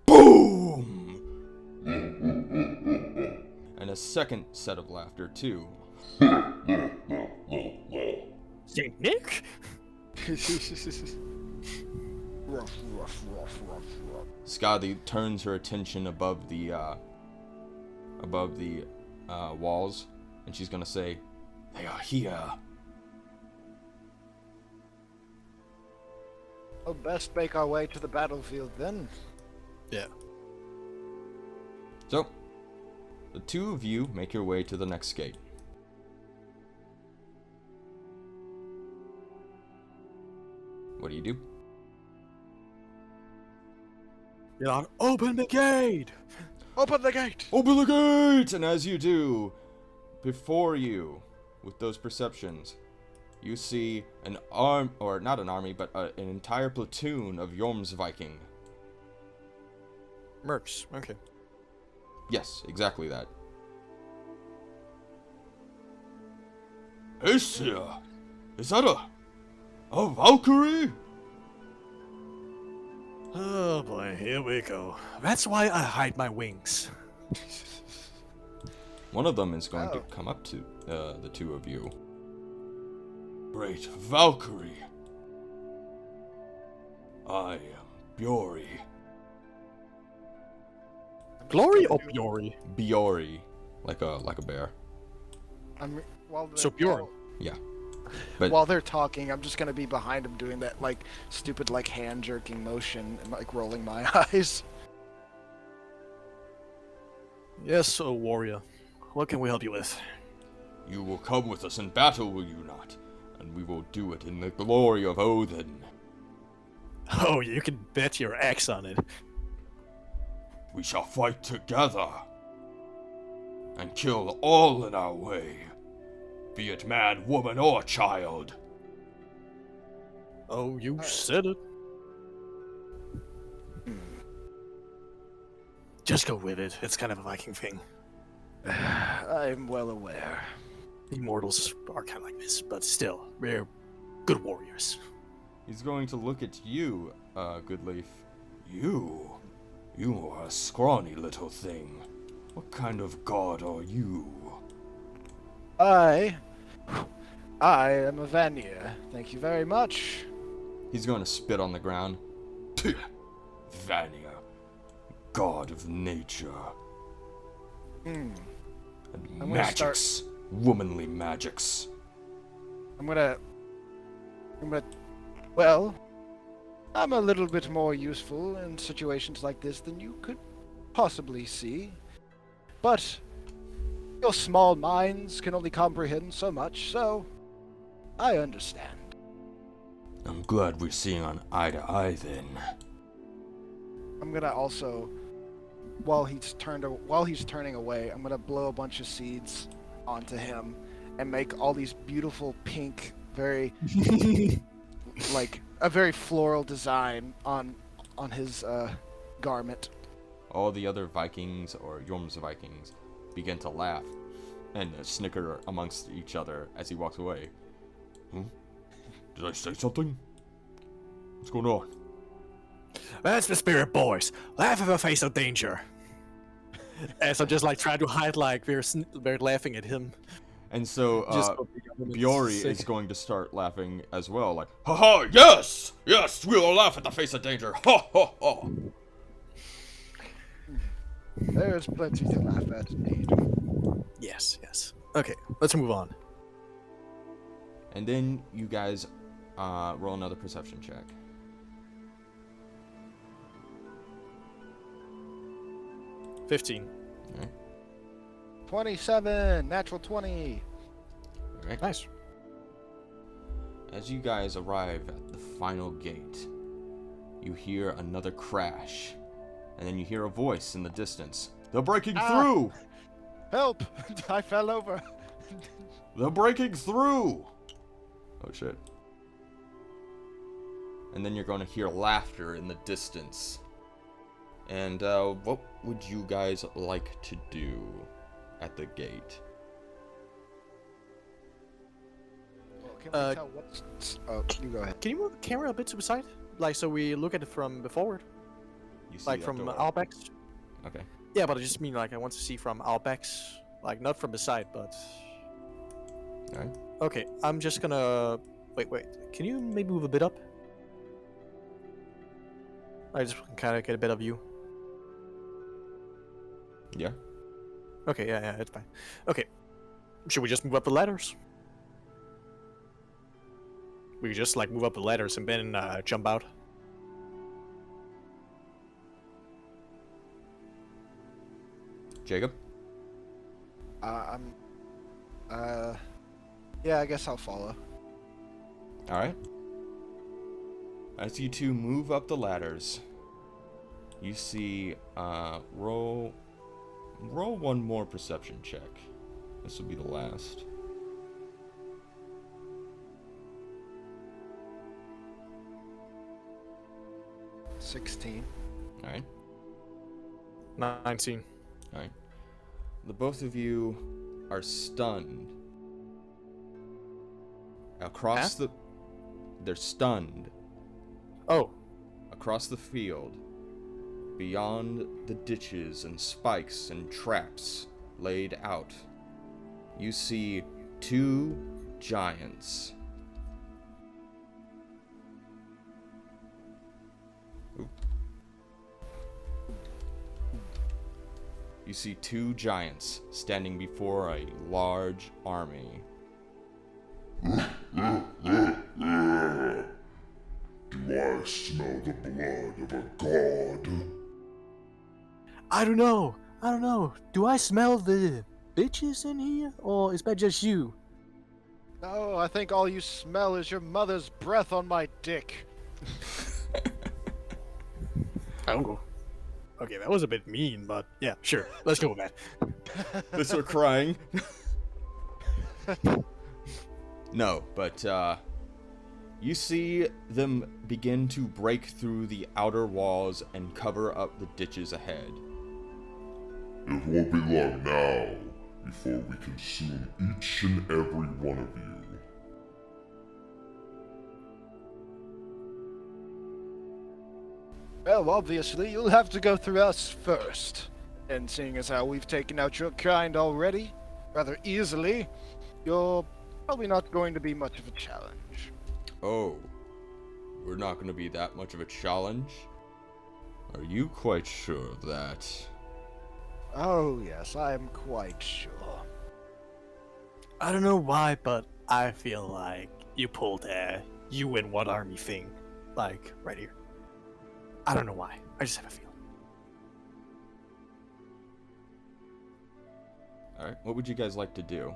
Boom! And a second set of laughter, too. Saint Nick? Ruff, ruff, ruff, ruff, ruff. Skadi turns her attention above the walls, and she's gonna say, "They are here." Well, best make our way to the battlefield then. Yeah. So, the two of you make your way to the next gate. What do you do? You're on, open the gate! Open the gate! Open the gate! And as you do, before you, with those perceptions, you see an not an army, but an entire platoon of Jomsviking. Mercs, okay. Yes, exactly that. Asia! Is that a Valkyrie? Oh boy, here we go. That's why I hide my wings. One of them is going to Oh. come up to the two of you. Great Valkyrie. I am Bjori. Glory or Bjori? Bjori, like a bear. While So Bjorn. Yeah. But While they're talking, I'm just gonna be behind them doing that like stupid like hand jerking motion and like rolling my eyes. Yes, oh warrior. What can we help you with? you will come with us in battle, will you not? And we will do it in the glory of Odin. Oh, you can bet your axe on it. We shall fight together. and kill all in our way, be it man, woman, or child. Oh, you said it. Just go with it. It's kind of a Viking thing. I'm well aware. Immortals are kind of like this, but still, we're good warriors. He's going to look at you, Goodleaf. You are a scrawny little thing. What kind of god are you? I am a Vanir. Thank you very much. He's going to spit on the ground. Vanir, god of nature. And I'm gonna magics, womanly magics. Well, I'm a little bit more useful in situations like this than you could possibly see. But your small minds can only comprehend so much, so I understand. I'm glad we're seeing on eye to eye then. I'm gonna also, while he's turning away, I'm gonna blow a bunch of seeds onto him and make all these beautiful pink, very like a very floral design on his garment. All the other Vikings, or Jorm's Vikings, begin to laugh and snicker amongst each other as he walks away. Did I say something? What's going on? That's the spirit, boys. Laugh in the face of danger. As I'm just like trying to hide, like we're laughing at him. And so Just Biori is going to start laughing as well, like, ha ha, yes! Yes, we will laugh at the face of danger! Ha ha ha! There's plenty to laugh at, indeed. Yes, yes. Okay, let's move on. And then you guys roll another perception check. $15. Alright. 27, natural 20. Alright. Nice. As you guys arrive at the final gate, you hear another crash. And then you hear a voice in the distance. They're breaking through! Help! I fell over. They're breaking through! Oh shit. And then you're going to hear laughter in the distance. And what would you guys like to do at the gate? Well, can we tell what's... Oh, you go ahead. Can you move the camera a bit to the side? Like, so we look at it from the forward? You see Like, that from door. our backs? Okay. Yeah, but I just mean, like, I want to see from our backs. Like, not from the side, but... Alright. Okay, I'm just gonna... Wait. Can you maybe move a bit up? I just kind of get a better view. Yeah. Okay, yeah, it's fine. Okay. Should we just move up the ladders? We could just, like, move up the ladders and then jump out. Jacob? Yeah, I guess I'll follow. Alright. As you two move up the ladders, you see, roll one more perception check. This will be the last. $16. Alright. 19. Alright. The both of you are stunned. Across the... They're stunned. Oh. Across the field, beyond the ditches and spikes and traps laid out, you see two giants. Oop. You see two giants standing before a large army. Do I smell the blood of a god? I don't know. Do I smell the bitches in here? Or is that just you? No, I think all you smell is your mother's breath on my dick. Oh. Okay, that was a bit mean, but yeah, sure. Let's go with that. They start crying. No, but you see them begin to break through the outer walls and cover up the ditches ahead. It won't be long now before we consume each and every one of you. Well, obviously, you'll have to go through us first. And seeing as how we've taken out your kind already, rather easily, you're probably not going to be much of a challenge. Oh, we're not going to be that much of a challenge? Are you quite sure of that? Oh, yes, I am quite sure. I don't know why, but I feel like you pulled a you win one army thing. Like, right here. I don't know why. I just have a feeling. Alright, what would you guys like to do?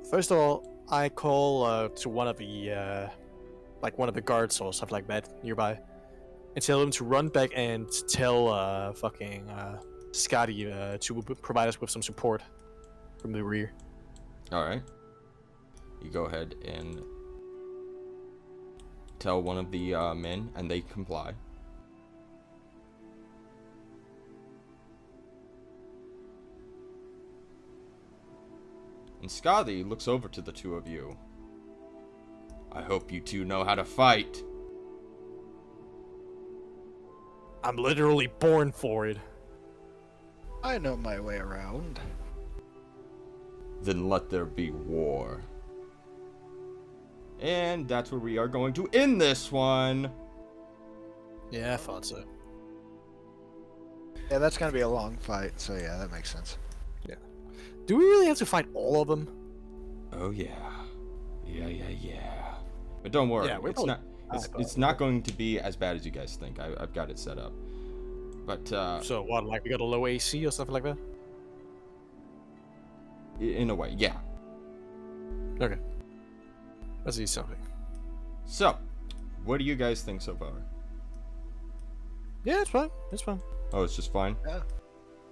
First of all, I call to one of the guards or stuff like that nearby, and tell him to run back and tell Scotty to provide us with some support from the rear. Alright. You go ahead and tell one of the men, and they comply. And Scotty looks over to the two of you. I hope you two know how to fight. I'm literally born for it. I know my way around. Then let there be war. And that's where we are going to end this one. Yeah, I thought so. Yeah, that's gonna be a long fight, so yeah, that makes sense. Do we really have to fight all of them? Oh yeah. Yeah. But don't worry, Yeah, we're it's both- not it's not going to be as bad as you guys think. I've got it set up. But So what, like we got a low AC or something like that? in a way, yeah. Okay. Let's see something. So, what do you guys think so far? Yeah, it's fine. It's fine. Oh, it's just fine.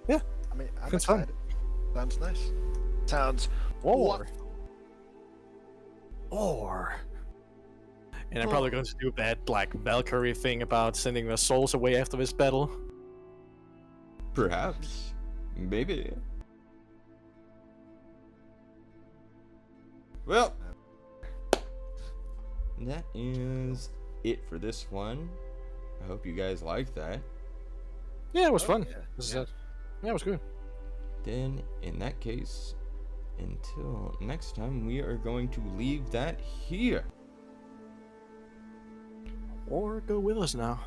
Yeah. I mean, I'm It's fun. excited. Sounds nice. Sounds Or. And I'm probably going to do that, like, Valkyrie thing about sending their souls away after this battle. Perhaps. Maybe. Well, that is it for this one. I hope you guys liked that. Yeah, it was fun. yeah. This is it. Yeah, it was good. Then, in that case, until next time, we are going to leave that here. Or go with us now.